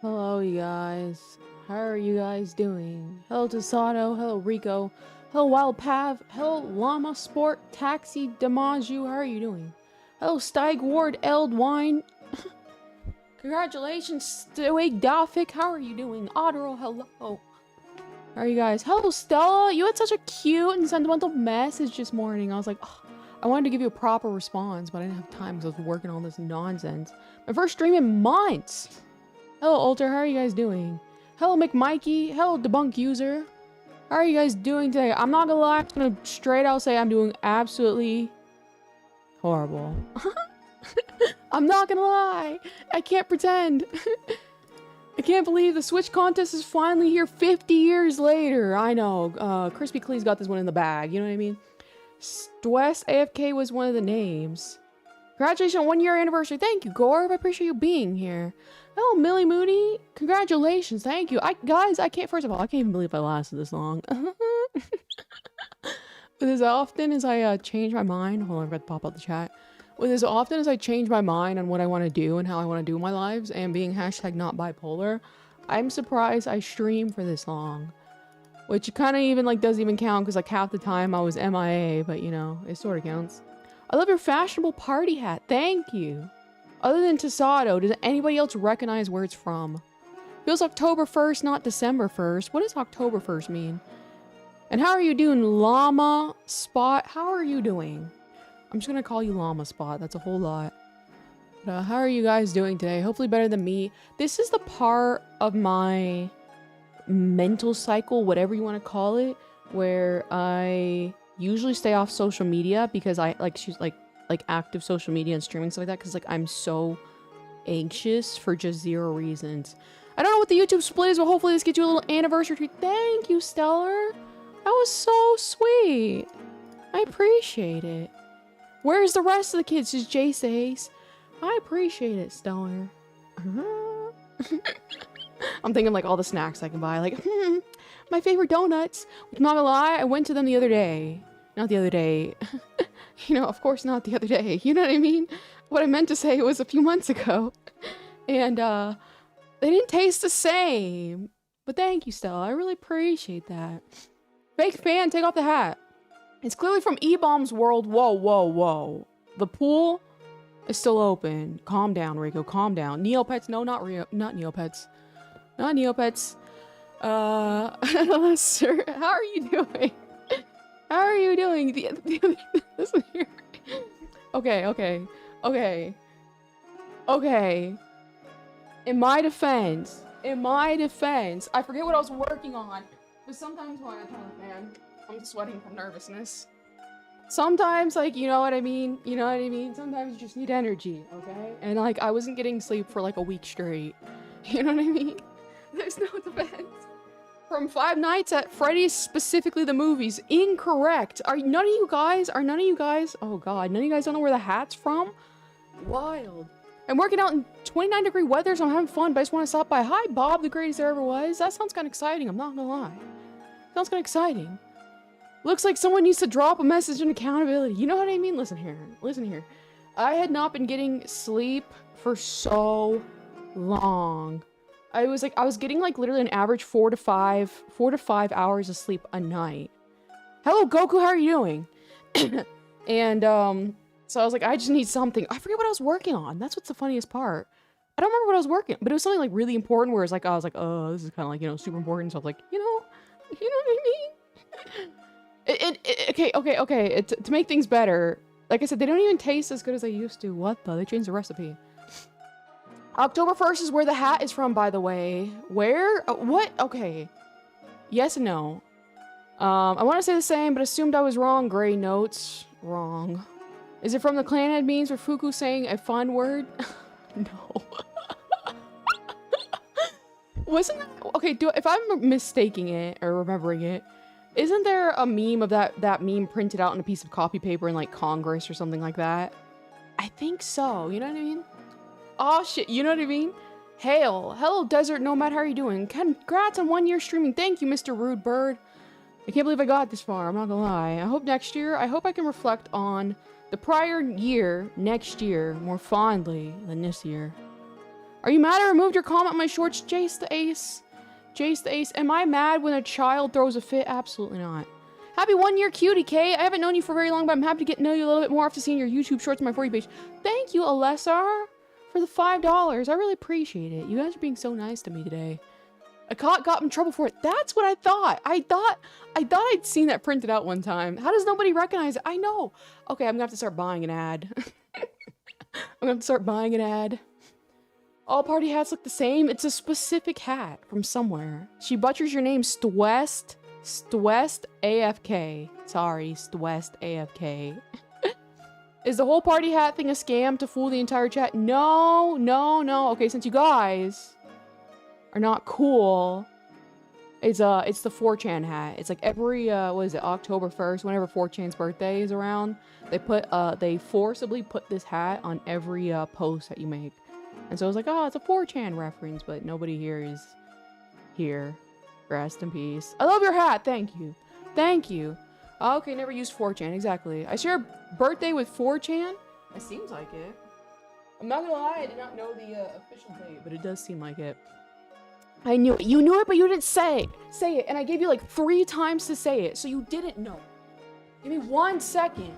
Hello, you guys. How are you guys doing? Hello, Tasato. Hello, Rico. Hello, Wild Pav. Hello, Llama Sport Taxi Damaju. How are you doing? Hello, Steig Ward Eld Wine. Congratulations, Stoig Dafik. How are you doing? Otto, hello. How are you guys? Hello, Stella. You had such a cute and sentimental message this morning. I was like, oh, I wanted to give you a proper response, but I didn't have time because I was working on this nonsense. My first stream in months. Hello, Alter. How are you guys doing? Hello, McMikey. Hello, Debunk User. How are you guys doing today? I'm not gonna lie. I'm gonna straight out say I'm doing absolutely horrible. I'm not gonna lie. I can't pretend. I can't believe the Switch contest is finally here 50 years later. I know. Crispy Clee's got this one in the bag. You know what I mean? West AFK was one of the names. Congratulations on 1 year anniversary. Thank you, Gorb. I appreciate you being here. Oh, Millie Moody. Congratulations. Thank you. Guys, I can't, first of all, I can't even believe I lasted this long. With as often as I change my mind, hold on, I've got to pop out the chat. With as often as I change my mind on what I want to do and how I want to do my lives and being hashtag not bipolar, I'm surprised I stream for this long. Which kind of even like doesn't even count because like half the time I was MIA, but you know, it sort of counts. I love your fashionable party hat. Thank you. Other than Tasato, does anybody else recognize where it's from? Feels October 1st, not December 1st. What does October 1st mean? And how are you doing, Llama Spot? How are you doing? I'm just gonna call you Llama Spot. That's a whole lot. But, how are you guys doing today? Hopefully better than me. This is the part of my mental cycle, whatever you want to call it, where I usually stay off social media because I she's like active social media and streaming stuff like that because like I'm so anxious for just zero reasons. I don't know what the YouTube split is, but hopefully this gets you a little anniversary treat. Thank you, Stellar. That was so sweet. I appreciate it. Where's the rest of the kids? Just Jay says. I appreciate it, Stellar. I'm thinking like all the snacks I can buy. Like, my favorite donuts. I'm not gonna lie, I went to them the other day. Not the other day. You know, of course not the other day. You know what I mean? What I meant to say was a few months ago. And, they didn't taste the same. But thank you, Stella. I really appreciate that. Fake fan, take off the hat. It's clearly from E-Bomb's world. Whoa, whoa, whoa. The pool is still open. Calm down, Rico. Calm down. Neopets. No, not Neopets. Not Neopets. Sir, how are you doing? How are you doing? Listen here. Okay. In my defense, I forget what I was working on. But sometimes when I tell man, I'm sweating from nervousness. Sometimes, like, you know what I mean? Sometimes you just need energy, okay? And, like, I wasn't getting sleep for, like, a week straight. You know what I mean? There's no defense. From Five Nights at Freddy's, specifically the movies. Incorrect. None of you guys, oh god, none of you guys don't know where the hat's from? Wild. I'm working out in 29-degree weather, so I'm having fun, but I just want to stop by. Hi, Bob, the greatest there ever was. That sounds kind of exciting, I'm not gonna lie. Sounds kind of exciting. Looks like someone needs to drop a message in accountability. You know what I mean? Listen here. I had not been getting sleep for so long. I was getting like literally an average 4 to 5 hours of sleep a night. Hello, Goku, how are you doing? And, so I was like, I just need something. I forget what I was working on. That's what's the funniest part. I don't remember what I was working, but it was something like really important where it's like, I was like, oh, this is kind of like, you know, super important. So I was like, you know what I mean? Okay. To make things better, like I said, they don't even taste as good as they used to. What the? They changed the recipe. October 1st is where the hat is from, by the way. Where? What? Okay. Yes and no. I want to say the same, but assumed I was wrong. Gray notes. Wrong. Is it from the Clanhead memes where Fuku saying a fun word? No. Wasn't that... Okay, if I'm mistaking it or remembering it, isn't there a meme of that meme printed out on a piece of copy paper in like Congress or something like that? I think so. You know what I mean? Oh shit, you know what I mean? Hail. Hello, Desert Nomad, how are you doing? Congrats on 1 year streaming. Thank you, Mr. Rude Bird. I can't believe I got this far, I'm not gonna lie. I hope next year, I can reflect on the prior year, next year, more fondly than this year. Are you mad I removed your comment on my shorts? Jace the Ace. Jace the Ace. Am I mad when a child throws a fit? Absolutely not. Happy 1 year, Cutie K. I haven't known you for very long, but I'm happy to get to know you a little bit more after seeing your YouTube shorts on my For You page. Thank you, Alessar, for the $5. I really appreciate it. You guys are being so nice to me today. A cop got in trouble for it. That's what I thought. I thought I'd seen that printed out one time. How does nobody recognize it? I know. Okay, I'm gonna have to start buying an ad. I'm gonna have to start buying an ad. All party hats look the same. It's a specific hat from somewhere. She butchers your name, Stwest. Stwest AFK. Sorry, Stwest AFK. Is the whole party hat thing a scam to fool the entire chat? No, no, no. Okay, since you guys are not cool, it's the 4chan hat. It's like every what is it, October 1st, whenever 4chan's birthday is around, they forcibly put this hat on every post that you make. And so I was like, oh, it's a 4chan reference, but nobody here is here. Rest in peace. I love your hat. Thank you. Thank you. Okay, never used 4chan. Exactly. I share a birthday with 4chan. It seems like it. I'm not gonna lie, I did not know the official date, but it does seem like it. I knew it. You knew it, but you didn't say it. And I gave you like 3 times to say it, so you didn't know. Give me 1 second.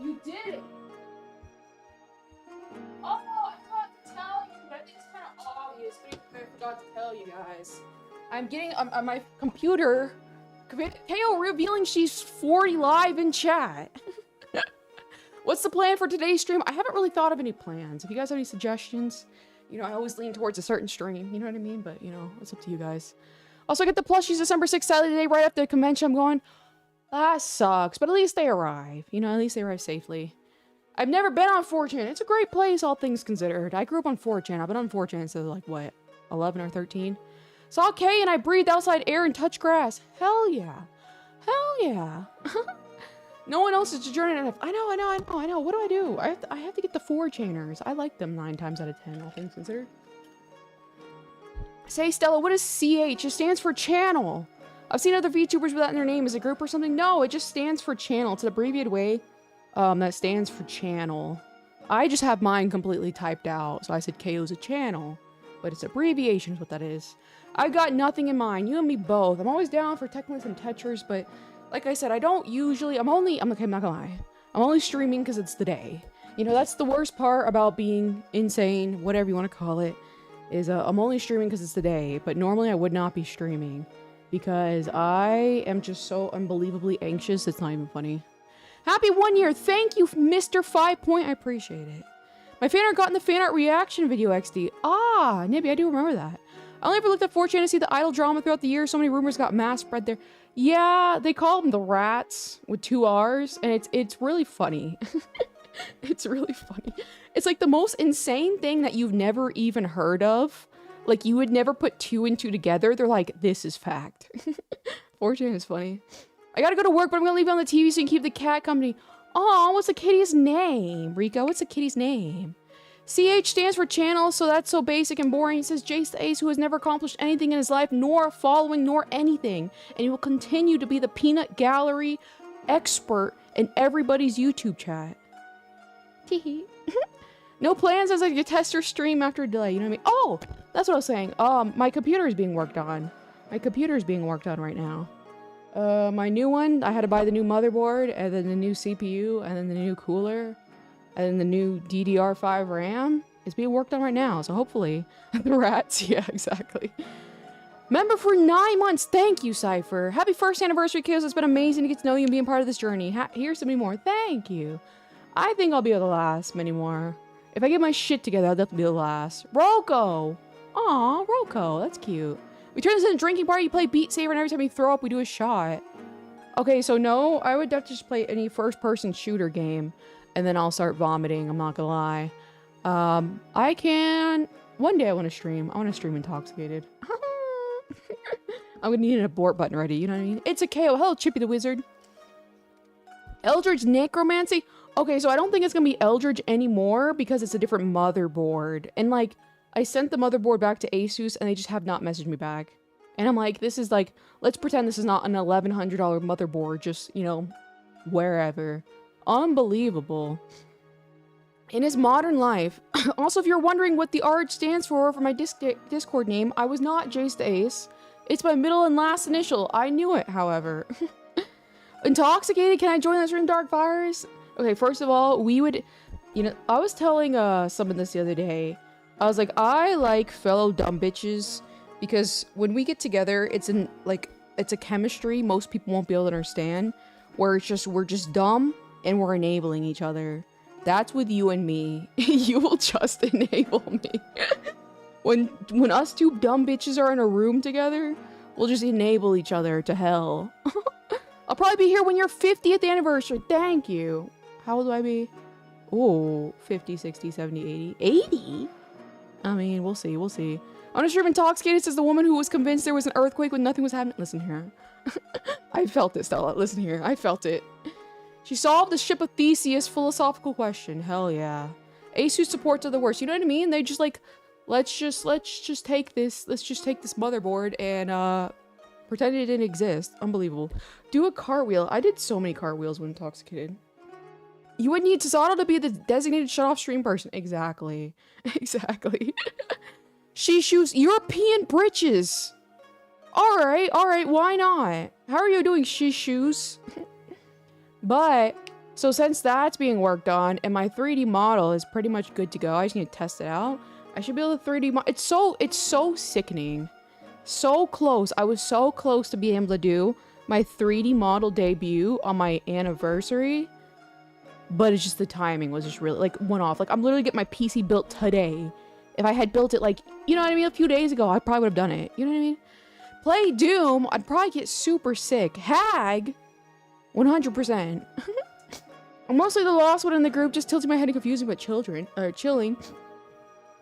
You did it. Oh, I forgot to tell you. I think it's kind of obvious, but I forgot to tell you guys. I'm getting on my computer. KO revealing she's 40 live in chat. What's the plan for today's stream? I haven't really thought of any plans. If you guys have any suggestions, you know, I always lean towards a certain stream. You know what I mean? But, you know, it's up to you guys. Also, I get the plushies December 6th, Saturday, right after the convention. I'm going, that sucks. But at least they arrive. You know, at least they arrive safely. I've never been on 4chan. It's a great place, all things considered. I grew up on 4chan. I've been on 4chan since, like, what, 11 or 13? Saw Kay and I breathed outside air and touched grass. Hell yeah. Hell yeah. No one else is joining enough. I know. What do I do? I have to get the 4chaners. I like them 9 times out of 10, all things considered. Say, Stella, what is CH? It stands for channel. I've seen other VTubers with that in their name. Is it a group or something? No, it just stands for channel. It's an abbreviated way that stands for channel. I just have mine completely typed out. So I said KO's a channel. But it's abbreviation is what that is. I got nothing in mind. You and me both. I'm always down for Techless and Tetchers, but like I said, I don't usually... I'm okay, I'm not gonna lie. I'm only streaming because it's the day. You know, that's the worst part about being insane, whatever you want to call it, is I'm only streaming because it's the day, but normally I would not be streaming because I am just so unbelievably anxious, it's not even funny. Happy 1 year! Thank you, Mr. 5 Point. I appreciate it. My fan art got in the fan art reaction video, XD. Ah, Nibby, I do remember that. I only ever looked at 4chan to see the idol drama throughout the year. So many rumors got mass spread there. Yeah, they call them the rats with 2 R's, and it's really funny. It's really funny. It's like the most insane thing that you've never even heard of. Like, you would never put 2 and 2 together. They're like, this is fact. 4chan is funny. I gotta go to work, but I'm gonna leave it on the TV so you can keep the cat company. Oh, what's the kitty's name? Rico, what's the kitty's name? CH stands for channel, so that's so basic and boring. It says Jace the Ace, who has never accomplished anything in his life, nor following, nor anything. And he will continue to be the peanut gallery expert in everybody's YouTube chat. Teehee. No plans as a tester stream after a delay, you know what I mean? Oh, that's what I was saying. My computer is being worked on. My computer is being worked on right now. My new one, I had to buy the new motherboard, and then the new CPU, and then the new cooler. And then the new DDR5 RAM is being worked on right now. So hopefully, the rats, yeah, exactly. Member for 9 months. Thank you, Cypher. Happy 1st anniversary, Chaos. It's been amazing to get to know you and being part of this journey. Here's some more. Thank you. I think I'll be able to last many more. If I get my shit together, I'll definitely be able to last. Roko. Aw, Roko. That's cute. We turn this into a drinking party. You play Beat Saber, and every time you throw up, we do a shot. Okay, so no, I would have to just play any first-person shooter game. And then I'll start vomiting, I'm not gonna lie. I can... One day I want to stream. I want to stream intoxicated. I'm gonna need an abort button ready, you know what I mean? It's a KO. Hello, Chippy the Wizard. Eldridge Necromancy? Okay, so I don't think it's gonna be Eldridge anymore because it's a different motherboard. And like, I sent the motherboard back to Asus and they just have not messaged me back. And I'm like, this is like, let's pretend this is not an $1,100 motherboard, just, you know, wherever. Unbelievable. in his modern life. Also, if you're wondering what the art stands for my Discord name, I was not Jace the Ace. It's my middle and last initial. I knew it, however. Intoxicated, can I join this room, Dark Virus? Okay, first of all, we would... You know, I was telling someone this the other day. I was like, I like fellow dumb bitches because when we get together, it's a chemistry most people won't be able to understand, where we're just dumb and we're enabling each other. That's with you and me. You will just enable me. When us two dumb bitches are in a room together, we'll just enable each other to hell. I'll probably be here when your 50th anniversary. Thank you. How old do I be? Oh, 50, 60, 70, 80. 80? I mean, we'll see, we'll see. I'm not sure if intoxicated says the woman who was convinced there was an earthquake when nothing was happening. Listen here. I felt it, Stella. Listen here. I felt it. She solved the ship of Theseus philosophical question. Hell yeah. Ace who supports are the worst. You know what I mean? They just like, let's just take this motherboard and pretend it didn't exist. Unbelievable. Do a cartwheel. I did so many cartwheels when intoxicated. You would need Tasato to be the designated shut-off stream person. Exactly. Exactly. She shoots European britches. Alright, why not? How are you doing, she shoes? But, so since that's being worked on, and my 3D model is pretty much good to go, I just need to test it out. I should be able to 3D model. It's so sickening. So close. I was so close to being able to do my 3D model debut on my anniversary. But it's just the timing was just really, like, one off. Like, I'm literally getting my PC built today. If I had built it, like, you know what I mean, a few days ago, I probably would have done it. You know what I mean? Play Doom, I'd probably get super sick. Hag, 100%. I'm mostly the lost one in the group, just tilting my head and confusing but chilling.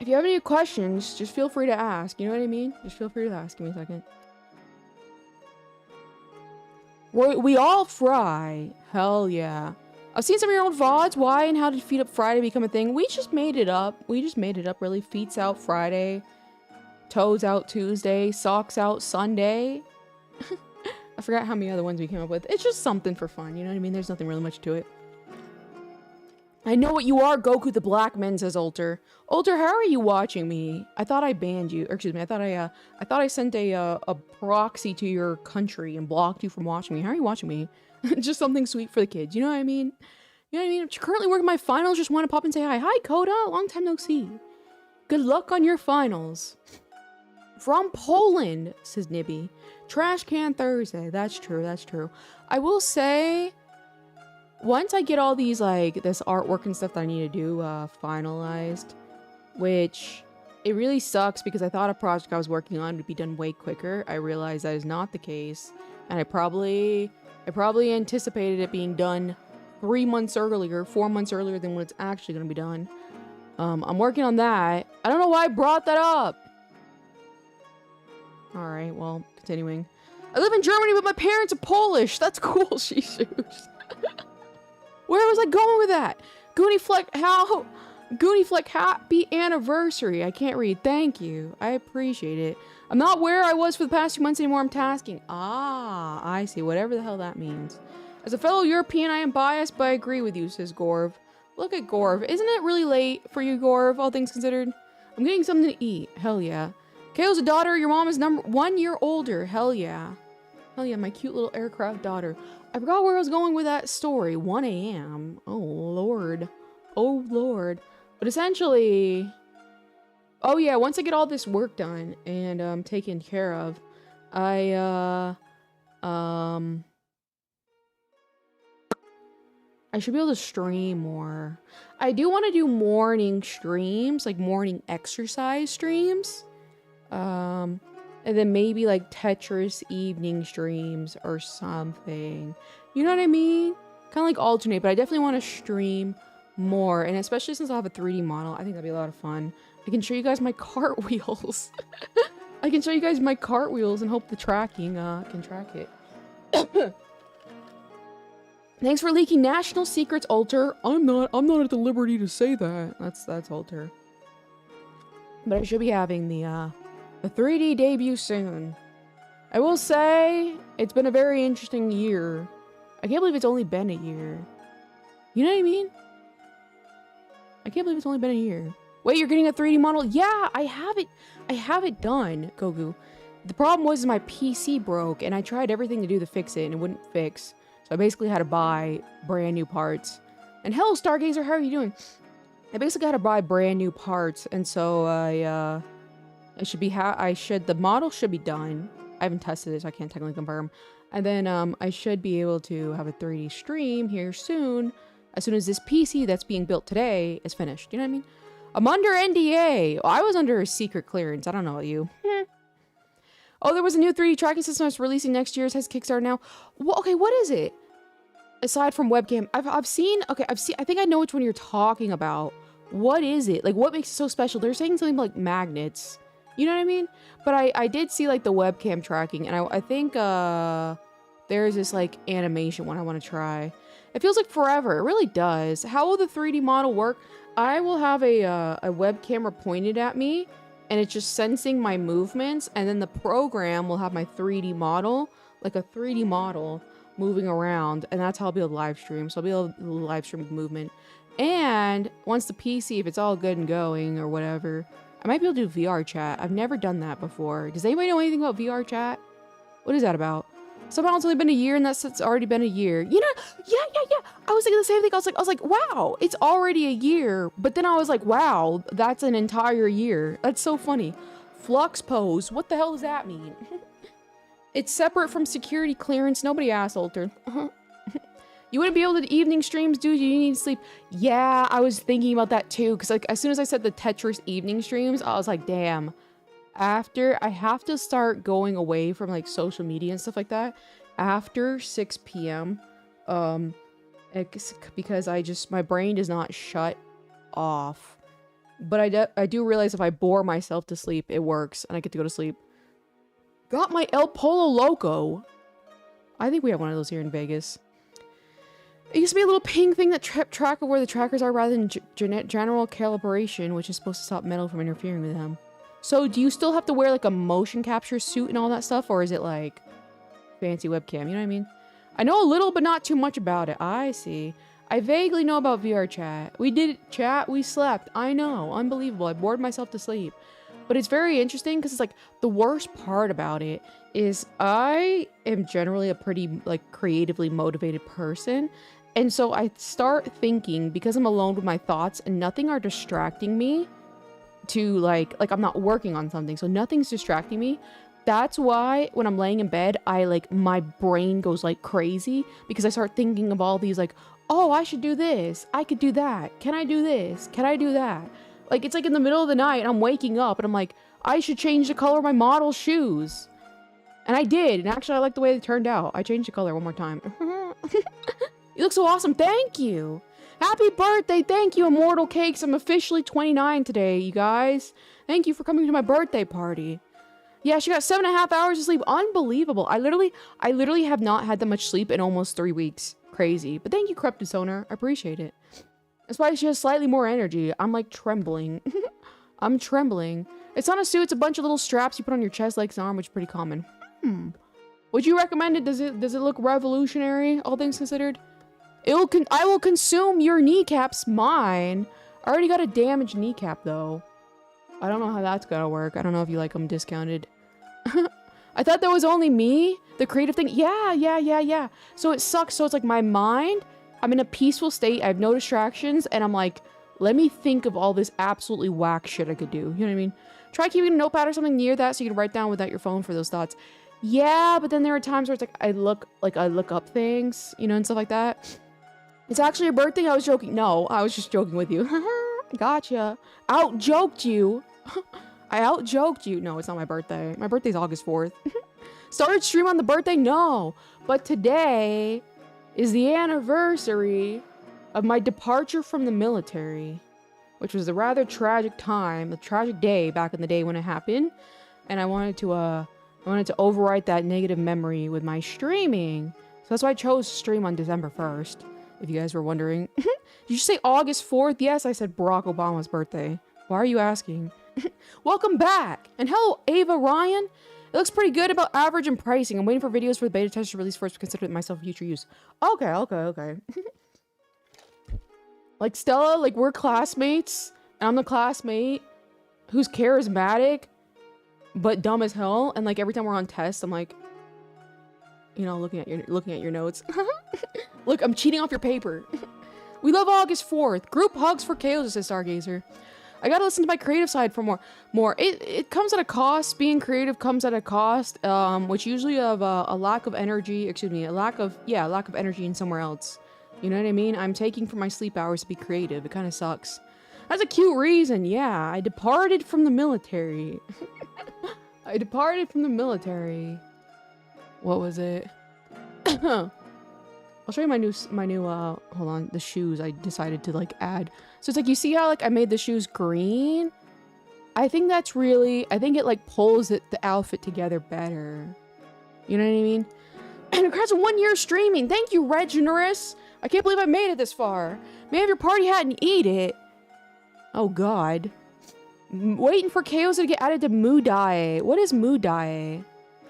If you have any questions, just feel free to ask. You know what I mean? Just feel free to ask. Give me a second. We all fry. Hell yeah. I've seen some of your old VODs. Why and how did Feet Up Friday become a thing? We just made it up. We just made it up, really. Feet's out Friday. Toes out Tuesday. Socks out Sunday. I forgot how many other ones we came up with. It's just something for fun. You know what I mean? There's nothing really much to it. I know what you are, Goku the Black Man, says Alter. Alter, how are you watching me? I thought I banned you. Or excuse me, I thought I sent a proxy to your country and blocked you from watching me. How are you watching me? Just something sweet for the kids. You know what I mean? You know what I mean? I'm currently working my finals. Just want to pop and say hi. Hi, Coda. Long time no see. Good luck on your finals. From Poland, says Nibby. Trash Can Thursday. That's true. That's true. I will say, once I get all these, like, this artwork and stuff that I need to do finalized, which it really sucks because I thought a project I was working on would be done way quicker. I realized that is not the case. And I probably anticipated it being done 3 months earlier, 4 months earlier than when it's actually going to be done. I'm working on that. I don't know why I brought that up. Alright, well, continuing. I live in Germany, but my parents are Polish. That's cool, she shoots. Where was I going with that? Goonie Fleck, happy anniversary. I can't read. Thank you. I appreciate it. I'm not where I was for the past 2 months anymore. I'm tasking. Ah, I see. Whatever the hell that means. As a fellow European, I am biased, but I agree with you, says Gorv. Look at Gorv. Isn't it really late for you, Gorv, all things considered? I'm getting something to eat. Hell yeah. Kao's a daughter. Your mom is 1 year older. Hell yeah. Hell yeah, my cute little aircraft daughter. I forgot where I was going with that story. 1 a.m. Oh, Lord. Oh, Lord. But essentially... Oh, yeah, once I get all this work done and taken care of, I should be able to stream more. I do want to do morning streams, like morning exercise streams. And then maybe like Tetris evening streams or something. You know what I mean? Kind of like alternate, but I definitely want to stream more. And especially since I'll have a 3D model, I think that'd be a lot of fun. I can show you guys my cartwheels. I can show you guys my cartwheels and hope the tracking can track it. Thanks for leaking national secrets, Alter. I'm not at the liberty to say that. That's Alter. But I should be having the 3D debut soon. I will say, it's been a very interesting year. I can't believe it's only been a year. You know what I mean? I can't believe it's only been a year. Wait, you're getting a 3D model? Yeah, I have it done, Gogu. The problem was my PC broke, and I tried everything to do to fix it, and it wouldn't fix. So I basically had to buy brand new parts. And hello, Stargazer, how are you doing? I basically had to buy brand new parts, and so the model should be done. I haven't tested it, so I can't technically confirm. And then I should be able to have a 3D stream here soon as this PC that's being built today is finished. You know what I mean? I'm under NDA. Well, I was under a secret clearance. I don't know about you. Oh, there was a new 3D tracking system that's releasing next year. It has Kickstarter now. Well, okay, what is it? Aside from webcam, I've seen. I think I know which one you're talking about. What is it? Like, what makes it so special? They're saying something like magnets. You know what I mean? But I did see like the webcam tracking, and I think there's this like animation one I want to try. It feels like forever. It really does. How will the 3D model work? I will have a web camera pointed at me, and it's just sensing my movements, and then the program will have my 3D model, like a 3D model moving around, and that's how I'll be able to live stream. So I'll be able to live stream movement. And once the PC, if it's all good and going or whatever, I might be able to do VR chat. I've never done that before. Does anybody know anything about VR chat? What is that about? Somehow it's only been a year, and it's already been a year. You know, yeah. I was thinking the same thing. I was like, wow, it's already a year. But then I was like, wow, that's an entire year. That's so funny. Flux pose. What the hell does that mean? It's separate from security clearance. Nobody asked, Alter. You wouldn't be able to do evening streams, dude. You need to sleep. Yeah, I was thinking about that too. Because like as soon as I said the Tetris evening streams, I was like, damn. After I have to start going away from like social media and stuff like that after 6 p.m. Because my brain does not shut off. But I do realize if I bore myself to sleep, it works and I get to go to sleep. Got my El Polo Loco. I think we have one of those here in Vegas. It used to be a little ping thing that track of where the trackers are rather than general calibration, which is supposed to stop metal from interfering with them. So do you still have to wear like a motion capture suit and all that stuff, or is it like fancy webcam? You know what I mean? I know a little, but not too much about it. I see. I vaguely know about VR chat. We did chat, we slept. I know, unbelievable. I bored myself to sleep. But it's very interesting because it's like the worst part about it is I am generally a pretty like creatively motivated person. And so I start thinking, because I'm alone with my thoughts and nothing are distracting me, to like I'm not working on something, so nothing's distracting me. That's why when I'm laying in bed, my brain goes like crazy, because I start thinking of all these like, oh, I should do this, I could do that, can I do this, can I do that? Like it's like in the middle of the night and I'm waking up and I'm like, I should change the color of my model's shoes. And I did, and actually I like the way they turned out. I changed the color one more time. You look so awesome. Thank you. Happy birthday. Thank you, Immortal Cakes. I'm officially 29 today, you guys. Thank you for coming to my birthday party. Yeah, she got 7.5 hours of sleep. Unbelievable. I literally have not had that much sleep in almost 3 weeks. Crazy. But thank you, Corrupted Owner. I appreciate it. That's why she has slightly more energy. I'm like trembling. I'm trembling. It's not a suit. It's a bunch of little straps you put on your chest, legs, and arm, which is pretty common. Would you recommend it? Does it look revolutionary, all things considered? I will consume your kneecaps, mine. I already got a damaged kneecap, though. I don't know how that's gonna work. I don't know if you like them discounted. I thought that was only me? The creative thing? Yeah. So it sucks. So it's like my mind, I'm in a peaceful state. I have no distractions. And I'm like, let me think of all this absolutely whack shit I could do. You know what I mean? Try keeping a notepad or something near that so you can write down without your phone for those thoughts. Yeah, but then there are times where it's like I look up things, you know, and stuff like that. It's actually your birthday? I was joking. No, I was just joking with you. Gotcha. Out-joked you. I out-joked you. No, it's not my birthday. My birthday's August 4th. Started stream on the birthday? No. But today is the anniversary of my departure from the military, which was a rather tragic time, a tragic day back in the day when it happened. And I wanted to overwrite that negative memory with my streaming. So that's why I chose to stream on December 1st. If you guys were wondering. Did you say August 4th? Yes, I said Barack Obama's birthday. Why are you asking? Welcome back! And hello, Ava Ryan! It looks pretty good, about average and pricing. I'm waiting for videos for the beta test to release first to consider it myself future use. Okay. Like Stella, like we're classmates, and I'm the classmate who's charismatic, but dumb as hell. And like every time we're on tests, I'm like, you know, looking at your notes. Look, I'm cheating off your paper. We love August 4th. Group hugs for Chaos, says Stargazer. I gotta listen to my creative side for more. It comes at a cost. Being creative comes at a cost, which usually of a lack of energy. Excuse me, a lack of energy in somewhere else. You know what I mean? I'm taking from my sleep hours to be creative. It kind of sucks. That's a cute reason. Yeah, I departed from the military. I departed from the military. What was it? I'll show you my new hold on, the shoes I decided to like add. So it's like, you see how like I made the shoes green? I think that's really, I think it like pulls the outfit together better. You know what I mean? And congrats on 1 year streaming. Thank you, Regenerous. I can't believe I made it this far. May I have your party hat and eat it? Oh god. Waiting for Chaos to get added to Moodai. What is Moodai?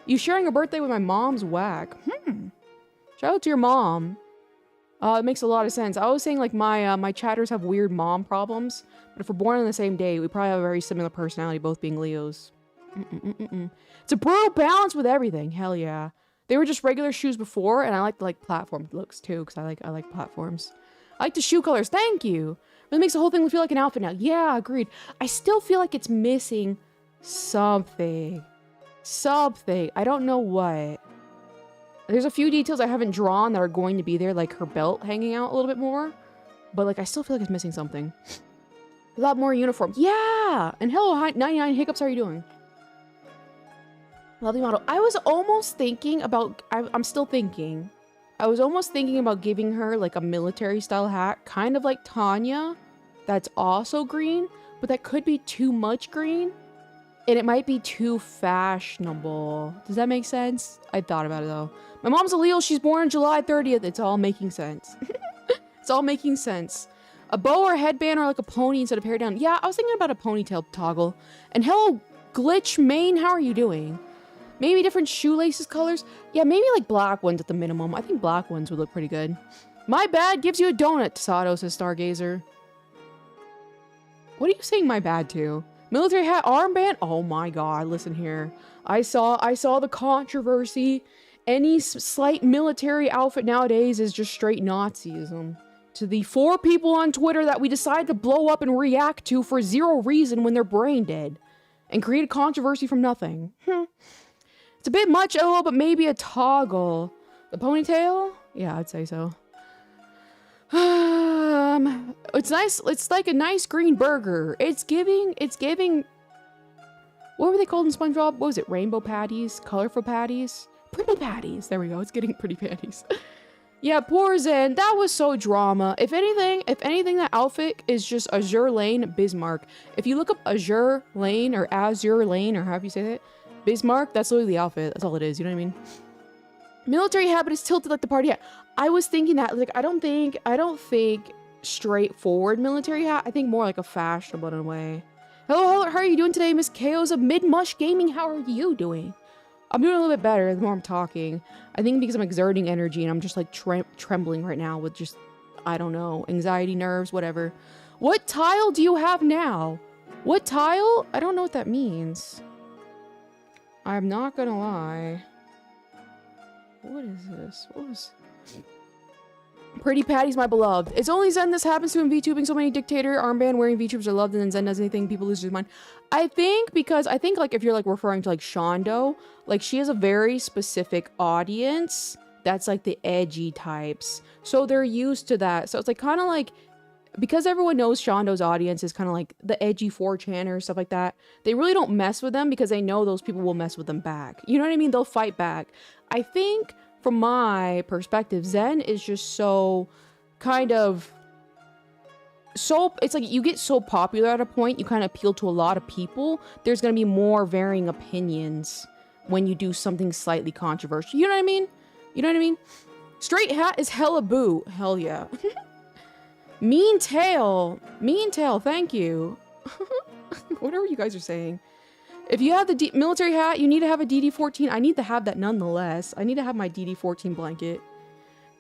You sharing a birthday with my mom's whack. Shout out to your mom. It makes a lot of sense. I was saying like my chatters have weird mom problems, but if we're born on the same day, we probably have a very similar personality, both being Leos. It's a brutal balance with everything. Hell yeah. They were just regular shoes before, and I like the like platform looks too, because I like platforms. I like the shoe colors. Thank you. It makes the whole thing feel like an outfit now. Yeah, agreed. I still feel like it's missing something. Something. I don't know what. There's a few details I haven't drawn that are going to be there, like her belt hanging out a little bit more. But like, I still feel like it's missing something. A lot more uniform. Yeah! And hello, 99 Hiccups, how are you doing? Lovely model. I was almost thinking about, I'm still thinking. I was almost thinking about giving her like a military style hat, kind of like Tanya. That's also green, but that could be too much green. And it might be too fashionable. Does that make sense? I thought about it though. My mom's a Leo. She's born July 30th. It's all making sense. It's all making sense. A bow or a headband or like a pony instead of hair down. Yeah, I was thinking about a ponytail toggle. And hello, Glitch Main. How are you doing? Maybe different shoelaces colors. Yeah, maybe like black ones at the minimum. I think black ones would look pretty good. My bad gives you a donut, Sato, says Stargazer. What are you saying my bad to? Military hat armband? Oh my god, listen here. I saw the controversy. Any slight military outfit nowadays is just straight Nazism. To the 4 people on Twitter that we decide to blow up and react to for 0 reason when they're brain dead. And create a controversy from nothing. It's a bit much, LOL, but maybe a toggle. The ponytail? Yeah, I'd say so. It's nice. It's like a nice green burger. It's giving. What were they called in SpongeBob? What was it? Rainbow patties? Colorful patties? Pretty patties. There we go. It's getting pretty patties. Yeah, poor Zen. That was so drama. If anything, that outfit is just Azure Lane Bismarck. If you look up Azure Lane or Azure Lane or however you say that, Bismarck, that's literally the outfit. That's all it is. You know what I mean? Military hat, but it's tilted like the party hat. I was thinking that, like, I don't think straightforward military hat. I think more like a fashionable in a way. Hello, how are you doing today, Miss Chaos of Mid-Mush Gaming? How are you doing? I'm doing a little bit better the more I'm talking. I think because I'm exerting energy and I'm just like trembling right now with just, I don't know, anxiety, nerves, whatever. What tile do you have now? What tile? I don't know what that means. I'm not gonna lie. What is this? What was... Pretty Patty's my beloved. It's only Zen this happens to in VTubing. So many dictator armband wearing VTubers are loved, and then Zen does anything, people lose their mind. I think like if you're like referring to like Shondo, like she has a very specific audience that's like the edgy types. So they're used to that. So it's like kind of like, because everyone knows Shondo's audience is kind of like the edgy 4chaners, stuff like that. They really don't mess with them because they know those people will mess with them back. You know what I mean? They'll fight back. I think from my perspective, Zen is just so kind of it's like you get so popular at a point, you kind of appeal to a lot of people. There's going to be more varying opinions when you do something slightly controversial. You know what I mean? You know what I mean? Straight hat is hella boo. Hell yeah. Mean tail, thank you. Whatever you guys are saying. If you have the military hat, you need to have a DD-14. I need to have that nonetheless. I need to have my DD-14 blanket.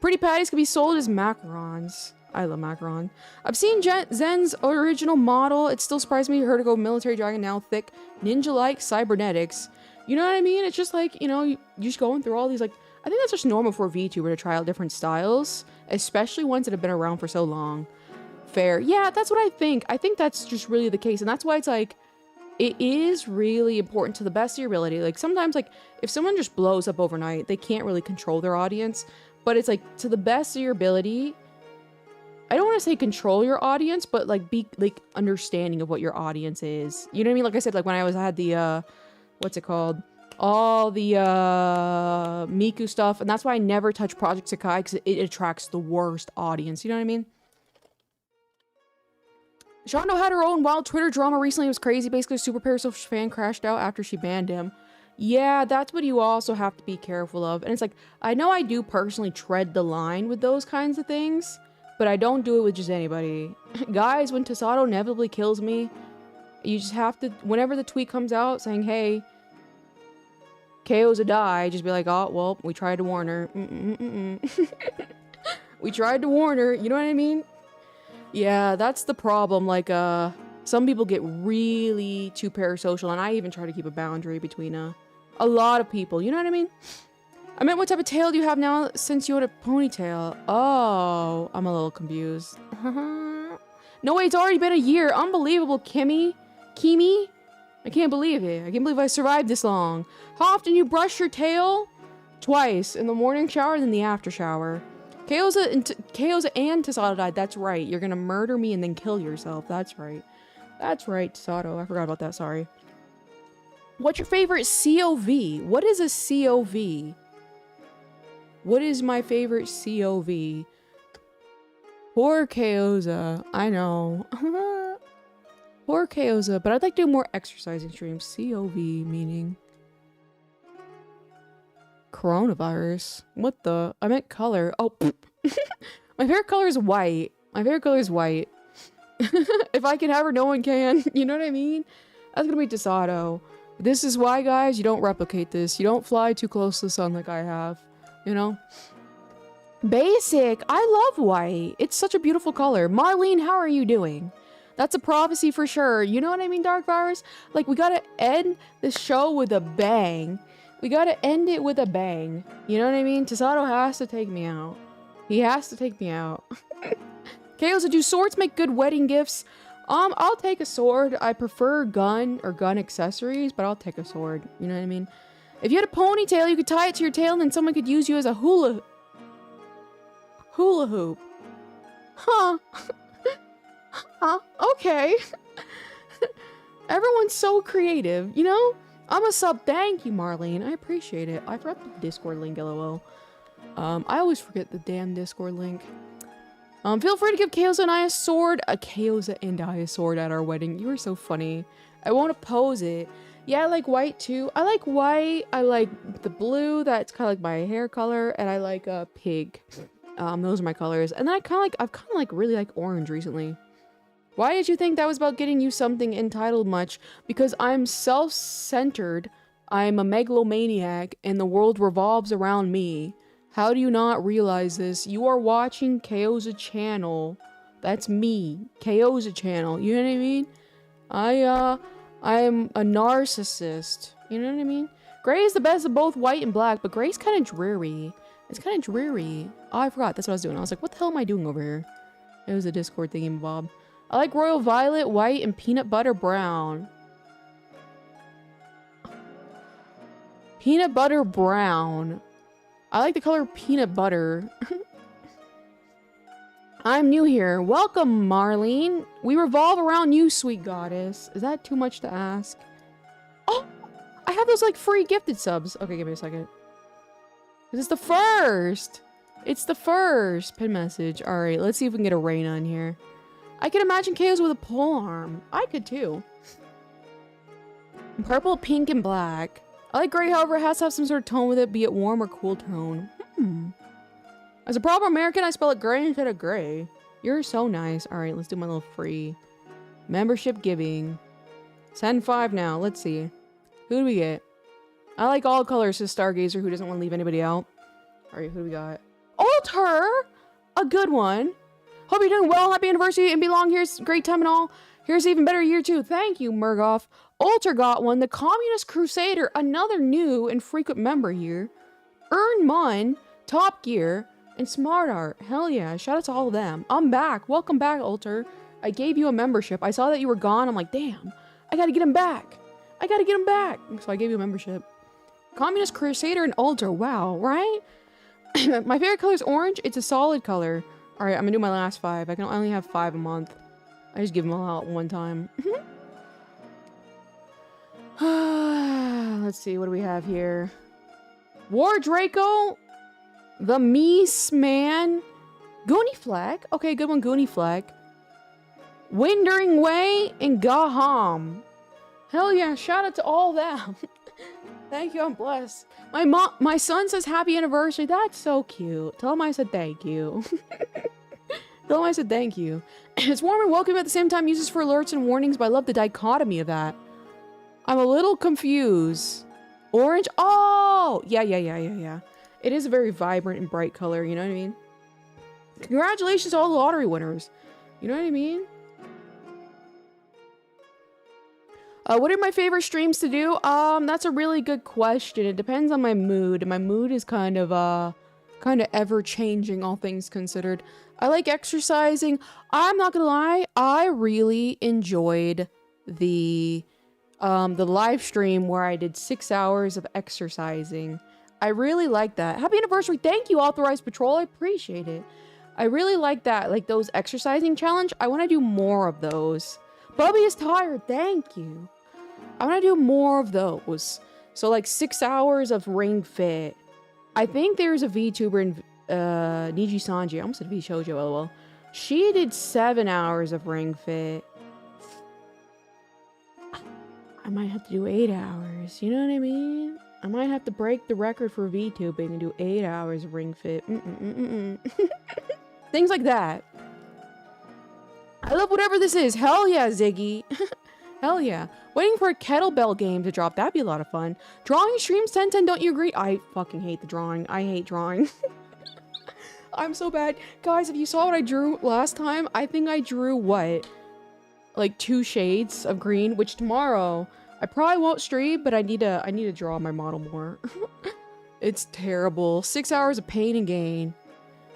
Pretty patties can be sold as macarons. I love macaron. I've seen Zen's original model. It still surprised me her to go military dragon, now thick, ninja-like cybernetics. You know what I mean? It's just like, you know, you're just going through all these, like, I think that's just normal for a VTuber to try out different styles, especially ones that have been around for so long. Fair. Yeah, that's what I think. I think that's just really the case, and that's why it's like, it is really important to the best of your ability. Like, sometimes, like, if someone just blows up overnight, they can't really control their audience, but it's like, to the best of your ability, I don't want to say control your audience, but, like, be, like, understanding of what your audience is. You know what I mean? Like I said, like, when I had the, what's it called? All the, Miku stuff, and that's why I never touch Project Sakai, because it attracts the worst audience. You know what I mean? Shondo had her own wild Twitter drama recently. It was crazy. Basically, a Super Parasocial fan crashed out after she banned him. Yeah, that's what you also have to be careful of. And it's like, I know I do personally tread the line with those kinds of things, but I don't do it with just anybody. Guys, when Tasato inevitably kills me, you just have to, whenever the tweet comes out saying, hey, KO's a die, just be like, oh, well, we tried to warn her. We tried to warn her, you know what I mean? Yeah, that's the problem. Like, some people get really too parasocial, and I even try to keep a boundary between, a lot of people. You know what I mean? I meant, what type of tail do you have now since you had a ponytail? Oh, I'm a little confused. No way, it's already been a year. Unbelievable, Kimi. I can't believe it. I can't believe I survived this long. How often you brush your tail? Twice. In the morning shower and then the after shower. Kyoza and Tasato died. That's right. You're gonna murder me and then kill yourself. That's right. That's right, Tasato. I forgot about that. Sorry. What's your favorite COV? What is a COV? What is my favorite COV? Poor Kyoza. I know. Poor Kyoza. But I'd like to do more exercising streams. COV meaning coronavirus. What the? I meant color. Oh, my favorite color is white. My favorite color is white. If I can have her, no one can. You know what I mean? That's gonna be Tasato. This is why, guys, you don't replicate this. You don't fly too close to the sun like I have. You know? Basic. I love white. It's such a beautiful color. Marlene, how are you doing? That's a prophecy for sure. You know what I mean, Dark Virus? Like, we gotta end the show with a bang. We gotta end it with a bang. You know what I mean? Tasato has to take me out. He has to take me out. Chaos, do swords make good wedding gifts? I'll take a sword. I prefer gun or gun accessories, but I'll take a sword. You know what I mean? If you had a ponytail, you could tie it to your tail and then someone could use you as a hula hoop. Huh. Huh. Okay. Everyone's so creative, you know? I'm a sub. Thank you, Marlene. I appreciate it. I forgot the Discord link, lol. I always forget the damn Discord link. Feel free to give Kyoza and I a sword. Kyoza and I a sword at our wedding. You are so funny. I won't oppose it. Yeah, I like white too. I like white. I like the blue. That's kind of like my hair color. And I like pig. Those are my colors. And then I've kind of like really like orange recently. Why did you think that was about getting you something entitled much? Because I'm self-centered, I'm a megalomaniac, and the world revolves around me. How do you not realize this? You are watching Kyoza channel. That's me. Kyoza channel. You know what I mean? I'm a narcissist. You know what I mean? Gray is the best of both white and black, but gray's kind of dreary. It's kind of dreary. Oh, I forgot. That's what I was doing. I was like, what the hell am I doing over here? It was a Discord thingy, Bob. I like royal violet, white, and peanut butter brown. Peanut butter brown. I like the color peanut butter. I'm new here. Welcome, Marlene. We revolve around you, sweet goddess. Is that too much to ask? Oh, I have those like free gifted subs. Okay, give me a second. This is the first. It's the first pin message. All right, let's see if we can get a Reina in here. I can imagine chaos with a pole arm. I could too. Purple, pink, and black. I like gray, however, it has to have some sort of tone with it, be it warm or cool tone. As a proper American, I spell it gray instead of gray. You're so nice. Alright, let's do my little free membership giving. Send 5 now. Let's see. Who do we get? I like all colors to Stargazer who doesn't want to leave anybody out. Alright, who do we got? Alter! A good one. Hope you're doing well. Happy anniversary and be long. Here's great time and all. Here's even better year too. Thank you, Murgoff. Alter got one. The Communist Crusader, another new and frequent member here. Earn Mun, Top Gear, and Smart Art. Hell yeah. Shout out to all of them. I'm back. Welcome back, Alter. I gave you a membership. I saw that you were gone. I'm like, damn. I gotta get him back. I gotta get him back. So I gave you a membership. Communist Crusader and Alter. Wow, right? My favorite color is orange. It's a solid color. Alright, I'm gonna do my last 5. I only have 5 a month. I just give them all out one time. Let's see, what do we have here? War Draco, the Mies Man, Goonie Flag. Okay, good one, Goonie Flag. Windering Way, and Gaham. Hell yeah, shout out to all them. Thank you, I'm blessed. My son says happy anniversary. That's so cute. Tell him I said thank you. Tell him I said thank you. It's warm and welcome at the same time, uses for alerts and warnings, but I love the dichotomy of that. I'm a little confused. Orange? Oh! Yeah. It is a very vibrant and bright color, you know what I mean? Congratulations to all the lottery winners. You know what I mean? What are my favorite streams to do? That's a really good question. It depends on my mood. My mood is kind of ever-changing, all things considered. I like exercising. I'm not gonna lie, I really enjoyed the live stream where I did 6 hours of exercising. I really like that. Happy anniversary. Thank you, Authorized Patrol. I appreciate it. I really like that. Like those exercising challenge. I want to do more of those. Bubby is tired. Thank you. I want to do more of those. So like 6 hours of Ring Fit. I think there's a VTuber in Niji Sanji. I almost said VShojo, lol. She did 7 hours of Ring Fit. I might have to do 8 hours. You know what I mean? I might have to break the record for VTubing and do 8 hours of Ring Fit. Things like that. I love whatever this is. Hell yeah, Ziggy. Hell yeah. Waiting for a kettlebell game to drop. That'd be a lot of fun. Drawing streams 10/10, don't you agree? I fucking hate the drawing. I hate drawing. I'm so bad. Guys, if you saw what I drew last time, I think I drew what? Like 2 shades of green, which tomorrow I probably won't stream, but I need to draw my model more. It's terrible. 6 hours of pain and gain.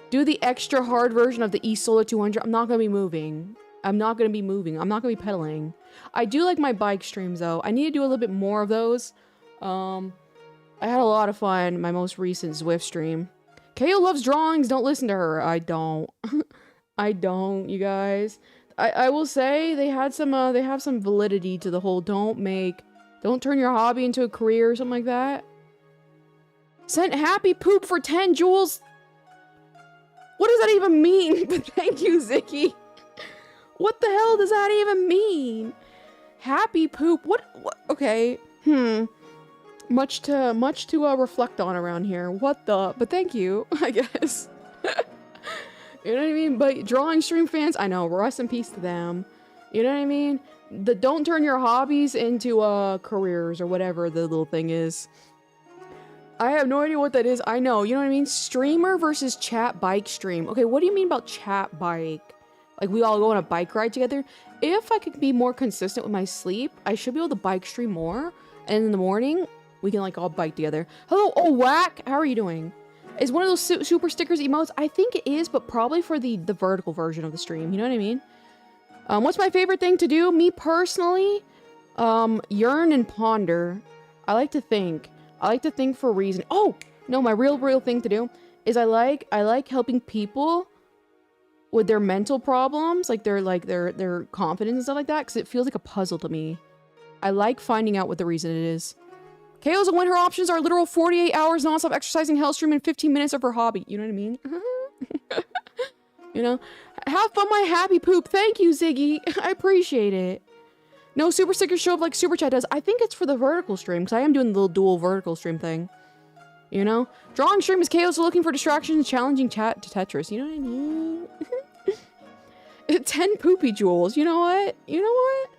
Do the extra hard version of the eSolar 200. I'm not gonna be moving. I'm not gonna be pedaling. I do like my bike streams though. I need to do a little bit more of those. I had a lot of fun in my most recent Zwift stream. KO loves drawings. Don't listen to her. I don't. I don't, you guys. I will say they have some validity to the whole don't turn your hobby into a career or something like that. Sent happy poop for 10 jewels. What does that even mean? But thank you, Zicky. What the hell does that even mean? Happy poop. What? Okay. Much to reflect on around here. What the? But thank you, I guess. You know what I mean? But drawing stream fans, I know, rest in peace to them. You know what I mean? Don't turn your hobbies into careers or whatever the little thing is. I have no idea what that is. I know, you know what I mean? Streamer versus chat bike stream. Okay, what do you mean about chat bike? Like we all go on a bike ride together? If I could be more consistent with my sleep, I should be able to bike stream more. And in the morning, we can like all bike together. Hello, oh whack! How are you doing? Is one of those super stickers emotes? I think it is, but probably for the vertical version of the stream. You know what I mean? What's my favorite thing to do? Me personally, yearn and ponder. I like to think. I like to think for a reason. Oh no, my real thing to do is I like helping people with their mental problems, like their confidence and stuff like that, because it feels like a puzzle to me. I like finding out what the reason it is. KO's and when her options are literal 48 hours non-stop exercising, hell stream, and 15 minutes of her hobby. You know what I mean? You know? Have fun, my happy poop. Thank you, Ziggy. I appreciate it. No super stickers show up like Super Chat does. I think it's for the vertical stream, because I am doing the little dual vertical stream thing. You know? Drawing stream is KO's looking for distractions, challenging chat to Tetris. You know what I mean? 10 poopy jewels. You know what? You know what?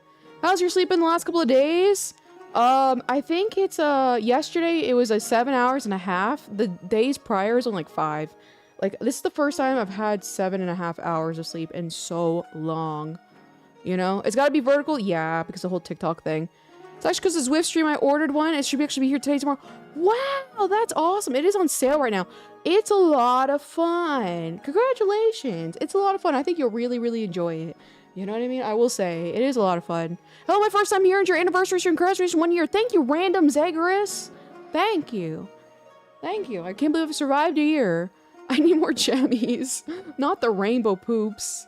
How's your sleep in the last couple of days? I think it's, yesterday it was 7 hours and a half. The days prior was on like 5. Like, this is the first time I've had 7.5 hours of sleep in so long. You know? It's gotta be vertical? Yeah, because the whole TikTok thing. It's actually because the Zwift stream, I ordered one. It should actually be here today, tomorrow. Wow, that's awesome. It is on sale right now. It's a lot of fun. Congratulations. It's a lot of fun. I think you'll really, really enjoy it. You know what I mean? I will say, it is a lot of fun. Hello, my first time here, and your anniversary stream. Congratulations, 1 year. Thank you, Random Zagorus. Thank you. Thank you. I can't believe I survived a year. I need more jammies. Not the rainbow poops.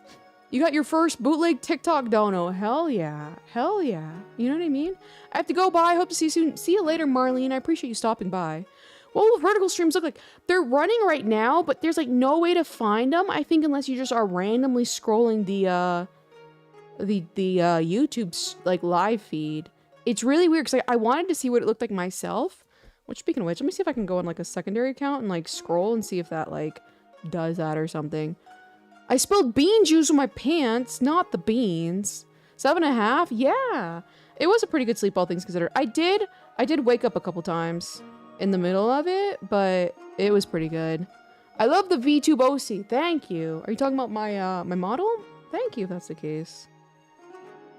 You got your first bootleg TikTok dono. Hell yeah. Hell yeah. You know what I mean? I have to go. Bye. Hope to see you soon. See you later, Marlene. I appreciate you stopping by. What will vertical streams look like? They're running right now, but there's like no way to find them. I think unless you just are randomly scrolling the YouTube like live feed. It's really weird because I wanted to see what it looked like myself. Which, speaking of which, let me see if I can go on like a secondary account and like scroll and see if that like does that or something. I spilled bean juice on my pants, not the beans. 7.5? Yeah. It was a pretty good sleep, all things considered. I did wake up a couple times in the middle of it, but it was pretty good. I love the Vtube OC. Thank you. Are you talking about my my model? Thank you if that's the case.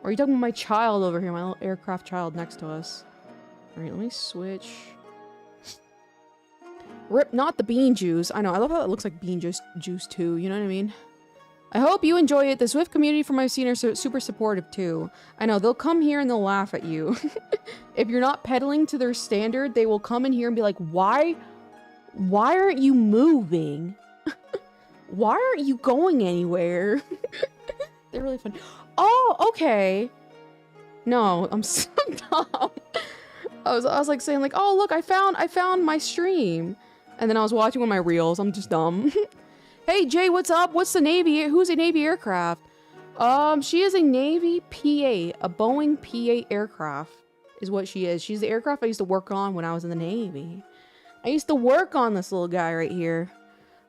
Or are you talking about my child over here, my little aircraft child next to us? Alright, let me switch. Rip, not the bean juice. I know, I love how it looks like bean juice too, you know what I mean? I hope you enjoy it. The Swift community from my scene are super supportive too. I know, they'll come here and they'll laugh at you. If you're not pedaling to their standard, they will come in here and be like, why aren't you moving? Why aren't you going anywhere? They're really fun. Oh, okay. No, I'm so dumb. I was like saying like, oh look, I found my stream. And then I was watching one of my reels. I'm just dumb. Hey Jay, what's up? What's the Navy? Who's a Navy aircraft? She is a Navy P-8, a Boeing P-8 aircraft is what she is. She's the aircraft I used to work on when I was in the Navy. I used to work on this little guy right here.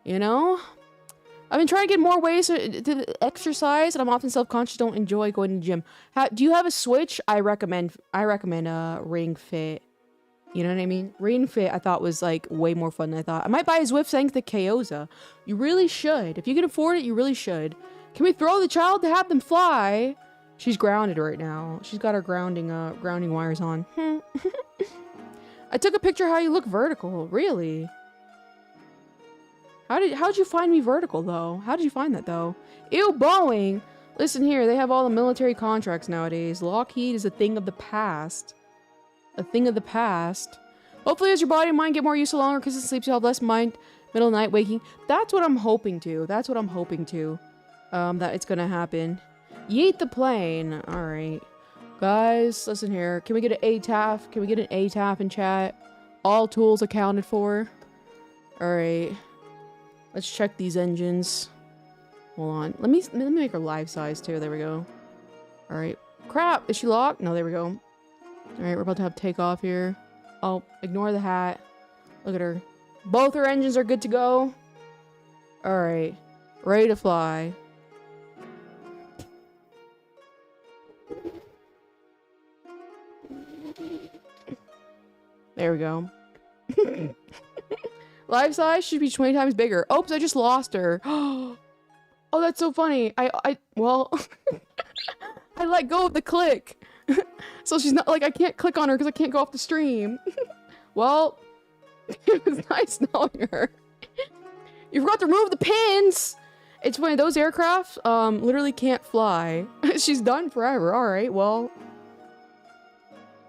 You know? I've been trying to get more ways to exercise, and I'm often self-conscious, don't enjoy going to the gym. Do you have a Switch? I recommend Ring Fit. You know what I mean? Ring Fit I thought was like way more fun than I thought. I might buy a Zwift thanks to Kyoza. You really should. If you can afford it, you really should. Can we throw the child to have them fly? She's grounded right now. She's got her grounding wires on. I took a picture of how you look vertical. Really? How'd you find me vertical though? How did you find that though? Ew, Boeing! Listen here, they have all the military contracts nowadays. Lockheed is a thing of the past. A thing of the past. Hopefully as your body and mind get more used to longer because it sleeps, you'll have less mind, middle of the night waking. That's what I'm hoping to. That's what I'm hoping to. That it's gonna happen. Yeet the plane. Alright. Guys, listen here. Can we get an ATAF? Can we get an ATAF in chat? All tools accounted for. Alright. Let's check these engines. Hold on. Let me make her live size too. There we go. Alright. Crap! Is she locked? No, there we go. Alright, we're about to have takeoff here. Oh, ignore the hat. Look at her. Both her engines are good to go. Alright. Ready to fly. There we go. Life size should be 20 times bigger. Oops, I just lost her. Oh, that's so funny. Well, I let go of the click. So she's not, like, I can't click on her because I can't go off the stream. Well, it was nice knowing her. You forgot to remove the pins! It's funny, those aircraft, literally can't fly. She's done forever. Alright, well.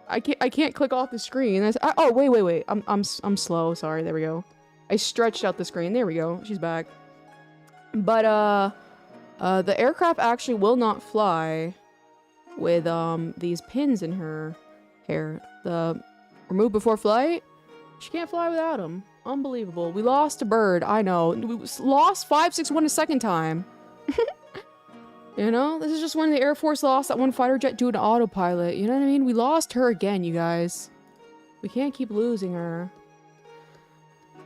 I can't click off the screen. Oh, wait. I'm slow. Sorry, there we go. I stretched out the screen. There we go. She's back. But, the aircraft actually will not fly with, these pins in her hair. The remove before flight? She can't fly without them. Unbelievable. We lost a bird. I know. We lost 561 a second time. You know? This is just when the Air Force lost that one fighter jet due to autopilot. You know what I mean? We lost her again, you guys. We can't keep losing her.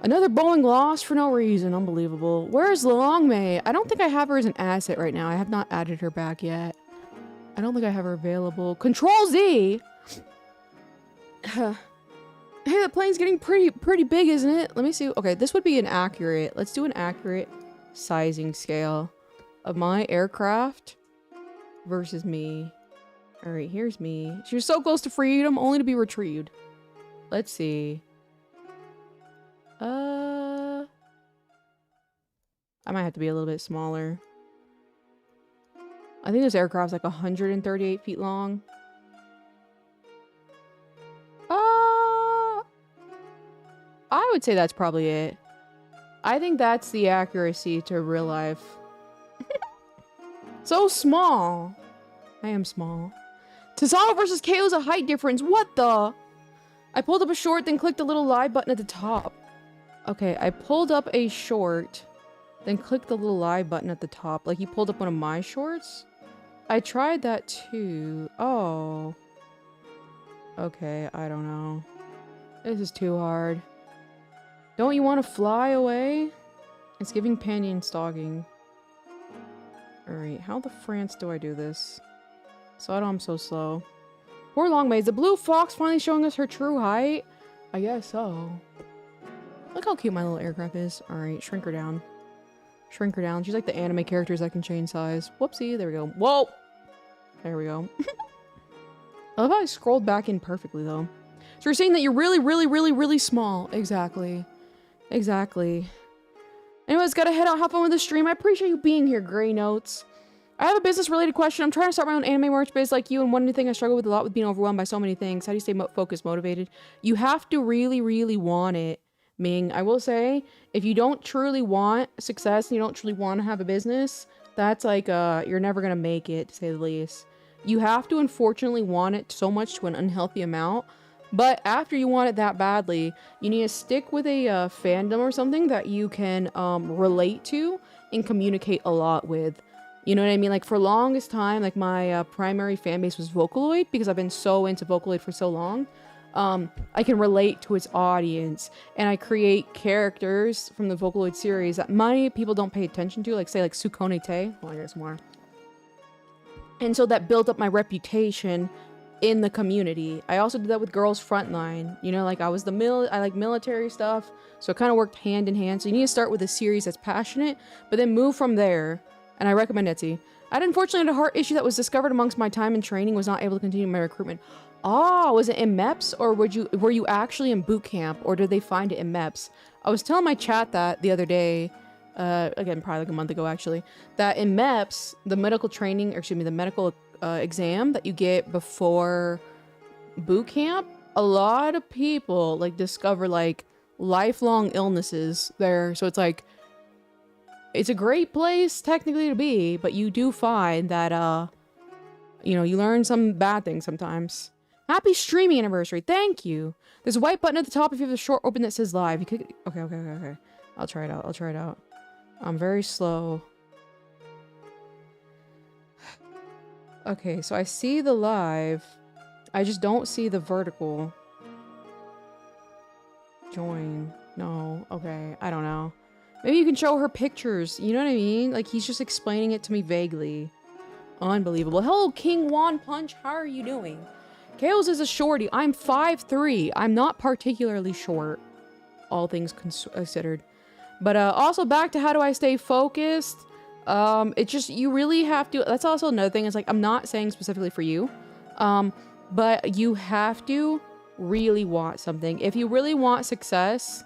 Another Boeing lost for no reason. Unbelievable. Where's Longmay? I don't think I have her as an asset right now. I have not added her back yet. I don't think I have her available. Control Z! Hey, the plane's getting pretty big, isn't it? Let me see. Okay, this would be an accurate. Let's do an accurate sizing scale of my aircraft versus me. All right, here's me. She was so close to freedom, only to be retrieved. Let's see. I might have to be a little bit smaller. I think this aircraft's like 138 feet long. I would say that's probably it. I think that's the accuracy to real life. So small. I am small. Tasano versus KO is a height difference. What the? I pulled up a short, then clicked the little live button at the top. Okay, I pulled up a short, then clicked the little live button at the top. Like, you pulled up one of my shorts? I tried that too. Oh. Okay, I don't know. This is too hard. Don't you want to fly away? It's giving panty stalking. Alright, how the France do I do this? So I'm so slow. Poor Longmaid. The blue fox finally showing us her true height? I guess so. Look how cute my little aircraft is. Alright, shrink her down. Shrink her down. She's like the anime characters that can change size. Whoopsie, there we go. Whoa! There we go. I love how I scrolled back in perfectly, though. So you're saying that you're really small. Exactly. Exactly. Anyways, gotta head out, have fun with the stream. I appreciate you being here, Grey Notes. I have a business-related question. I'm trying to start my own anime merch biz like you, and one thing I struggle with a lot with being overwhelmed by so many things. How do you stay focused, motivated? You have to really want it, Ming. I will say, if you don't truly want success and you don't truly want to have a business, that's like, you're never gonna make it, to say the least. You have to, unfortunately, want it so much to an unhealthy amount. But after you want it that badly, you need to stick with a fandom or something that you can relate to and communicate a lot with. You know what I mean? Like, for longest time, like, my primary fan base was Vocaloid because I've been so into Vocaloid for so long. I can relate to its audience, and I create characters from the Vocaloid series that many people don't pay attention to, like, say, like, Sukone Te. Oh, here's more. And so that built up my reputation in the community. I also did that with Girls Frontline. You know, like, I like military stuff, so it kind of worked hand in hand. So you need to start with a series that's passionate, but then move from there. And I recommend Etsy. I unfortunately had a heart issue that was discovered amongst my time in training, was not able to continue my recruitment. Oh, was it in MEPS, or were you actually in boot camp, or did they find it in MEPS? I was telling my chat that the other day, again, probably like a month ago actually, that in MEPS, the medical training, or excuse me, the medical exam that you get before boot camp, a lot of people like discover like lifelong illnesses there. So it's like, it's a great place technically to be, but you do find that you know, you learn some bad things sometimes. Happy streaming anniversary. Thank you. There's a white button at the top if you have the short open that says live. You could okay. I'll try it out. I'm very slow. Okay, so I see the live. I just don't see the vertical. Join. No. Okay. I don't know. Maybe you can show her pictures. You know what I mean? Like, he's just explaining it to me vaguely. Unbelievable. Hello, King One Punch. How are you doing? Chaos is a shorty. I'm 5'3". I'm not particularly short. All things considered. But also back to how do I stay focused? It's just, you really have to, that's also another thing. It's like, I'm not saying specifically for you. But you have to really want something. If you really want success,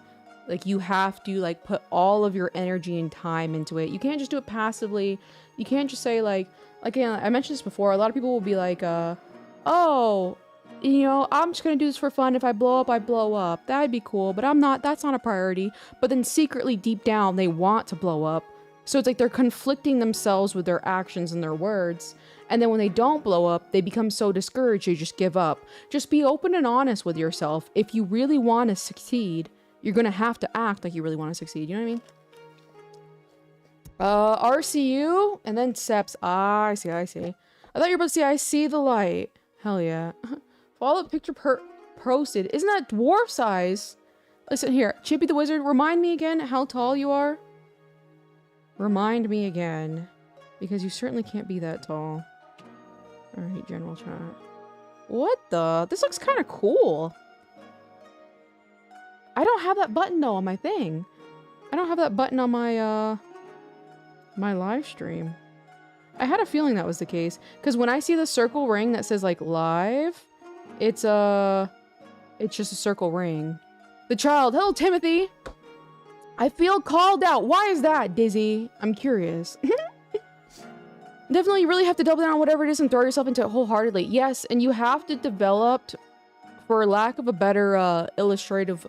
like, you have to, like, put all of your energy and time into it. You can't just do it passively. You can't just say, like, again, I mentioned this before. A lot of people will be like, oh, you know, I'm just gonna do this for fun. If I blow up, I blow up. That'd be cool, but that's not a priority. But then secretly, deep down, they want to blow up. So it's like they're conflicting themselves with their actions and their words. And then when they don't blow up, they become so discouraged, they just give up. Just be open and honest with yourself. If you really want to succeed, you're gonna have to act like you really want to succeed. You know what I mean? RCU and then SEPs. Ah, I see. I thought you were about to say, I see the light. Hell yeah. Follow the picture posted. Isn't that dwarf size? Listen here, Chippy the Wizard, remind me again how tall you are. Remind me again. Because you certainly can't be that tall. Alright, general chat. What the? This looks kind of cool. I don't have that button though on my thing. I don't have that button on my my live stream. I had a feeling that was the case because when I see the circle ring that says like live, it's just a circle ring. The child, hello Timothy. I feel called out. Why is that, Dizzy? I'm curious. Definitely, you really have to double down on whatever it is and throw yourself into it wholeheartedly. Yes, and you have to develop, for lack of a better illustrative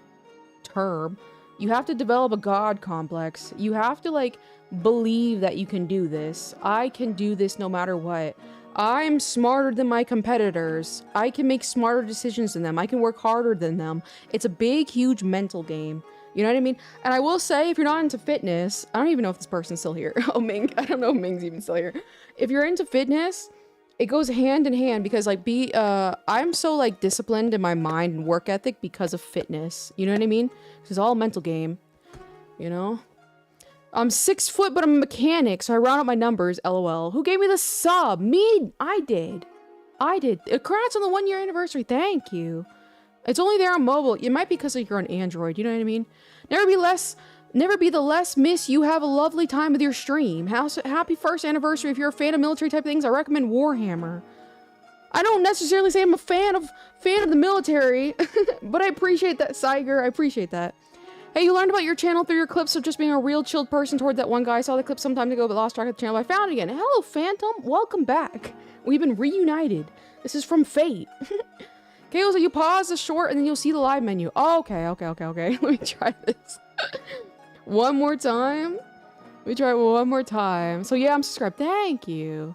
term, you have to develop a god complex. You have to, like, believe that you can do this. I can do this no matter what. I'm smarter than my competitors. I can make smarter decisions than them. I can work harder than them. It's a big, huge mental game. You know what I mean? And I will say, if you're not into fitness, I don't even know if this person's still here. Oh, Ming. I don't know if Ming's even still here. If you're into fitness, it goes hand in hand because, like, I'm so, like, disciplined in my mind and work ethic because of fitness. You know what I mean? It's all a mental game. You know? I'm 6 foot, but I'm a mechanic, so I round up my numbers, lol. Who gave me the sub? Me? I did. Congrats on the 1-year anniversary. Thank you. It's only there on mobile. It might be because you're on Android. You know what I mean? Never be the less miss. You have a lovely time with your stream. Happy 1st anniversary. If you're a fan of military type things, I recommend Warhammer. I don't necessarily say I'm a fan of the military, but I appreciate that, Saiger. I appreciate that. Hey, you learned about your channel through your clips of just being a real chilled person toward that one guy. I saw the clip some time ago, but lost track of the channel. I found it again. Hello, Phantom. Welcome back. We've been reunited. This is from fate. Okay, so you pause the short and then you'll see the live menu. Oh, okay. Let me try this. One more time. Let me try it one more time. So yeah, I'm subscribed. Thank you.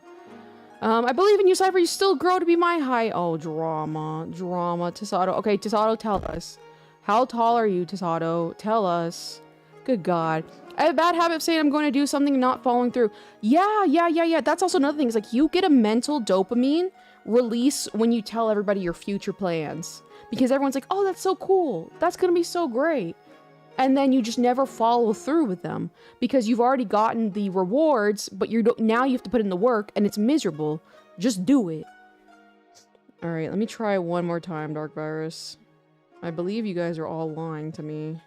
I believe in you, Cypher. You still grow to be my height. Oh, drama. Tasato. Okay, Tasato, tell us. How tall are you, Tasato? Tell us. Good God. I have a bad habit of saying I'm going to do something and not following through. Yeah. That's also another thing. It's like you get a mental dopamine release when you tell everybody your future plans. Because everyone's like, oh, that's so cool. That's going to be so great. And then you just never follow through with them. Because you've already gotten the rewards, but now you have to put in the work and it's miserable. Just do it. Alright, let me try one more time, Dark Virus. I believe you guys are all lying to me.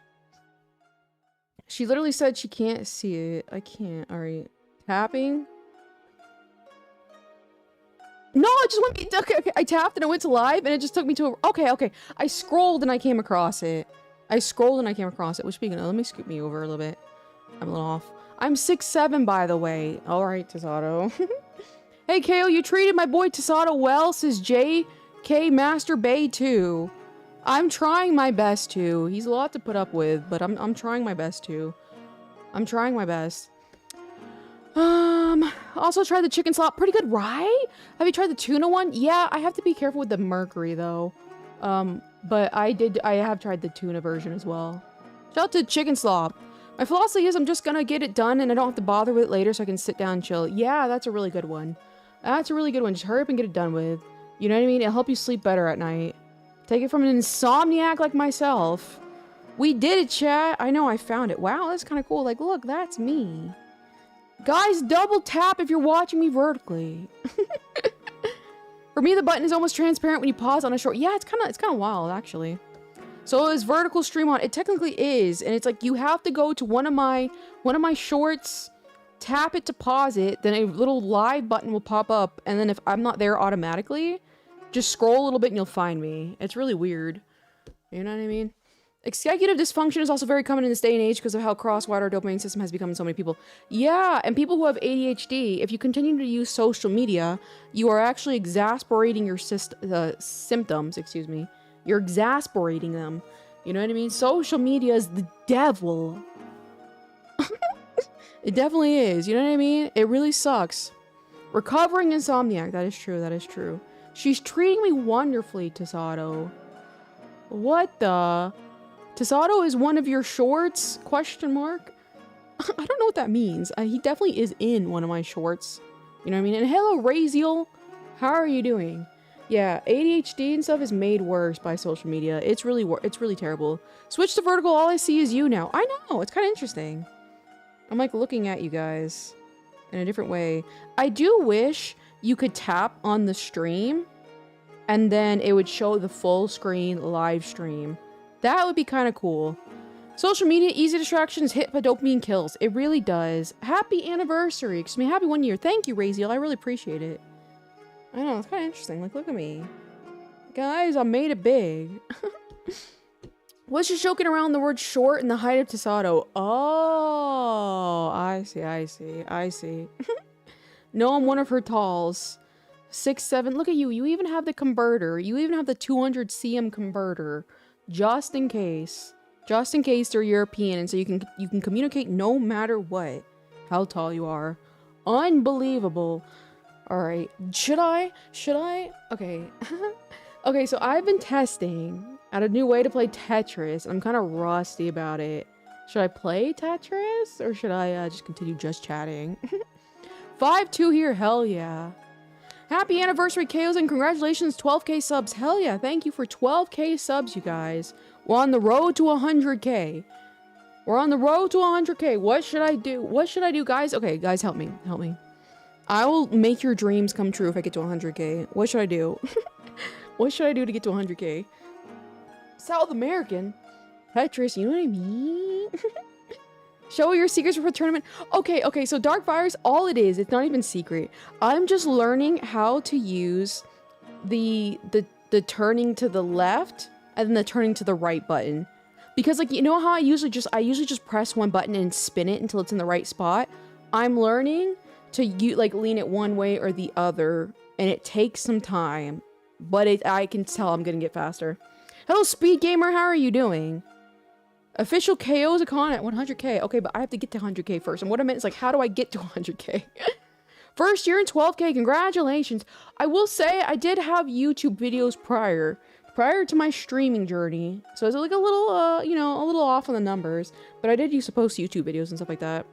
She literally said she can't see it. I can't. Alright. Tapping. No, it just went me. Okay. I tapped and it went to live and it just took me to a. Okay. I scrolled and I came across it. Which, speaking of, let me scoot me over a little bit. I'm a little off. I'm 6'7", by the way. Alright, Tasato. Hey, KO, you treated my boy Tasato well, says JK Master Bay 2. I'm trying my best to. He's a lot to put up with, but I'm trying my best to. I'm trying my best. Also tried the chicken slop. Pretty good, right? Have you tried the tuna one? Yeah, I have to be careful with the mercury, though. But I have tried the tuna version as well. Shout out to chicken slop. My philosophy is I'm just gonna get it done and I don't have to bother with it later so I can sit down and chill. Yeah, that's a really good one. Just hurry up and get it done with. You know what I mean? It'll help you sleep better at night. Take it from an insomniac like myself. We did it, chat. I know, I found it. Wow, that's kind of cool. Like, look, that's me. Guys, double tap if you're watching me vertically. For me, the button is almost transparent when you pause on a short. Yeah, it's kind of wild, actually. So is vertical stream on? It technically is, and it's like you have to go to one of my shorts, tap it to pause it, then a little live button will pop up, and then if I'm not there automatically, just scroll a little bit and you'll find me. It's really weird. You know what I mean? Executive dysfunction is also very common in this day and age because of how cross-wide our dopamine system has become in so many people. Yeah, and people who have ADHD, if you continue to use social media, you are actually exasperating your symptoms, excuse me. You're exasperating them. You know what I mean? Social media is the devil. It definitely is. You know what I mean? It really sucks. Recovering insomniac. That is true. She's treating me wonderfully, Tasato. What the... Tasato is one of your shorts? Question mark? I don't know what that means. He definitely is in one of my shorts. You know what I mean? And hello, Raziel. How are you doing? Yeah, ADHD and stuff is made worse by social media. It's really terrible. Switch to vertical. All I see is you now. I know. It's kind of interesting. I'm like looking at you guys in a different way. I do wish you could tap on the stream and then it would show the full screen live stream. That would be kind of cool. Social media, easy distractions, hit by dopamine kills. It really does. Happy anniversary. Excuse me, happy 1 year. Thank you, Raziel. I really appreciate it. I know, it's kind of interesting. Like, look at me. Guys, I made it big. Was just joking around the word short and the height of Tasato. Oh, I see. No, I'm one of her talls. 6'7". Look at you. You even have the converter. You even have the 200 cm converter. Just in case. Just in case they're European, and so you can communicate no matter what. How tall you are. Unbelievable. Alright. Should I? Okay. Okay, so I've been testing out a new way to play Tetris. I'm kind of rusty about it. Should I play Tetris? Or should I just continue just chatting? 5-2 here. Hell yeah. Happy anniversary, KOs, and congratulations, 12k subs. Hell yeah. Thank you for 12k subs, you guys. We're on the road to 100k. We're on the road to 100k. What should I do? What should I do, guys? Okay, guys, help me. Help me. I will make your dreams come true if I get to 100k. What should I do? What should I do to get to 100k? South American? Tetris, you know what I mean? Show your secrets for a tournament. Okay, so Dark Virus, all it is, it's not even secret. I'm just learning how to use the turning to the left and then the turning to the right button. Because, like, you know how I usually just press one button and spin it until it's in the right spot? I'm learning to lean it one way or the other, and it takes some time, but I can tell I'm gonna get faster. Hello, Speed Gamer, how are you doing? Official KOs icon at 100k. Okay, but I have to get to 100k first. And what I meant is, like, how do I get to 100k? First year in 12k, congratulations. I will say I did have YouTube videos prior to my streaming journey. So it's like a little, you know, a little off on the numbers. But I did used to post YouTube videos and stuff like that.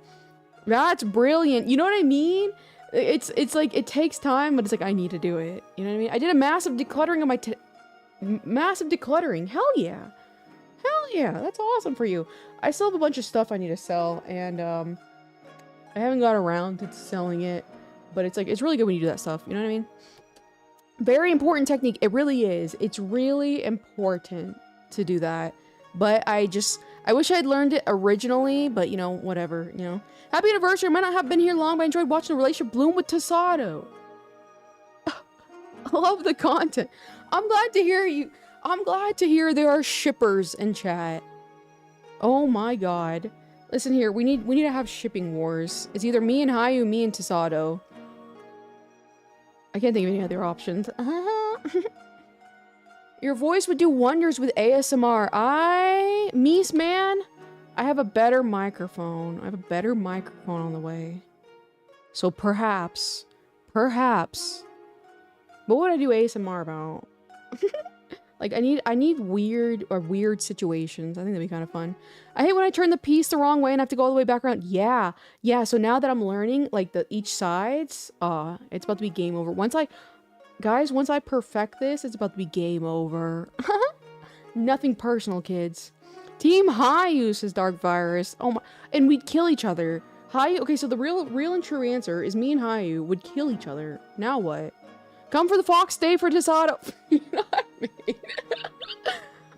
That's brilliant. You know what I mean? It's like, it takes time, but it's like, I need to do it. You know what I mean? I did a massive decluttering of my massive decluttering. Hell yeah. Hell yeah, that's awesome for you. I still have a bunch of stuff I need to sell, and I haven't got around to selling it, but it's like, it's really good when you do that stuff, you know what I mean? Very important technique, it really is. It's really important to do that, but I wish I'd learned it originally, but you know, whatever, you know. Happy anniversary, I might not have been here long, but I enjoyed watching the relationship bloom with Tasato. I love the content. I'm glad to hear you. I'm glad to hear there are shippers in chat. Oh my god. Listen here, we need to have shipping wars. It's either me and Hayu, me and Tasato. I can't think of any other options. Your voice would do wonders with ASMR. Mies man, I have a better microphone. I have a better microphone on the way. So perhaps. What would I do ASMR about? Like, I need weird situations. I think that'd be kind of fun. I hate when I turn the piece the wrong way and have to go all the way back around. Yeah, so now that I'm learning, like, each sides, it's about to be game over. Once I perfect this, it's about to be game over. Nothing personal, kids. Team Hayu says Dark Virus. Oh my, and we'd kill each other. Hayu, okay, so the real and true answer is me and Hayu would kill each other. Now what? Come for the fox, stay for Tasato. You know what I mean?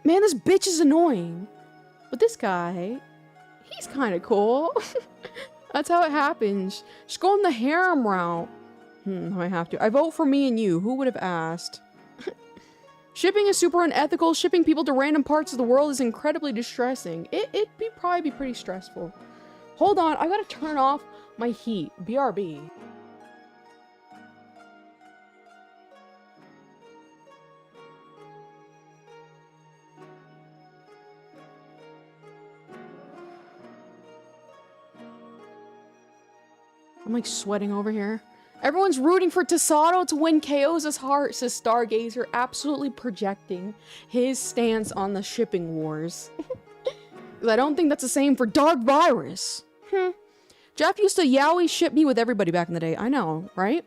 Man, this bitch is annoying. But this guy, he's kind of cool. That's how it happens. Just go on the harem route. I have to. I vote for me and you. Who would have asked? Shipping is super unethical. Shipping people to random parts of the world is incredibly distressing. It'd probably be pretty stressful. Hold on, I gotta turn off my heat. BRB. I'm like sweating over here. Everyone's rooting for Tasato to win KO's heart, says Stargazer, absolutely projecting his stance on the shipping wars. I don't think that's the same for Dark Virus. Jeff used to yaoi ship me with everybody back in the day. I know, right?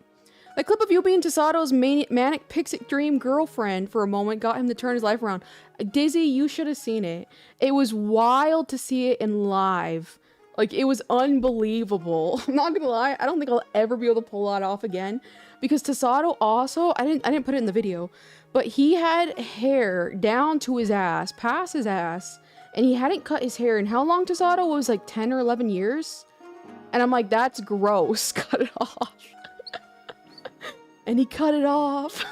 That clip of you being Tasato's manic pixie dream girlfriend for a moment got him to turn his life around. Dizzy, you should have seen it. It was wild to see it in live. Like, it was unbelievable. I'm not gonna lie, I don't think I'll ever be able to pull that off again. because Tasato also, I didn't put it in the video, but he had hair down to his ass, past his ass, and he hadn't cut his hair in how long, Tasato? Was like 10 or 11 years? And I'm like, that's gross. Cut it off. And he cut it off.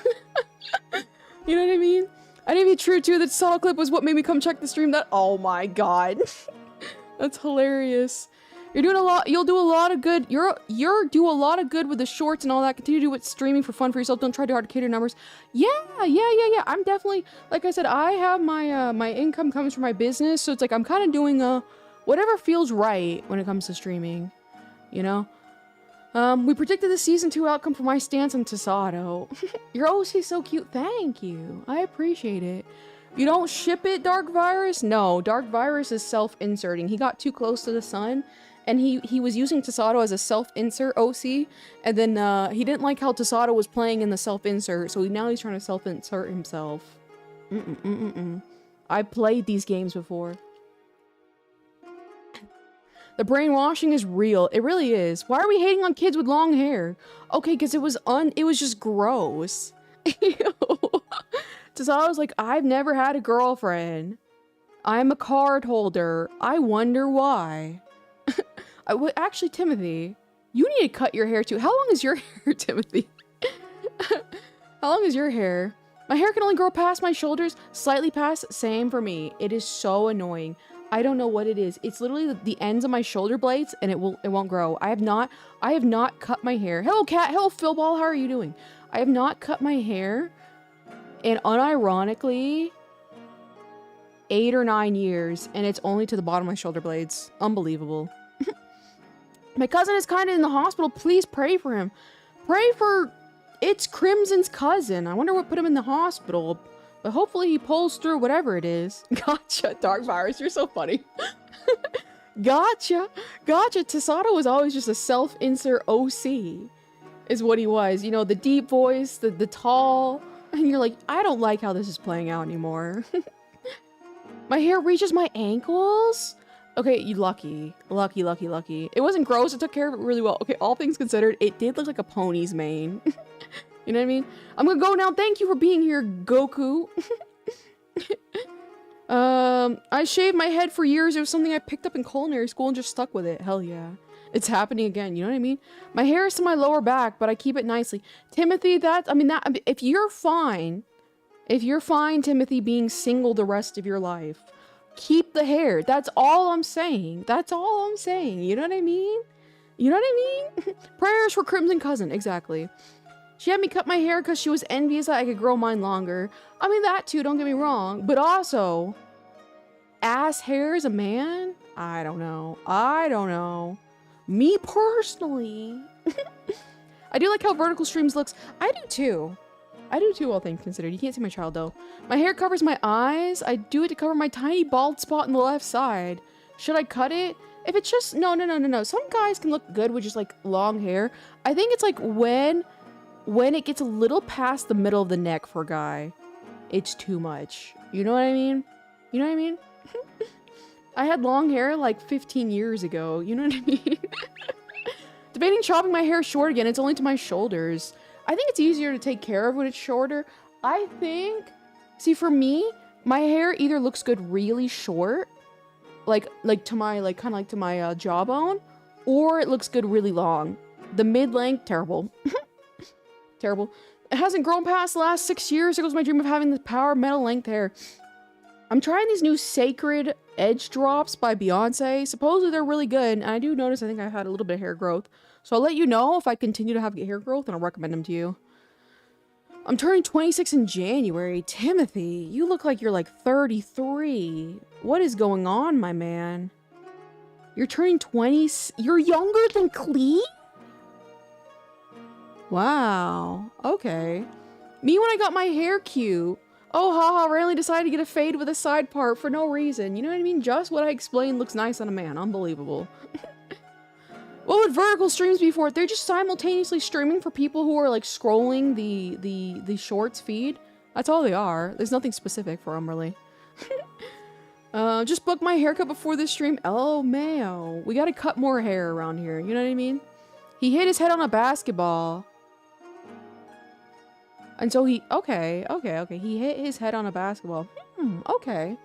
You know what I mean? I didn't be true too. That Tasato clip was what made me come check the stream. That, oh my god. That's hilarious. You're doing a lot. You'll do a lot of good. You're do a lot of good with the shorts and all that. Continue to do it streaming for fun for yourself. Don't try too hard to cater numbers. Yeah. I'm definitely, like I said, I have my my income comes from my business, so it's like I'm kind of doing whatever feels right when it comes to streaming. You know. We predicted the season 2 outcome for my stance on Tasato. Your OC's so cute. Thank you. I appreciate it. You don't ship it, Dark Virus? No, Dark Virus is self-inserting. He got too close to the sun, and he was using Tasato as a self-insert OC, and then he didn't like how Tasato was playing in the self-insert, so now he's trying to self-insert himself. I played these games before. The brainwashing is real. It really is. Why are we hating on kids with long hair? Okay, because it was just gross. Ew. Tasato's like, I've never had a girlfriend. I'm a card holder. I wonder why. Actually, Timothy, you need to cut your hair too. How long is your hair, Timothy? How long is your hair? My hair can only grow past my shoulders, slightly past. Same for me. It is so annoying. I don't know what it is. It's literally the ends of my shoulder blades, and it won't grow. I have not cut my hair. Hello, Cat. Hello, Phil Ball. How are you doing? I have not cut my hair in, unironically, 8 or 9 years, and it's only to the bottom of my shoulder blades. Unbelievable. My cousin is kind of in the hospital. Please pray for him. Pray for... It's Crimson's cousin. I wonder what put him in the hospital. But hopefully he pulls through whatever it is. Gotcha, Dark Virus. You're so funny. Gotcha. Tasato was always just a self-insert OC. Is what he was. You know, the deep voice, the tall... And you're like, I don't like how this is playing out anymore. My hair reaches my ankles? Okay, you lucky. Lucky. It wasn't gross. It took care of it really well. Okay, all things considered, it did look like a pony's mane. You know what I mean? I'm gonna go now. Thank you for being here, Goku. I shaved my head for years. It was something I picked up in culinary school and just stuck with it. Hell yeah. It's happening again. You know what I mean? My hair is to my lower back, but I keep it nicely. Timothy, if you're fine, Timothy, being single the rest of your life, keep the hair. That's all I'm saying. You know what I mean? Prayers for Crimson Cousin. Exactly. She had me cut my hair because she was envious that I could grow mine longer. I mean, that too, don't get me wrong. But also, ass hair as a man? I don't know. Me personally. I do like how vertical streams looks. I do too, all things considered. You can't see my child though. My hair covers my eyes. I do it to cover my tiny bald spot on the left side. Should I cut it? If it's just, no. Some guys can look good with just like long hair. I think it's like when it gets a little past the middle of the neck for a guy, it's too much. You know what I mean? I had long hair like 15 years ago. You know what I mean? Debating chopping my hair short again. It's only to my shoulders. I think it's easier to take care of when it's shorter. I think... See, for me, my hair either looks good really short, like to my, kind of like to my jawbone, or it looks good really long. The mid-length, terrible. Terrible. It hasn't grown past the last 6 years. It was my dream of having the power of metal length hair. I'm trying these new Sacred Edge Drops by Beyonce. Supposedly they're really good, and I do notice I think I've had a little bit of hair growth. So I'll let you know if I continue to have hair growth, and I'll recommend them to you. I'm turning 26 in January. Timothy, you look like you're like 33. What is going on, my man? You're turning 20. You're younger than Clee? Wow. Okay. Me when I got my hair cute. Oh, haha, randomly decided to get a fade with a side part for no reason. You know what I mean? Just what I explained looks nice on a man. Unbelievable. What would vertical streams be for? They're just simultaneously streaming for people who are like scrolling the shorts feed. That's all they are. There's nothing specific for them, really. Just booked my haircut before this stream. Oh, Mayo. We gotta cut more hair around here. You know what I mean? He hit his head on a basketball. And so he, okay, he hit his head on a basketball. Okay.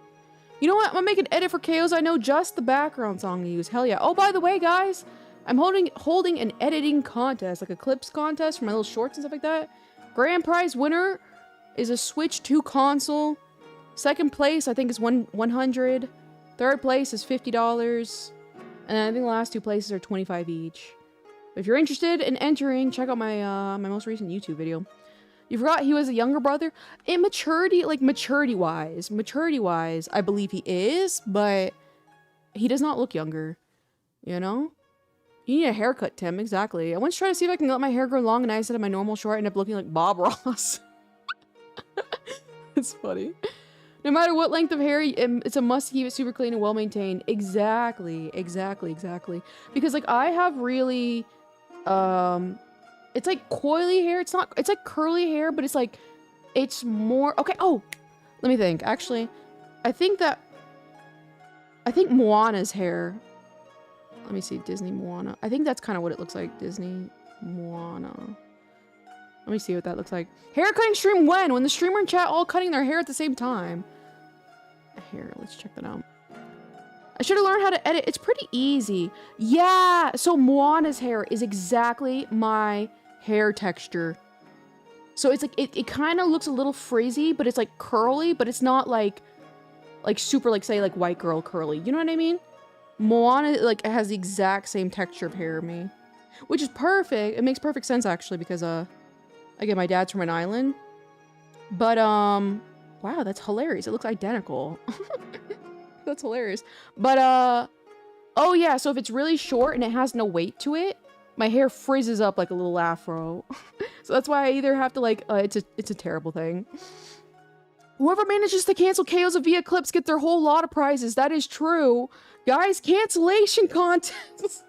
You know what? I'm gonna make an edit for KOs. I know just the background song to use. Hell yeah. Oh, by the way, guys, I'm holding an editing contest, like a clips contest for my little shorts and stuff like that. Grand prize winner is a Switch 2 console. Second place, I think, is 100. Third place is $50. And I think the last two places are 25 each. If you're interested in entering, check out my my most recent YouTube video. You forgot he was a younger brother? In maturity, like maturity-wise, I believe he is, but he does not look younger. You know? You need a haircut, Tim, exactly. I once tried to see if I can let my hair grow long and I instead of my normal short, I end up looking like Bob Ross. It's funny. No matter what length of hair, it's a must to keep it super clean and well maintained. Exactly. Because like I have really, it's like coily hair. It's like curly hair, but it's like, it's more, okay. Oh, let me think. Actually, I think Moana's hair. Let me see, Disney Moana. I think that's kind of what it looks like, Disney Moana. Let me see what that looks like. Hair cutting stream when? When the streamer and chat all cutting their hair at the same time. Here, let's check that out. I should have learned how to edit. It's pretty easy. Yeah, so Moana's hair is exactly my hair texture. So it's like, it kind of looks a little frizzy, but it's like curly, but it's not like super, like say like white girl curly. You know what I mean? Moana, like, it has the exact same texture of hair as me. Which is perfect. It makes perfect sense, actually, because, again, my dad's from an island. But, wow, that's hilarious. It looks identical. That's hilarious. But, oh yeah, so if it's really short and it has no weight to it, my hair frizzes up like a little afro. So that's why I either have to, like, it's a terrible thing. Whoever manages to cancel KOs via clips get their whole lot of prizes. That is true. Guys, cancellation contest.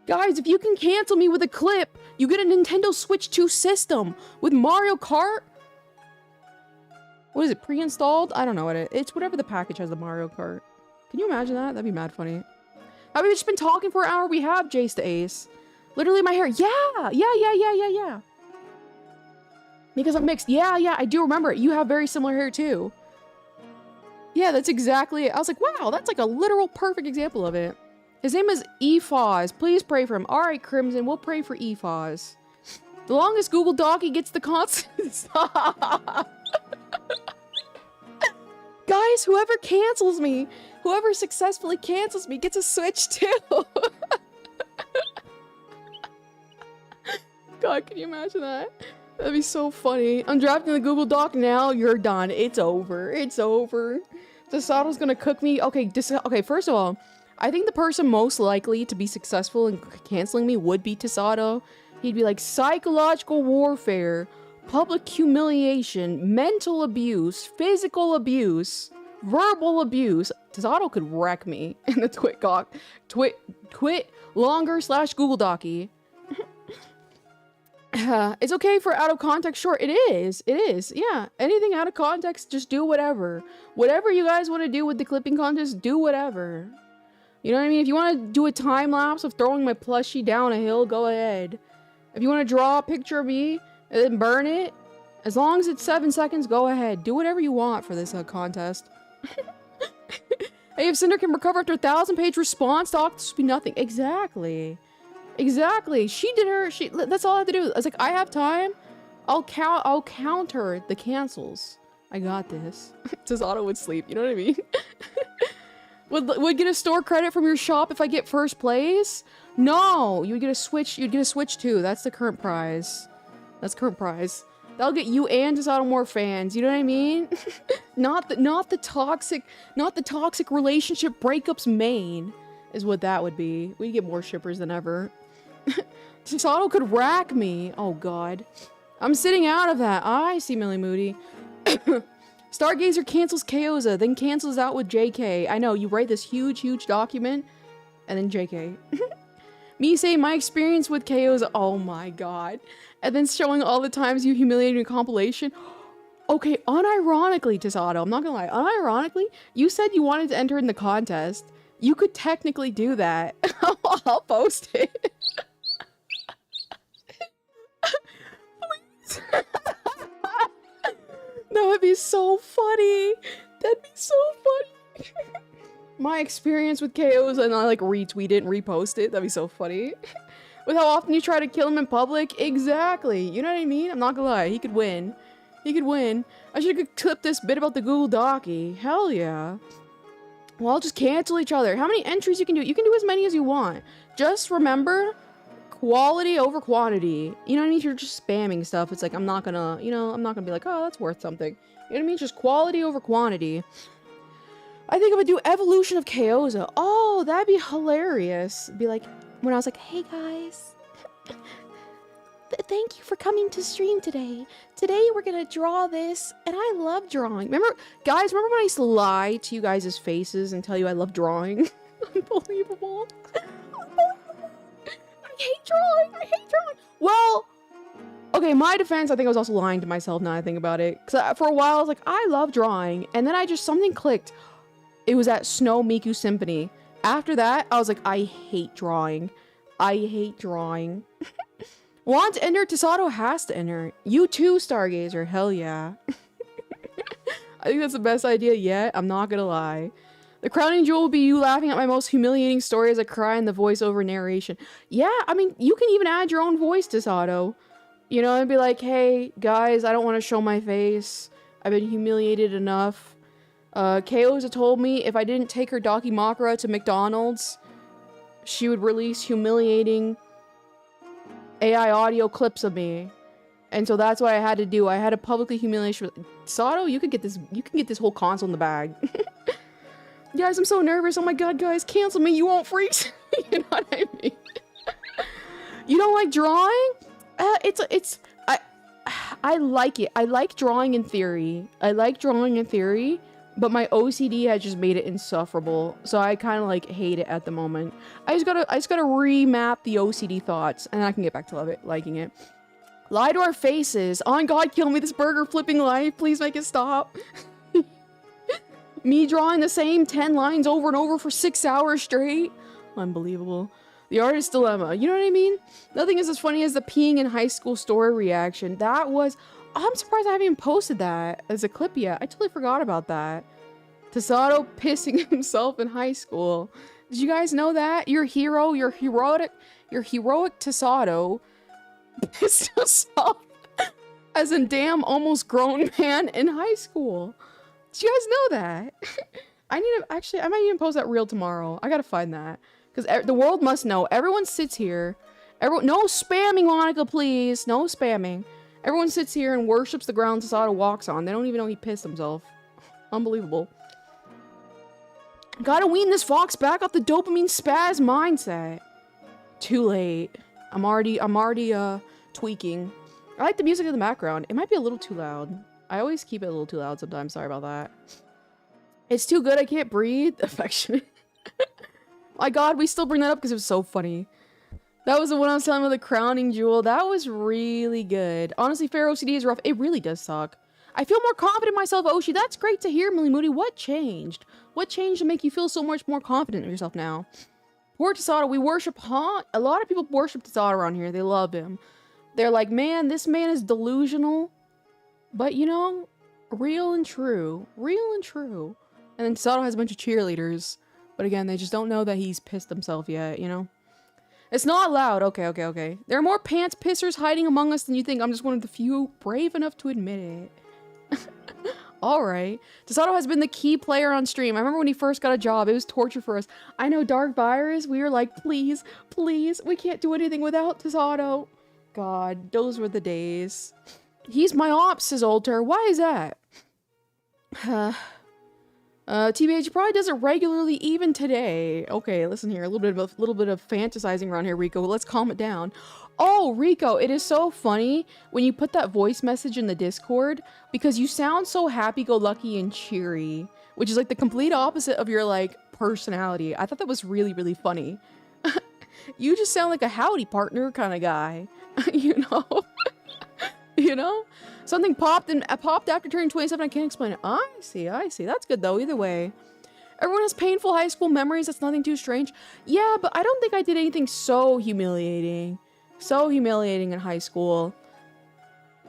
Guys, if you can cancel me with a clip, you get a Nintendo Switch 2 system with Mario Kart. What is it, pre-installed? I don't know what it's whatever the package has the Mario Kart. Can you imagine that? That'd be mad funny. Have we just been talking for an hour? We have, Jace to Ace. Literally my hair. Yeah. Because I'm mixed. Yeah, I do remember it. You have very similar hair too. Yeah, that's exactly it. I was like, wow, that's like a literal perfect example of it. His name is Efoz. Please pray for him. All right, Crimson, we'll pray for Efoz. The longest Google Doc he gets the constant. Guys, whoever cancels me, whoever successfully cancels me gets a Switch too. God, can you imagine that? That'd be so funny. I'm drafting the Google Doc now. You're done. It's over. It's over. Desato's gonna cook me. Okay, okay, first of all, I think the person most likely to be successful in canceling me would be Desato. He'd be like, psychological warfare, public humiliation, mental abuse, physical abuse, verbal abuse. Desato could wreck me in the twit longer / Google Docky. It's okay for out of context short. It is. Yeah. Anything out of context, just do whatever. Whatever you guys want to do with the clipping contest, do whatever. You know what I mean? If you want to do a time lapse of throwing my plushie down a hill, go ahead. If you want to draw a picture of me and then burn it, as long as it's 7 seconds, go ahead. Do whatever you want for this contest. Hey, if Cinder can recover after a 1,000-page response, doc, this would be nothing. Exactly. She did her, that's all I have to do. I was like, I have time. I'll counter the cancels. I got this. Desato would sleep, you know what I mean? Would get a store credit from your shop if I get first place? No, you would get a Switch, too. That's the current prize. That'll get you and Desato more fans, you know what I mean? not the toxic relationship breakups main is what that would be. We'd get more shippers than ever. Desato could rack me. Oh god. I'm sitting out of that. I see Millie Moody. Stargazer cancels Kaoza, then cancels out with JK. I know, you write this huge document, and then JK. Me saying my experience with Kaoza, oh my god. And then showing all the times you humiliated in compilation. Okay, unironically, Desato, I'm not gonna lie, unironically, you said you wanted to enter in the contest. You could technically do that. I'll post it. That would be so funny. That'd be so funny. My experience with KOs, and I like retweet it and repost it. That'd be so funny. With how often you try to kill him in public. Exactly. You know what I mean? I'm not gonna lie. He could win. He could win. I should have clipped this bit about the Google Docky. Hell yeah. Well, just cancel each other. How many entries you can do? You can do as many as you want. Just remember, quality over quantity. You know what I mean? If you're just spamming stuff, it's like, I'm not gonna, you know, I'm not gonna be like, oh, that's worth something. You know what I mean? Just quality over quantity. I think I would do evolution of Kyoza. Oh, that'd be hilarious. Be like, when I was like, hey guys, thank you for coming to stream today. Today we're gonna draw this, and I love drawing. Remember, guys, remember when I used to lie to you guys' faces and tell you I love drawing? Unbelievable. I hate drawing. I hate drawing. Well, okay, in my defense, I think I was also lying to myself now I think about it. Because for a while, I was like, I love drawing. And then something clicked. It was at Snow Miku Symphony. After that, I was like, I hate drawing. I hate drawing. Want to enter? Tasato has to enter. You too, Stargazer. Hell yeah. I think that's the best idea yet. I'm not gonna lie. The crowning jewel will be you laughing at my most humiliating story as I cry in the voiceover narration. Yeah, I mean, you can even add your own voice, Tasato. You know, and be like, hey, guys, I don't want to show my face. I've been humiliated enough. Kaoza told me if I didn't take her Dakimakura to McDonald's, she would release humiliating AI audio clips of me. And so that's what I had to do. I had to publicly humiliate Sato, you can get this whole console in the bag. Guys, I'm so nervous. Oh my god, guys, cancel me. You won't freeze. You know what I mean? You don't like drawing? I like it. I like drawing in theory. But my OCD has just made it insufferable. So I kind of like hate it at the moment. I just gotta remap the OCD thoughts, and then I can get back to liking it. Lie to our faces. On God, kill me, this burger flipping life. Please make it stop. Me drawing the same 10 lines over and over for 6 hours straight. Unbelievable. The artist's dilemma. You know what I mean? Nothing is as funny as the peeing in high school story reaction. That was... I'm surprised I haven't even posted that as a clip yet. I totally forgot about that. Tasato pissing himself in high school. Did you guys know that? Your heroic Tasato pissed himself as a damn almost grown man in high school. Did you guys know that? I might even post that reel tomorrow. I gotta find that. Because the world must know. Everyone sits here. No spamming, Monica, please. No spamming. Everyone sits here and worships the ground Tasato walks on. They don't even know he pissed himself. Unbelievable. Gotta wean this fox back off the dopamine spaz mindset. Too late. I'm already tweaking. I like the music in the background. It might be a little too loud. I always keep it a little too loud sometimes. Sorry about that. It's too good I can't breathe. Affectionate. My god, we still bring that up because it was so funny. That was the one I was telling about the crowning jewel. That was really good. Honestly, Fair OCD is rough. It really does suck. I feel more confident in myself, Oshi. That's great to hear, Millie Moody. What changed? What changed to make you feel so much more confident in yourself now? Poor Tasato. We worship, huh? A lot of people worship Tasato around here. They love him. They're like, man, this man is delusional. But, you know, real and true. Real and true. And then Tasato has a bunch of cheerleaders. But again, they just don't know that he's pissed himself yet, you know? It's not loud. Okay. There are more pants pissers hiding among us than you think. I'm just one of the few brave enough to admit it. Alright. Tasato has been the key player on stream. I remember when he first got a job. It was torture for us. I know, Dark Virus. We were like, please, please. We can't do anything without Tasato. God, those were the days. He's my ops, says Alter. Why is that? TBH probably does it regularly even today. Okay, listen here. A little bit of fantasizing around here, Rico. Let's calm it down. Oh, Rico, it is so funny when you put that voice message in the Discord because you sound so happy-go-lucky and cheery, which is like the complete opposite of your like personality. I thought that was really, really funny. You just sound like a howdy partner kind of guy, you know? You know? Something popped after turning 27. I can't explain it. I see. That's good though. Either way. Everyone has painful high school memories. That's nothing too strange. Yeah, but I don't think I did anything so humiliating. So humiliating in high school.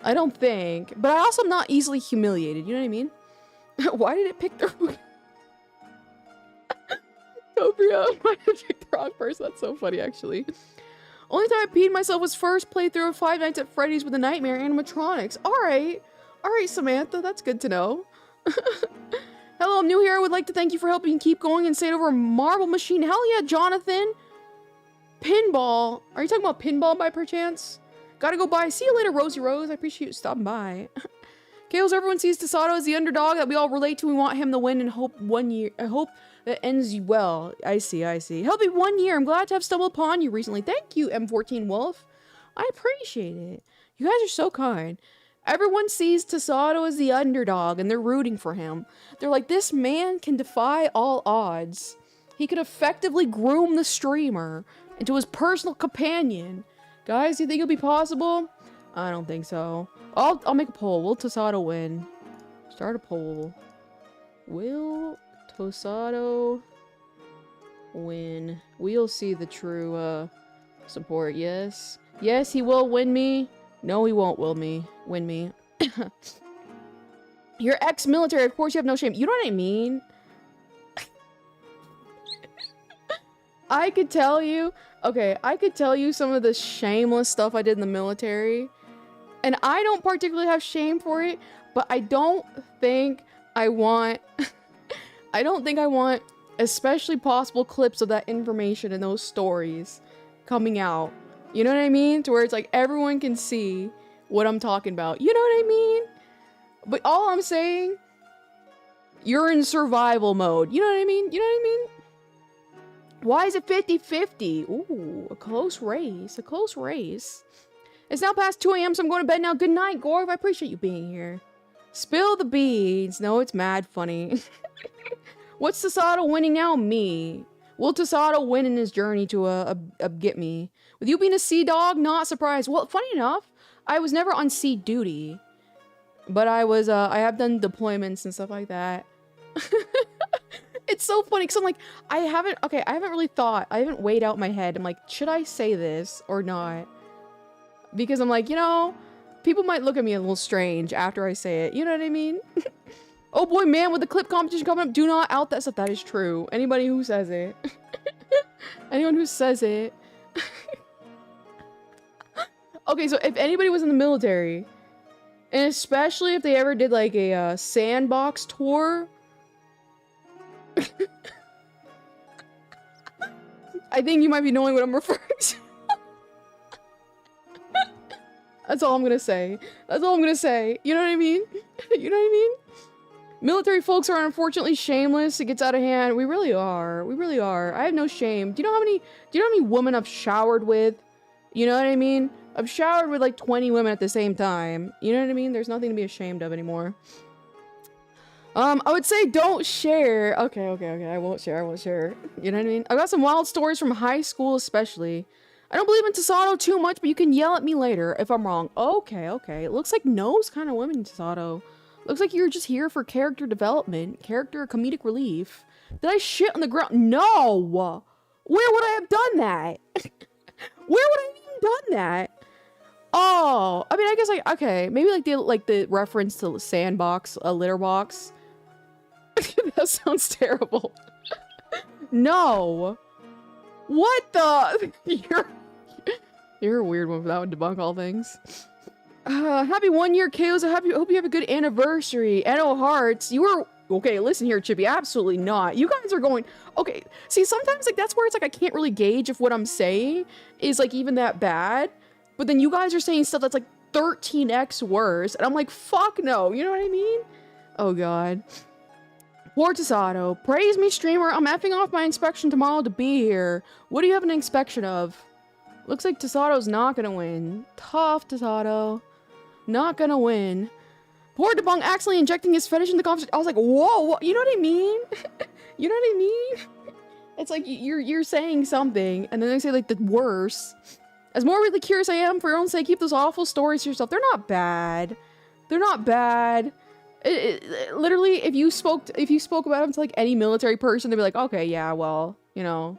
I don't think. But I also am not easily humiliated, you know what I mean? Why did it pick the wrong... Cobria, why did it pick the wrong person? That's so funny, actually. Only time I peed myself was first playthrough of Five Nights at Freddy's with the Nightmare animatronics. Alright. Alright, Samantha, that's good to know. Hello, I'm new here. I would like to thank you for helping keep going and staying over a marble machine. Hell yeah, Jonathan. Pinball. Are you talking about pinball by perchance? Gotta go bye. See you later, Rosie Rose. I appreciate you stopping by. Chaos, everyone sees Tasato as the underdog that we all relate to. We want him to win and hope that ends well. I see, I see. Help me 1 year. I'm glad to have stumbled upon you recently. Thank you, M14 Wolf. I appreciate it. You guys are so kind. Everyone sees Tasato as the underdog and they're rooting for him. They're like, this man can defy all odds. He could effectively groom the streamer into his personal companion. Guys, do you think it'll be possible? I don't think so. I'll make a poll. Will Tasato win? Start a poll. Will Tasato win? We'll see the true support. Yes. Yes, he will win me. No, he won't win me. You're ex-military, of course you have no shame. You know what I mean? I could tell you, okay, I could tell you some of the shameless stuff I did in the military. And I don't particularly have shame for it, but I don't think I want, I don't think I want especially possible clips of that information and those stories coming out. You know what I mean? To where it's like everyone can see what I'm talking about. You know what I mean? But all I'm saying, you're in survival mode. You know what I mean? You know what I mean? Why is it 50-50? Ooh, a close race. A close race. It's now past 2 AM, so I'm going to bed now. Good night, Gorv. I appreciate you being here. Spill the beans. No, it's mad funny. What's Tasato winning now? Me. Will Tasato win in his journey to get me? With you being a sea dog, not surprised. Well, funny enough, I was never on sea duty. But I was, I have done deployments and stuff like that. It's so funny, because I'm like, I haven't really thought, I haven't weighed out my head. I'm like, should I say this or not? Because I'm like, you know, people might look at me a little strange after I say it. You know what I mean? Oh boy, man, with the clip competition coming up, do not out that stuff. That is true. Anybody who says it. Anyone who says it. Okay, so if anybody was in the military, and especially if they ever did like a sandbox tour, I think you might be knowing what I'm referring to. That's all I'm gonna say. That's all I'm gonna say. You know what I mean? You know what I mean? Military folks are unfortunately shameless. It gets out of hand. We really are. We really are. I have no shame. Do you know how many women I've showered with? You know what I mean? I've showered with like 20 women at the same time. You know what I mean? There's nothing to be ashamed of anymore. I would say don't share. Okay. I won't share. You know what I mean? I got some wild stories from high school especially. I don't believe in Tasato too much, but you can yell at me later if I'm wrong. Okay. It looks like No's kind of women, Tasato. Looks like you're just here for character development, comedic relief. Did I shit on the ground? No! Where would I have done that? Where would I have even done that? Oh, I mean, I guess like, okay, maybe like the reference to sandbox, a litter box. That sounds terrible. No. What the? You're a weird one for that one, debunk all things. Happy 1 year, Chaos. Hope you have a good anniversary. Anno Hearts, you were... Okay, listen here, Chippy. Absolutely not. You guys are going... Okay, see, sometimes, like, that's where it's like I can't really gauge if what I'm saying is, like, even that bad. But then you guys are saying stuff that's, like, 13x worse. And I'm like, fuck no. You know what I mean? Oh, God. Poor Tasato. Praise me, streamer. I'm effing off my inspection tomorrow to be here. What do you have an inspection of? Looks like Tasato's not gonna win. Tough, Tasato. Not gonna win. Poor Debunk accidentally injecting his fetish in the conversation. I was like, whoa, you know what I mean? You know what I mean? It's like you're saying something, and then they say like the worst. As morbidly curious I am, for your own sake, keep those awful stories to yourself. They're not bad. They're not bad. Literally, if you spoke about them to like any military person, they'd be like, okay, yeah, well, you know,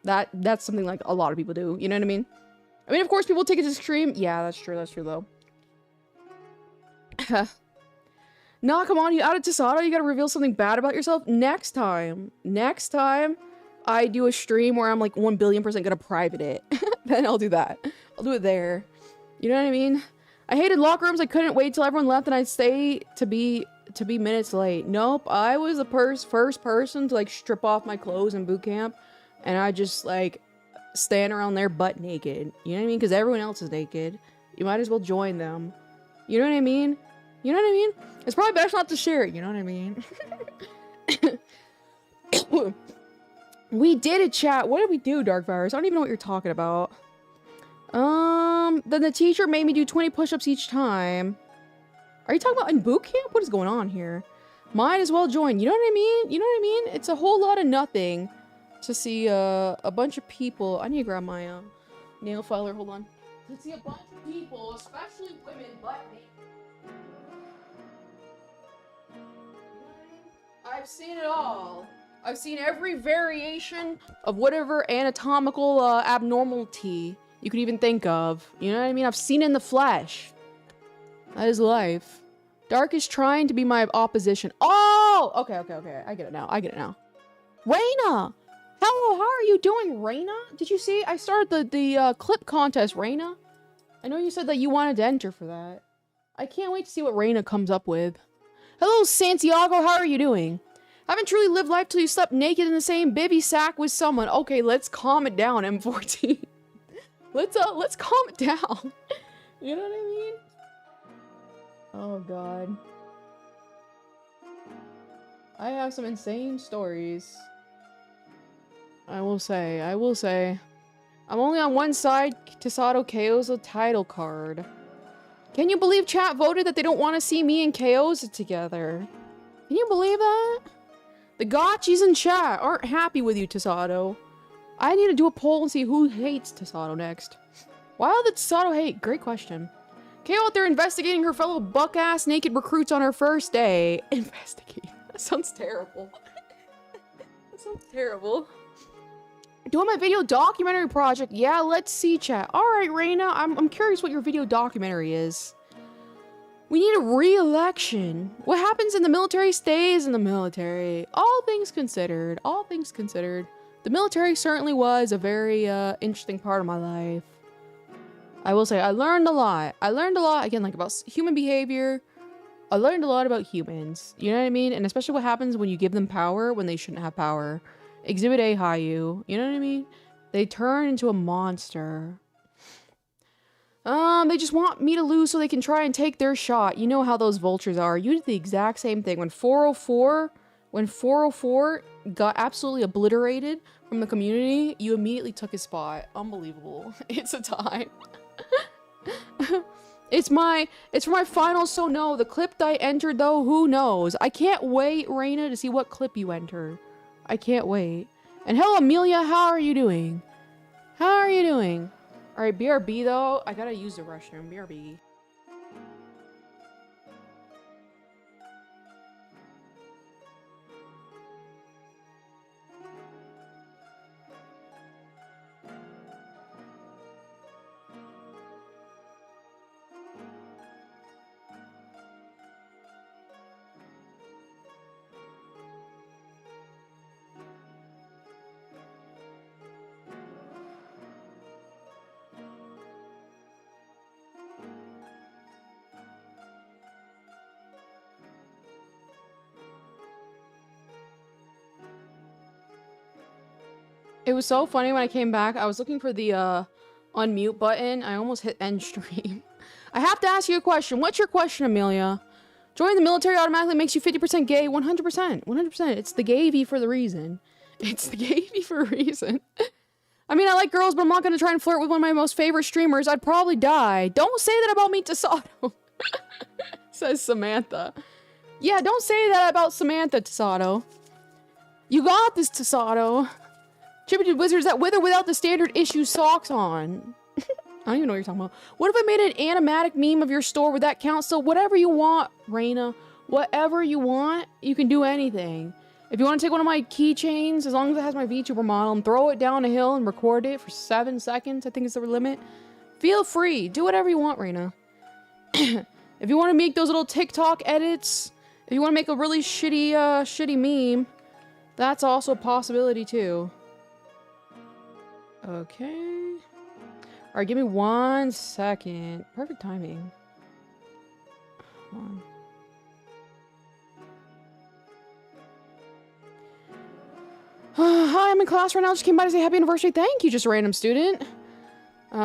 that's something like a lot of people do. You know what I mean? I mean, of course, people take it to extreme. Yeah, that's true. That's true, though. Nah, come on, you added Tasato, you gotta reveal something bad about yourself? Next time, I do a stream where I'm like 1 billion% gonna private it. Then I'll do that. I'll do it there. You know what I mean? I hated locker rooms, I couldn't wait till everyone left and I'd stay to be minutes late. Nope, I was the first person to like strip off my clothes in boot camp. And I just like stand around there butt naked. You know what I mean? Because everyone else is naked. You might as well join them. You know what I mean? You know what I mean? It's probably best not to share it, you know what I mean? We did a chat. What did we do, Dark Virus? I don't even know what you're talking about. Then the teacher made me do 20 push-ups each time. Are you talking about in boot camp? What is going on here? Might as well join. You know what I mean? You know what I mean? It's a whole lot of nothing to see a bunch of people. I need to grab my nail filer. Hold on. To see a bunch of people, especially women, butt naked. I've seen it all. I've seen every variation of whatever anatomical abnormality you could even think of. You know what I mean? I've seen it in the flesh. That is life. Dark is trying to be my opposition. Oh! Okay. I get it now. Reina! Hello, how are you doing, Reina? Did you see? I started the clip contest, Reina. I know you said that you wanted to enter for that. I can't wait to see what Reina comes up with. Hello, Santiago, how are you doing? Haven't truly lived life till you slept naked in the same bivy sack with someone. Okay, let's calm it down, M14. Let's calm it down. You know what I mean? Oh, God. I have some insane stories. I will say. I'm only on one side. Tasato KO's a title card. Can you believe chat voted that they don't want to see me and KO's together? Can you believe that? The gotchis in chat aren't happy with you, Tasato. I need to do a poll and see who hates Tasato next. Why all the Tasato hate? Great question. KO out there investigating her fellow buck-ass naked recruits on her first day. Investigate. That sounds terrible. That sounds terrible. Doing my video documentary project. Yeah, let's see, chat. Alright, Reina. I'm curious what your video documentary is. We need a re-election. What happens in the military stays in the military. All things considered. All things considered. The military certainly was a very interesting part of my life. I will say, I learned a lot. Again, like, about human behavior. I learned a lot about humans. You know what I mean? And especially what happens when you give them power when they shouldn't have power. Exhibit A, Hayu. You know what I mean? They turn into a monster. They just want me to lose so they can try and take their shot. You know how those vultures are. You did the exact same thing. When 404 got absolutely obliterated from the community, you immediately took his spot. Unbelievable. It's a time. It's for my final, so no. The clip that I entered, though, who knows? I can't wait, Reina, to see what clip you enter. I can't wait. And hello, Amelia, how are you doing? How are you doing? Alright, BRB, though. I gotta use the restroom. BRB. It was so funny when I came back. I was looking for the unmute button. I almost hit end stream. I have to ask you a question. What's your question, Amelia? Joining the military automatically makes you 50% gay. 100%. 100%. It's the gay V for the reason. It's the gay V for a reason. I mean, I like girls, but I'm not going to try and flirt with one of my most favorite streamers. I'd probably die. Don't say that about me, Tasato. Says Samantha. Yeah, don't say that about Samantha, Tasato. You got this, Tasato. Attributed wizards that with or without the standard issue socks on. I don't even know what you're talking about. What if I made an animatic meme of your store? Would that count? So whatever you want, Reina. Whatever you want, you can do anything. If you want to take one of my keychains, as long as it has my VTuber model, and throw it down a hill and record it for 7 seconds, I think is the limit. Feel free. Do whatever you want, Reina. If you want to make those little TikTok edits, if you want to make a really shitty meme, that's also a possibility too. Okay. Alright, give me 1 second. Perfect timing. Come on. Hi, I'm in class right now. Just came by to say happy anniversary. Thank you, just a random student.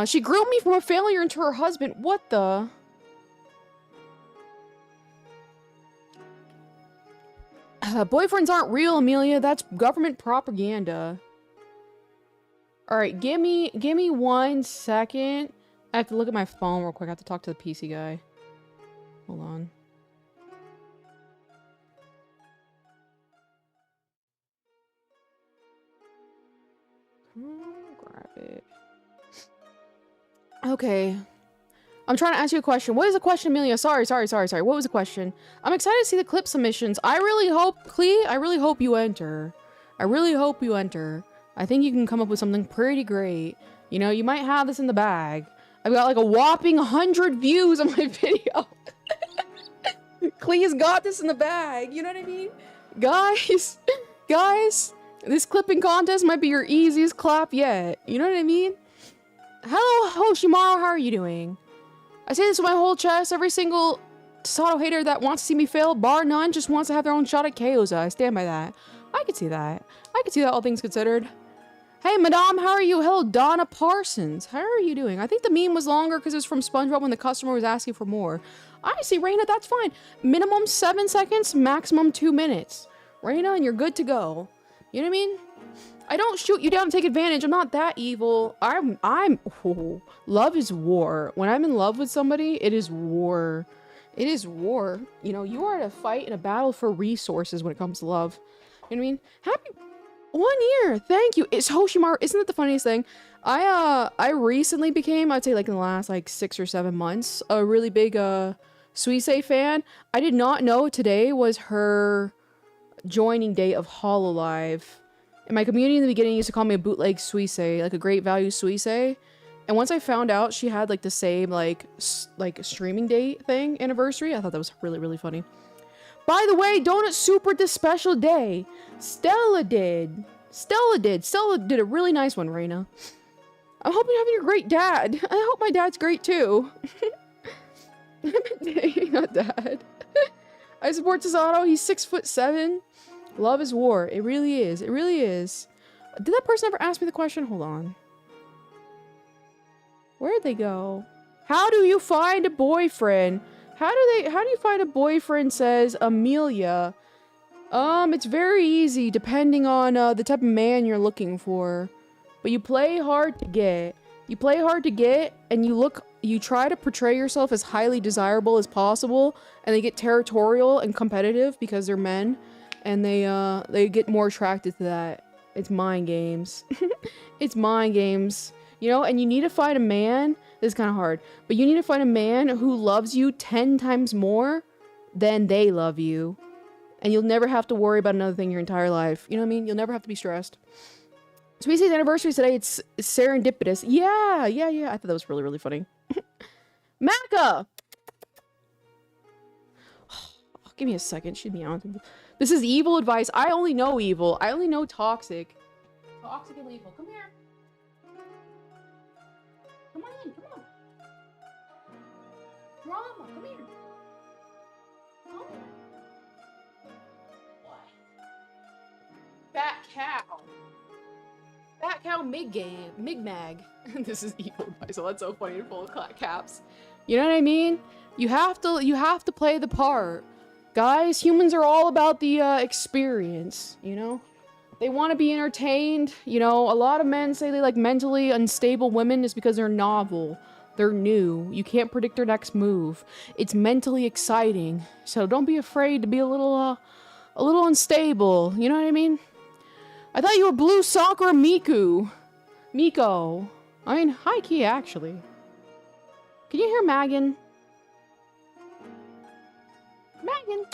She groomed me from a failure into her husband. What the? Boyfriends aren't real, Amelia. That's government propaganda. Alright, give me 1 second. I have to look at my phone real quick. I have to talk to the PC guy. Hold on. Grab it. Okay. I'm trying to ask you a question. What is the question, Amelia? Sorry. What was the question? I'm excited to see the clip submissions. I really hope, Clee, I really hope you enter. I really hope you enter. I think you can come up with something pretty great. You know, you might have this in the bag. I've got like a whopping 100 views on my video. Clee's got this in the bag. You know what I mean? Guys, this clipping contest might be your easiest clap yet. You know what I mean? Hello, Hoshimaru, how are you doing? I say this with my whole chest. Every single Sato hater that wants to see me fail, bar none, just wants to have their own shot at Kyoza. I stand by that. I could see that. I could see that, all things considered. Hey, madame, how are you? Hello, Donna Parsons. How are you doing? I think the meme was longer because it was from SpongeBob when the customer was asking for more. I see, Reina, that's fine. Minimum 7 seconds, maximum 2 minutes. Reina, and you're good to go. You know what I mean? I don't shoot you down and take advantage. I'm not that evil. Love is war. When I'm in love with somebody, it is war. It is war. You know, you are in a fight, in a battle for resources when it comes to love. You know what I mean? Happy 1 year. Thank you. It's Hoshimaru. Isn't that the funniest thing? I recently became, I'd say like in the last like 6 or 7 months, a really big Suisei fan. I did not know today was her joining day of Hololive. And my community in the beginning used to call me a bootleg Suisei, like a great value Suisei. And once I found out she had like the same like streaming date thing anniversary, I thought that was really, really funny. By the way, Donut Super this special day. Stella did a really nice one, Reina. I hope you're having a great dad. I hope my dad's great too. Not dad. I support Tasato. He's 6'7". Love is war. It really is. It really is. Did that person ever ask me the question? Hold on. Where'd they go? How do you find a boyfriend? How do you find a boyfriend, says Amelia. It's very easy depending on the type of man you're looking for. But you play hard to get. You play hard to get, and you try to portray yourself as highly desirable as possible, and they get territorial and competitive because they're men, and they get more attracted to that. It's mind games. It's mind games. You know, and you need to find a man, this is kind of hard, but you need to find a man who loves you 10 times more than they love you. And you'll never have to worry about another thing your entire life. You know what I mean? You'll never have to be stressed. Suisei's anniversary today. It's serendipitous. Yeah. I thought that was really, really funny. Maka! Oh, give me a second. She'd be on. This is evil advice. I only know evil. I only know toxic. Toxic and evil. Come here. Come on in. Come on. Drama. Come here. Come here. What? Fat cow. Fat cow Mig-Mag. This is evil advice, so that's so funny and full of caps. You know what I mean? You have to play the part. Guys, humans are all about the experience, you know? They want to be entertained. You know, a lot of men say they like mentally unstable women is because they're novel. They're new. You can't predict their next move. It's mentally exciting. So don't be afraid to be a little unstable. You know what I mean? I thought you were Blue Sakura Miko. I mean, high key, actually. Can you hear Megan? Megan!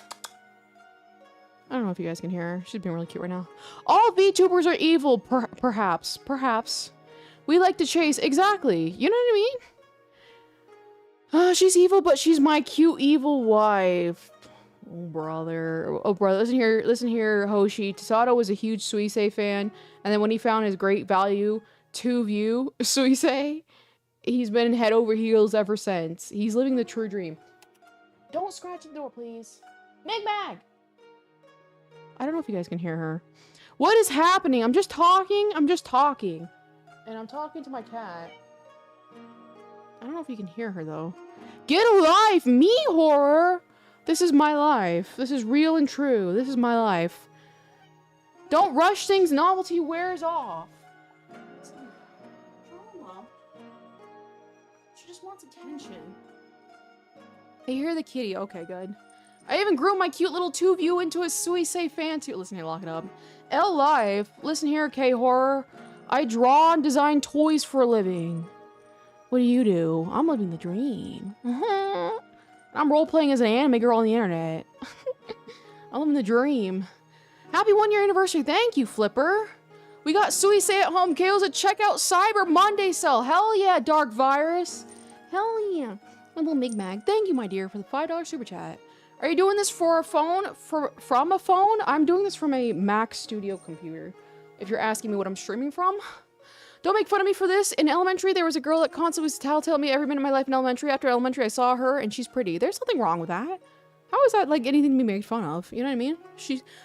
I don't know if you guys can hear her. She's being really cute right now. All VTubers are evil, perhaps. We like to chase. Exactly. You know what I She's evil, but she's my cute evil wife. Oh, brother. Oh, brother. Listen here, Hoshi. Tasato was a huge Suisei fan, and then when he found his great value to view Suisei, he's been head over heels ever since. He's living the true dream. Don't scratch the door, please. Meg Mag! I don't know if you guys can hear her. What is happening? I'm just talking. And I'm talking to my cat. I don't know if you can hear her, though. Get a life! Me, horror! This is my life. This is real and true. This is my life. Don't rush things. Novelty wears off. Drama. She just wants attention. I hear the kitty. Okay, good. I even grew my cute little two-view into a Suisei fan too. Listen here, lock it up. L Live. Listen here, K-Horror. I draw and design toys for a living. What do you do? I'm living the dream. I'm role-playing as an anime girl on the internet. I'm living the dream. Happy 1-year anniversary. Thank you, Flipper. We got Suisei at home. KO's at checkout. Cyber Monday sale. Hell yeah, Dark Virus. Hell yeah. My little Migmag. Thank you, my dear, for the $5 super chat. Are you doing this for a phone? From a phone? I'm doing this from a Mac Studio computer. If you're asking me what I'm streaming from. Don't make fun of me for this. In elementary, there was a girl that constantly was tattling me every minute of my life in elementary. After elementary, I saw her, and she's pretty. There's something wrong with that. How is that, like, anything to be made fun of? You know what I mean?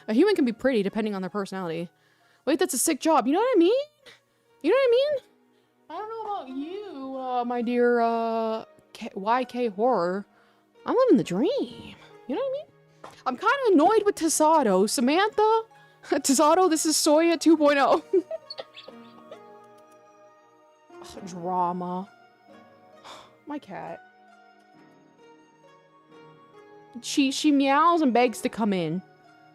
A human can be pretty depending on their personality. Wait, that's a sick job. You know what I mean? You know what I mean? I don't know about you, my dear, YK Horror. I'm living the dream. You know what I mean? I'm kind of annoyed with Tasato. Samantha? Tasato, this is Soya 2.0. Drama. My cat. She meows and begs to come in.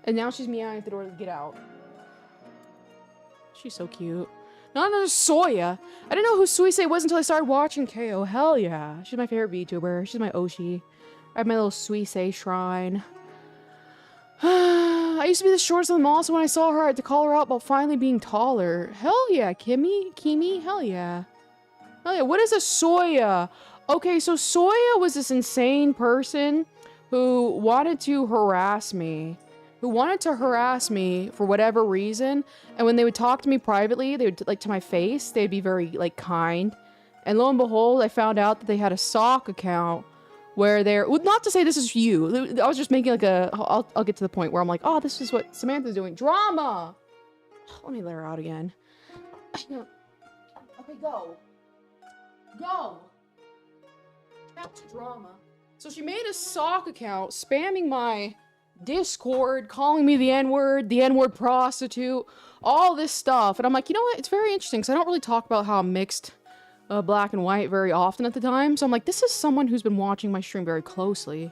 And now she's meowing at the door to get out. She's so cute. Not another Soya. I didn't know who Suisei was until I started watching KO. Hell yeah. She's my favorite VTuber. She's my Oshi. I have my little Suisei shrine. I used to be the shortest in the mall, so when I saw her, I had to call her out about finally being taller. Hell yeah, Kimi? Hell yeah. Hell yeah, what is a Soya? Okay, so Soya was this insane person who wanted to harass me. For whatever reason. And when they would talk to me privately, they would, like, to my face, they'd be very, like, kind. And lo and behold, I found out that they had a sock account where they're, well, not to say this is you. I was just making like I'll get to the point where I'm like, oh, this is what Samantha's doing. Drama! Let me let her out again. Okay, go. Go! Back to drama. So she made a sock account, spamming my Discord, calling me the N-word prostitute, all this stuff. And I'm like, you know what? It's very interesting, because I don't really talk about how I'm mixed black and white very often at the time. So I'm like, this is someone who's been watching my stream very closely.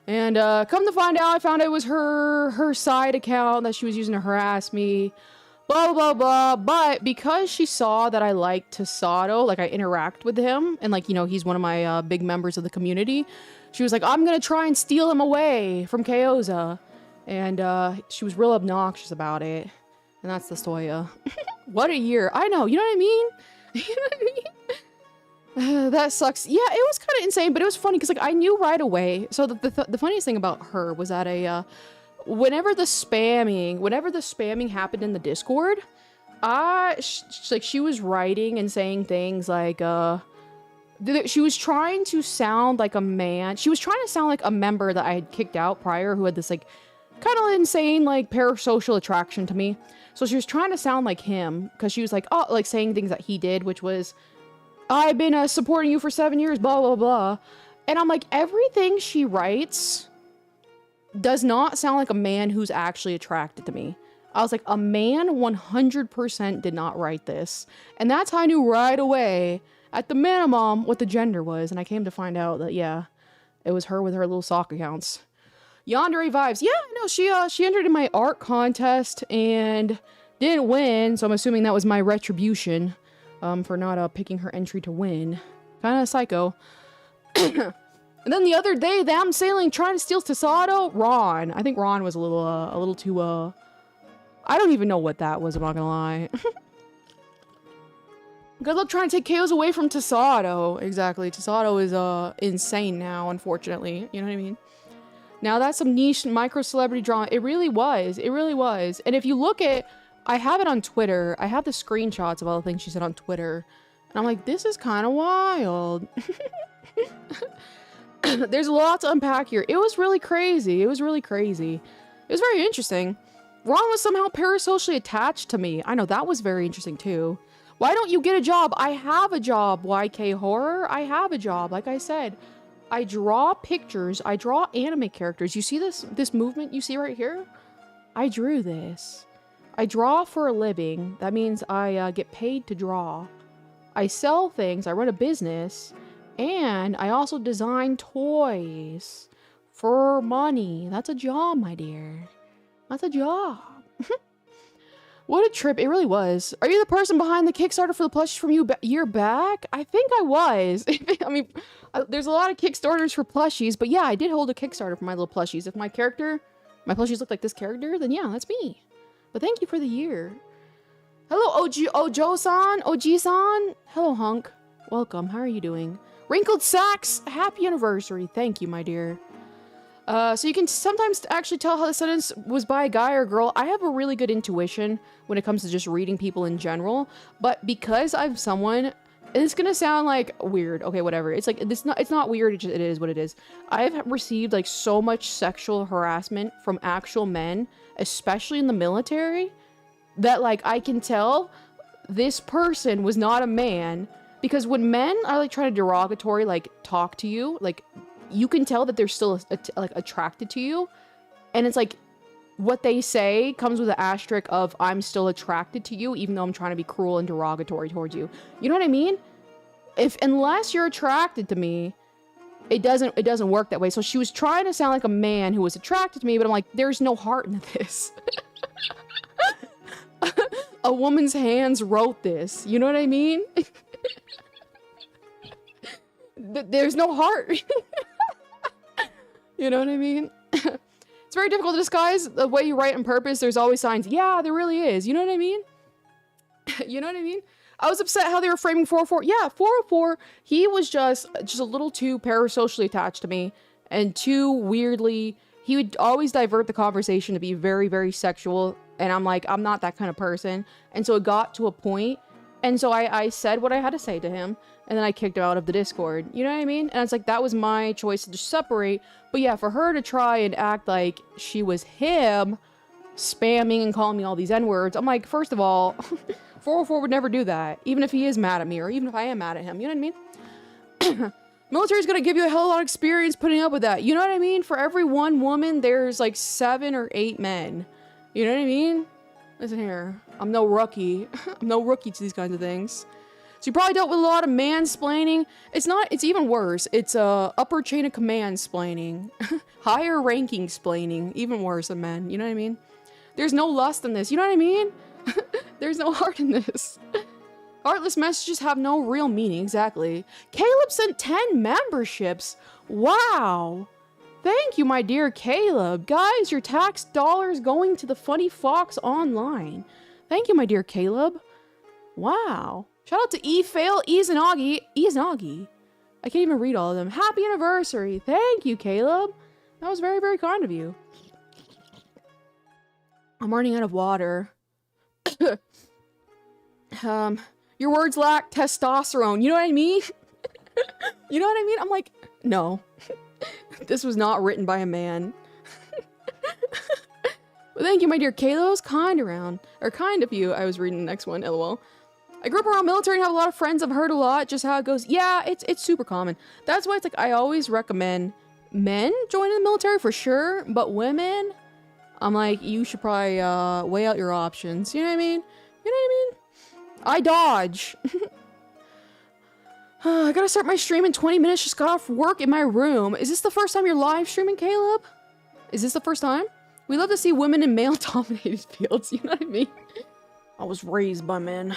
And come to find out, I found it was her side account that she was using to harass me. Blah, blah, blah. But because she saw that I like Tasato, like I interact with him, and like, you know, he's one of my big members of the community, she was like, I'm gonna try and steal him away from Kyoza. And she was real obnoxious about it. And that's the Soya. What a year. I know, you know what I mean? You know what I mean? That sucks. Yeah, it was kind of insane, but it was funny because like I knew right away. So the funniest thing about her was that whenever the spamming happened in the Discord, she was writing and saying things like she was trying to sound like a man. She was trying to sound like a member that I had kicked out prior who had this like kind of insane like parasocial attraction to me. So she was trying to sound like him because she was like, oh, like saying things that he did, which was, I've been supporting you for 7 years, blah, blah, blah. And I'm like, everything she writes does not sound like a man who's actually attracted to me. I was like, a man 100% did not write this. And that's how I knew right away, at the minimum, what the gender was. And I came to find out that, yeah, it was her with her little sock accounts. Yandere vibes. Yeah, no, she entered in my art contest and didn't win, so I'm assuming that was my retribution for not picking her entry to win. Kind of psycho. And then the other day, them sailing trying to steal Tasato, Ron. I think Ron was a little too I don't even know what that was, I'm not gonna lie. Good luck trying to take KOs away from Tasato. Exactly. Tasato is insane now, unfortunately. You know what I mean? Now that's some niche micro celebrity drama. It really was. It really was. And if you look at, I have it on Twitter. I have the screenshots of all the things she said on Twitter. And I'm like, this is kind of wild. There's a lot to unpack here. It was really crazy. It was really crazy. It was very interesting. Ron was somehow parasocially attached to me. I know, that was very interesting too. Why don't you get a job? I have a job, YK Horror. I have a job. Like I said, I draw pictures. I draw anime characters. You see this movement you see right here? I drew this. I draw for a living. That means I get paid to draw. I sell things. I run a business. And I also design toys for money. That's a job, my dear. That's a job. What a trip. It really was. Are you the person behind the Kickstarter for the plushies from year back? I think I was. I mean, there's a lot of Kickstarters for plushies, but yeah, I did hold a Kickstarter for my little plushies. If my plushies look like this character, then yeah, that's me. But thank you for the year. Hello, Ojo-san, OG-san. Hello, Hunk. Welcome. How are you doing? Wrinkled Sacks, happy anniversary. Thank you, my dear. So you can sometimes actually tell how the sentence was by a guy or a girl. I have a really good intuition when it comes to just reading people in general, but because I'm someone, it's gonna sound like weird. Okay, whatever. It's like, it's not weird, it is what it is. I've received like so much sexual harassment from actual men, especially in the military, that like I can tell this person was not a man, because when men are like trying to derogatory like talk to you, like you can tell that they're still like attracted to you, and it's like what they say comes with an asterisk of I'm still attracted to you even though I'm trying to be cruel and derogatory towards you. You know what I mean? Unless you're attracted to me, it doesn't work that way. So she was trying to sound like a man who was attracted to me, but I'm like, there's no heart in this. A woman's hands wrote this. You know what I mean? There's no heart. You know what I mean? It's very difficult to disguise the way you write on purpose. There's always signs. Yeah, there really is. You know what I mean? You know what I mean? I was upset how they were framing 404. Yeah, 404, he was just a little too parasocially attached to me, and too weirdly, he would always divert the conversation to be very, very sexual, and I'm like, I'm not that kind of person. And so it got to a point, and so I said what I had to say to him, and then I kicked him out of the Discord. You know what I mean? And it's like, that was my choice to just separate. But yeah, for her to try and act like she was him, spamming and calling me all these N-words, I'm like, first of all, 404 would never do that, even if he is mad at me, or even if I am mad at him. You know what I mean? Military's gonna give you a hell of a lot of experience putting up with that. You know what I mean? For every one woman, there's like 7 or 8 men. You know what I mean? Listen here, I'm no rookie. I'm no rookie to these kinds of things. So you probably dealt with a lot of mansplaining. It's even worse. It's upper chain of command splaining. Higher ranking splaining. Even worse than men. You know what I mean? There's no lust in this. You know what I mean? There's no heart in this. Heartless messages have no real meaning. Exactly. Caleb sent 10 memberships. Wow. Thank you, my dear Caleb. Guys, your tax dollars going to the Funny Fox Online. Thank you, my dear Caleb. Wow. Shout out to E-Fail, Izanagi. I can't even read all of them. Happy anniversary. Thank you, Caleb. That was very, very kind of you. I'm running out of water. Your words lack testosterone. You know what I mean? You know what I mean? I'm like, no. This was not written by a man. Well, thank you, my dear Caleb. It was kind of you. I was reading the next one, lol. I grew up around military and have a lot of friends. I've heard a lot just how it goes. Yeah, it's super common. That's why it's like I always recommend men joining the military for sure, but women, I'm like, you should probably weigh out your options. You know what I mean? You know what I mean? I dodge. I gotta start my stream in 20 minutes. Just got off work in my room. Is this the first time you're live streaming, Caleb? Is this the first time? We love to see women in male-dominated fields. You know what I mean? I was raised by men.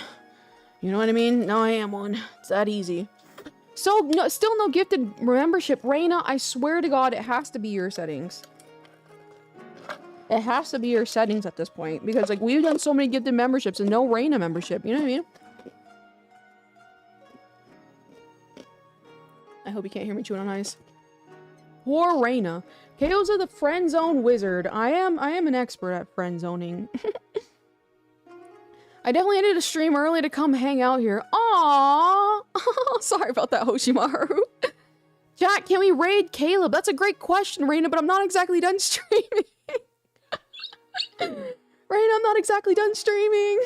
You know what I mean? Now I am one. It's that easy. So, no, still no gifted membership. Reina, I swear to God, it has to be your settings. It has to be your settings at this point. Because, like, we've done so many gifted memberships and no Reina membership. You know what I mean? I hope you can't hear me chewing on ice. Poor Reina. KO's the friend zone wizard. I am an expert at friend zoning. I definitely ended a stream early to come hang out here. Aww. Sorry about that, Hoshimaru. Chat, can we raid Caleb? That's a great question, Reina, but I'm not exactly done streaming. Reina, I'm not exactly done streaming.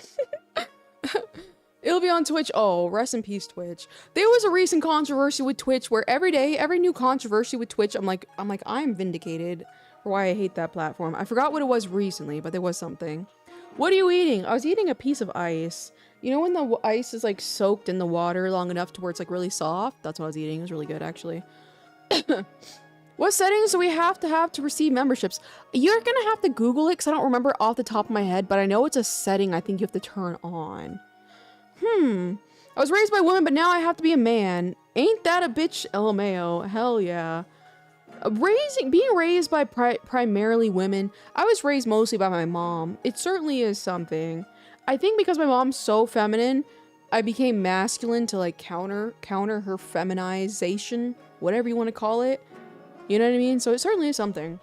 It'll be on Twitch. Oh, rest in peace, Twitch. There was a recent controversy with Twitch where every day, every new controversy with Twitch, I'm vindicated for why I hate that platform. I forgot what it was recently, but there was something. What are you eating? I was eating a piece of ice. You know when the ice is like soaked in the water long enough to where it's like really soft? That's what I was eating. It was really good, actually. What settings do we have to receive memberships? You're gonna have to Google it because I don't remember off the top of my head, but I know it's a setting I think you have to turn on. I was raised by women, but now I have to be a man. Ain't that a bitch, LMAO? Hell yeah. Being raised by primarily women, I was raised mostly by my mom. It certainly is something. I think because my mom's so feminine, I became masculine to like counter her feminization, whatever you want to call it. You know what I mean? So it certainly is something.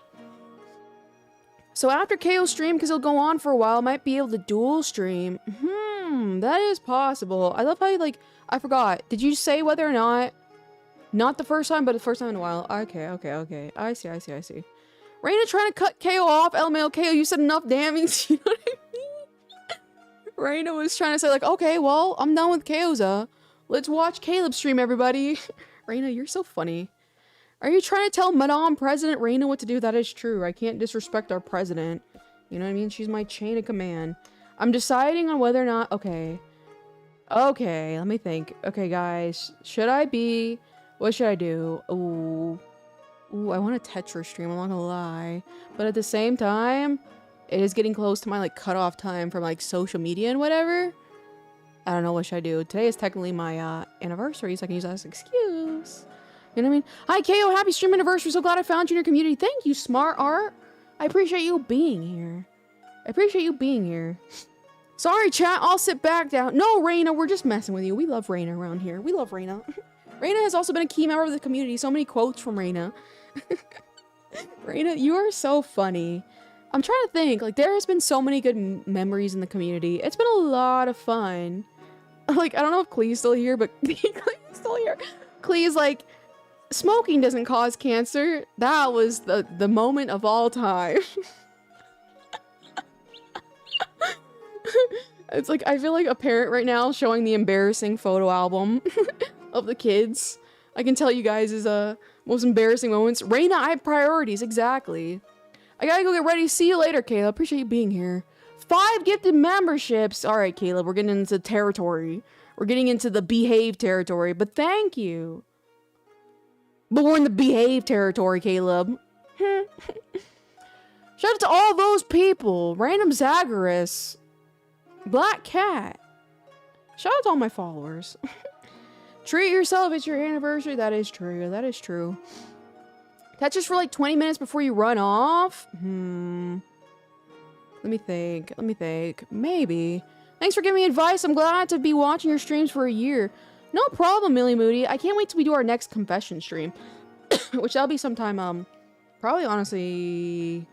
So after KO stream, because he'll go on for a while, I might be able to dual stream. That is possible. I love how you like, I forgot. Did you say whether or not? Not the first time, but the first time in a while. Okay. I see. Reina trying to cut KO off. LMAO, KO, you said enough damage. You know what I mean? Reina was trying to say like, okay, well, I'm done with KOza. Let's watch Caleb stream, everybody. Reina, you're so funny. Are you trying to tell Madame President Reina what to do? That is true. I can't disrespect our president. You know what I mean? She's my chain of command. I'm deciding on whether or not... Okay, let me think. Okay, guys. Should I be... What should I do? Ooh, I want a Tetris stream, I'm not gonna lie. But at the same time, it is getting close to my, like, cutoff time from, like, social media and whatever. I don't know, what should I do? Today is technically my, anniversary, so I can use that as an excuse. You know what I mean? Hi, KO, happy stream anniversary. So glad I found you in your community. Thank you, Smart Art. I appreciate you being here. Sorry, chat. I'll sit back down. No, Reina, we're just messing with you. We love Reina around here. We love Reina. Reina has also been a key member of the community. So many quotes from Reina. Reina, you are so funny. I'm trying to think. Like, there has been so many good memories in the community. It's been a lot of fun. Like, I don't know if Clee's still here, but Clee's still here. Clee's like... Smoking doesn't cause cancer. That was the moment of all time. It's like, I feel like a parent right now showing the embarrassing photo album of the kids. I can tell you guys is most embarrassing moments. Reina, I have priorities, exactly. I gotta go get ready. See you later, Caleb. Appreciate you being here. 5 gifted memberships. All right, Caleb, we're getting into territory. We're getting into the behave territory, but thank you. But we're in the behave territory, Caleb. Shout out to all those people. Random Zagorus. Black Cat. Shout out to all my followers. Treat yourself. It's your anniversary. That is true. That is true. That's just for like 20 minutes before you run off. Let me think. Maybe. Thanks for giving me advice. I'm glad to be watching your streams for a year. No problem, Millie Moody. I can't wait till we do our next confession stream. Which that'll be sometime, probably honestly,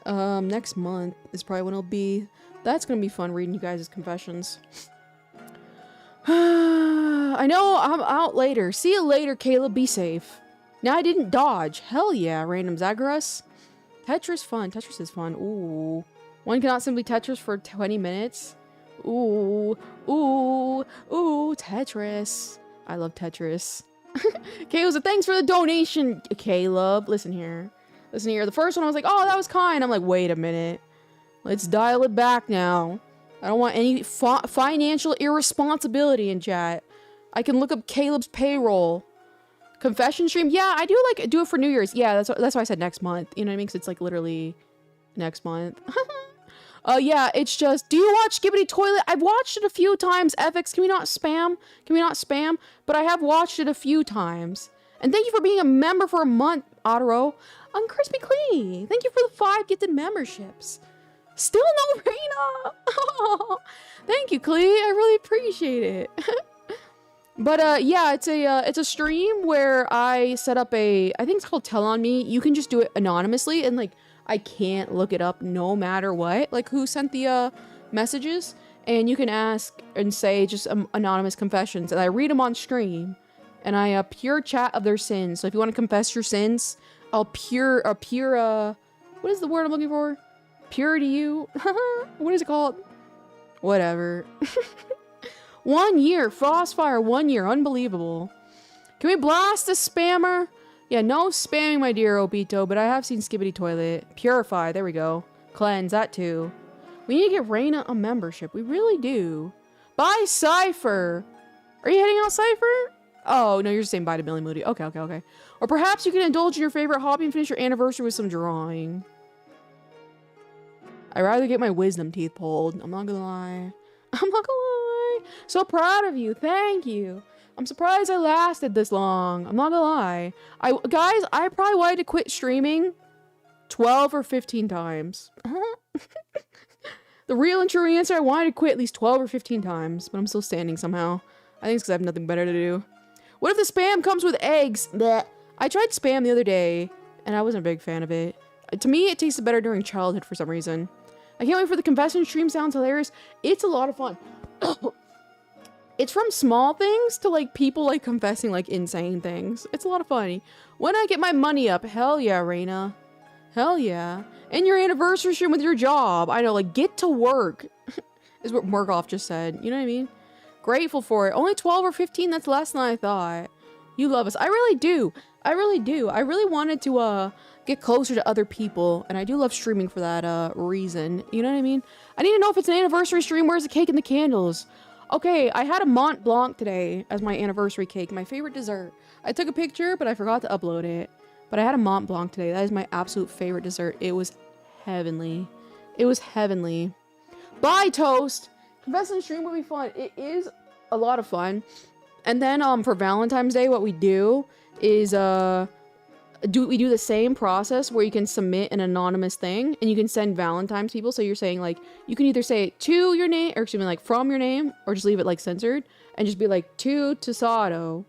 next month is probably when it'll be. That's gonna be fun reading you guys' confessions. I know I'm out later. See you later, Caleb. Be safe. Now I didn't dodge. Hell yeah, random Zagorus. Tetris fun. Tetris is fun. Ooh. One cannot simply Tetris for 20 minutes. Ooh, Tetris. I love Tetris. Caleb, so thanks for the donation, Caleb. Listen here. The first one I was like, oh, that was kind. I'm like, wait a minute. Let's dial it back now. I don't want any financial irresponsibility in chat. I can look up Caleb's payroll. Confession stream? Yeah, I do like do it for New Year's. Yeah, that's why I said next month. You know what I mean? Because it's like literally next month. Yeah, it's just, do you watch Skibbity Toilet? I've watched it a few times. FX, can we not spam? But I have watched it a few times. And thank you for being a member for a month, Otero. Crispy Clee, thank you for the 5 gifted memberships. Still no Reina. Oh, thank you, Clee. I really appreciate it. But yeah, it's a stream where I set up I think it's called Tell on Me. You can just do it anonymously, and like I can't look it up no matter what, like who sent the messages, and you can ask and say just anonymous confessions, and I read them on stream, and I pure chat of their sins. So if you want to confess your sins, I'll pure what is the word I'm looking for? Pure to you? What is it called? Whatever. 1 year, Frostfire, 1 year, unbelievable. Can we blast a spammer? Yeah, no spamming, my dear Obito, but I have seen Skibbity Toilet. Purify, there we go. Cleanse, that too. We need to get Reina a membership, we really do. Bye, Cypher! Are you heading out, Cypher? Oh, no, you're just saying bye to Billy Moody. Okay, okay, okay. Or perhaps you can indulge in your favorite hobby and finish your anniversary with some drawing. I'd rather get my wisdom teeth pulled, I'm not gonna lie. I'm not gonna lie. So proud of you. Thank you. I'm surprised I lasted this long. I'm not gonna lie. Guys, I probably wanted to quit streaming 12 or 15 times. The real and true answer, I wanted to quit at least 12 or 15 times, but I'm still standing somehow. I think it's because I have nothing better to do. What if the spam comes with eggs? Blech. I tried spam the other day, and I wasn't a big fan of it. To me, it tasted better during childhood for some reason. I can't wait for the confession stream. Sounds hilarious. It's a lot of fun. It's from small things to like people like confessing like insane things. It's a lot of fun. When I get my money up, hell yeah, Reina. Hell yeah. And your anniversary stream with your job. I know, like get to work is what Murkoff just said. You know what I mean? Grateful for it. Only 12 or 15, that's less than I thought. You love us. I really do. I really do. I really wanted to get closer to other people, and I do love streaming for that reason. You know what I mean? I need to know if it's an anniversary stream. Where's the cake and the candles? Okay, I had a Mont Blanc today as my anniversary cake, my favorite dessert. I took a picture, but I forgot to upload it. But I had a Mont Blanc today. That is my absolute favorite dessert. It was heavenly. It was heavenly. Bye, Toast! Confession stream will be fun. It is a lot of fun. And then for Valentine's Day, what we do is we do the same process where you can submit an anonymous thing and you can send Valentine's people. So you're saying like you can either say it to your name, or excuse me, like from your name, or just leave it like censored and just be like, to Sato,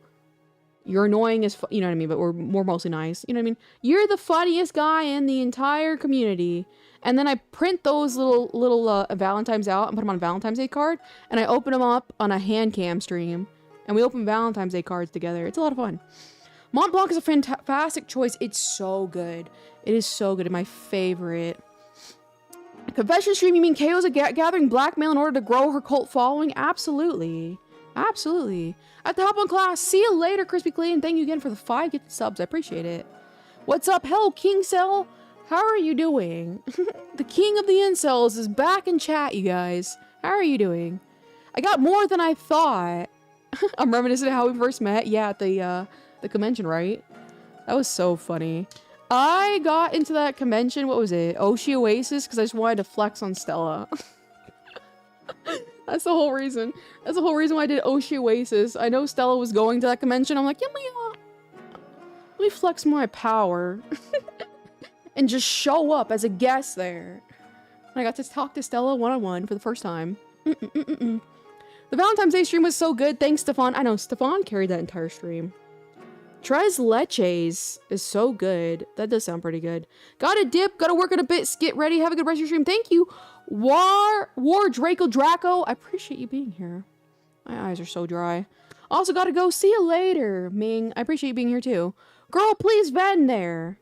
you're annoying as you know what I mean, but we're mostly nice. You know what I mean? You're the funniest guy in the entire community. And then I print those little Valentine's out and put them on a Valentine's Day card, and I open them up on a hand cam stream, and we open Valentine's Day cards together. It's a lot of fun. Mont Blanc is a fantastic choice. It's so good. It is so good. It's my favorite. Confession stream, you mean KO's gathering blackmail in order to grow her cult following? Absolutely. Absolutely. At the hop on class. See you later, Crispy Clean. Thank you again for the 5 gifted subs. I appreciate it. What's up? Hello, King Cell. How are you doing? The king of the incels is back in chat, you guys. How are you doing? I got more than I thought. I'm reminiscing of how we first met. Yeah, at the convention, right? That was so funny. I got into that convention, what was it? Oshi Oasis, because I just wanted to flex on Stella. That's the whole reason. That's the whole reason why I did Oshi Oasis. I know Stella was going to that convention. I'm like, yeah, let me flex my power. And just show up as a guest there. And I got to talk to Stella one-on-one for the first time. The Valentine's Day stream was so good. Thanks, Stefan. I know, Stefan carried that entire stream. Tres Leches is so good. That does sound pretty good. Gotta dip. Gotta work on a bit. Get ready. Have a good rest of your stream. Thank you. War Draco. I appreciate you being here. My eyes are so dry. Also gotta go. See you later, Ming. I appreciate you being here too. Girl, please vend there.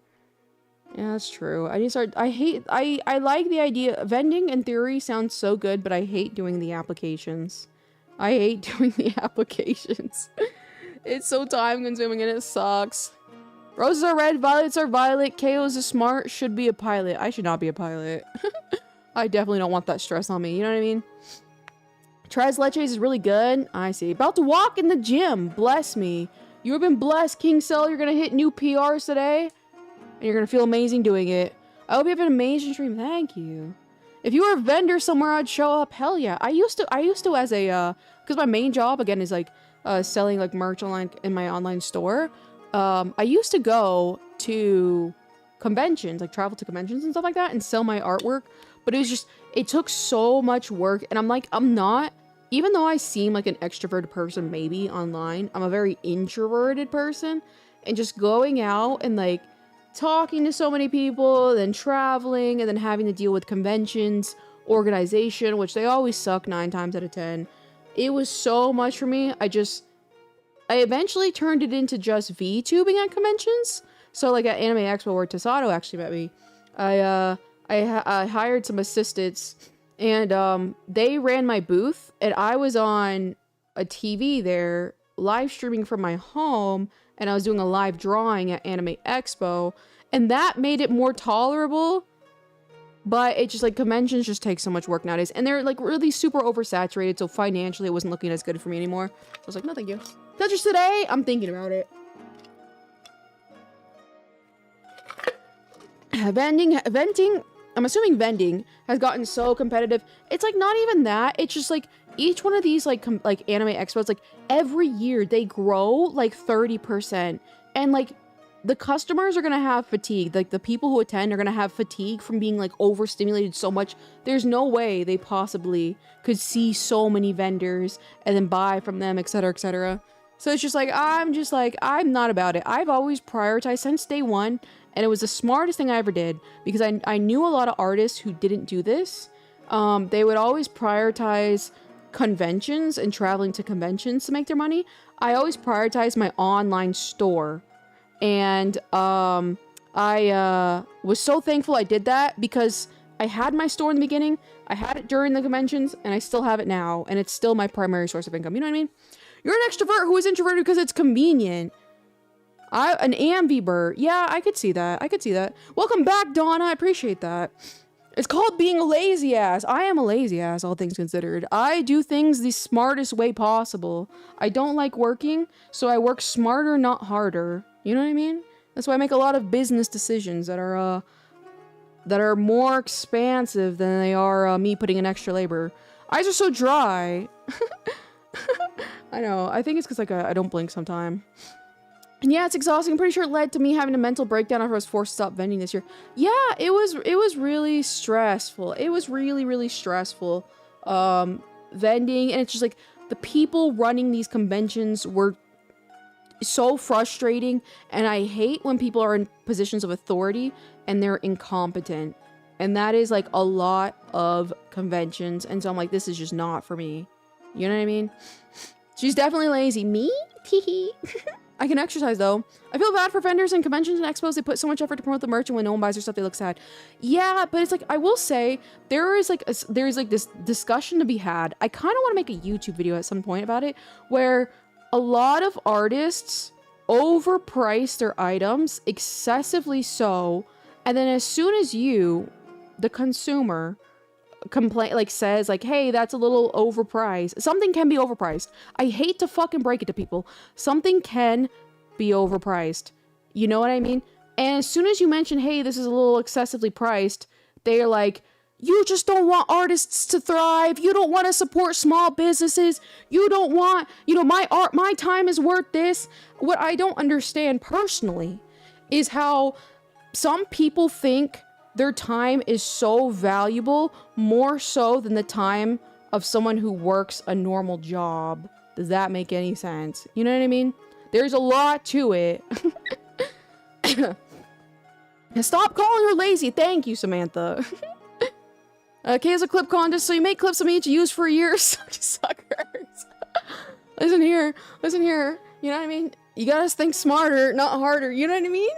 Yeah, that's true. I like the idea. Vending in theory sounds so good, but I hate doing the applications. I hate doing the applications. It's so time consuming and it sucks. Roses are red, violets are violet, KO's is smart, should be a pilot. I should not be a pilot. I definitely don't want that stress on me, you know what I mean? Tres Leches is really good. I see. About to walk in the gym. Bless me. You have been blessed, King Cell. You're gonna hit new PRs today. And you're gonna feel amazing doing it. I hope you have an amazing stream. Thank you. If you were a vendor somewhere, I'd show up. Hell yeah. I used to as a, because my main job, again, is like, selling like merch online in my online store. I used to go to conventions, like travel to conventions and stuff like that and sell my artwork. But it was just, it took so much work. And I'm like, I'm not even though I seem like an extroverted person maybe online, I'm a very introverted person, and just going out and like talking to so many people, then traveling, and then having to deal with conventions, organization, which they always suck 9 times out of 10. It was so much for me. I eventually turned it into just VTubing at conventions. So like at Anime Expo where Tasato actually met me, I hired some assistants, and they ran my booth, and I was on a TV there live streaming from my home, and I was doing a live drawing at Anime Expo, and that made it more tolerable. But it just, like, conventions just take so much work nowadays, and they're like really super oversaturated, so financially it wasn't looking as good for me anymore. I was like, no thank you. That's just today, I'm thinking about it. Venting, I'm assuming vending has gotten so competitive. It's like not even that, it's just like each one of these like anime expos, like every year they grow like 30%, and like the customers are gonna have fatigue. Like the people who attend are gonna have fatigue from being like overstimulated so much. There's no way they possibly could see so many vendors and then buy from them, etc, etc. So it's just like, I'm not about it. I've always prioritized since day one, and it was the smartest thing I ever did, because I knew a lot of artists who didn't do this. They would always prioritize conventions and traveling to conventions to make their money. I always prioritized my online store. And I was so thankful I did that, because I had my store in the beginning, I had it during the conventions, and I still have it now, and it's still my primary source of income. You know what I mean? You're an extrovert who is introverted because it's convenient. An ambivert. Yeah, I could see that. I could see that. Welcome back, Donna. I appreciate that. It's called being a lazy ass. I am a lazy ass, all things considered. I do things the smartest way possible. I don't like working, so I work smarter, not harder. You know what I mean? That's why I make a lot of business decisions that are more expansive than they are me putting in extra labor. Eyes are so dry. I know. I think it's because like I don't blink sometime. And yeah, it's exhausting. I'm pretty sure it led to me having a mental breakdown after I was forced to stop vending this year. Yeah, it was really stressful. It was really, really stressful. Vending, and it's just like the people running these conventions were so frustrating, and I hate when people are in positions of authority and they're incompetent. And that is like a lot of conventions, and so I'm like, this is just not for me. You know what I mean? She's definitely lazy. Me? Teehee. I can exercise though. I feel bad for vendors and conventions and expos. They put so much effort to promote the merch, and when no one buys their stuff, they look sad. Yeah, but it's like, I will say, there's like this discussion to be had. I kind of want to make a YouTube video at some point about it, where a lot of artists overprice their items, excessively so, and then as soon as you, the consumer, says like, hey, that's a little overpriced. Something can be overpriced. I hate to fucking break it to people. Something can be overpriced. You know what I mean? And as soon as you mention, hey, this is a little excessively priced, they're like, you just don't want artists to thrive. You don't want to support small businesses. You don't want, my time is worth this. What I don't understand personally is how some people think their time is so valuable, more so than the time of someone who works a normal job. Does that make any sense? You know what I mean? There's a lot to it. Stop calling her lazy. Thank you, Samantha. Okay, as a clip contest, so you make clips of me to use for a year. Suckers. Listen here. You know what I mean? You gotta think smarter, not harder. You know what I mean?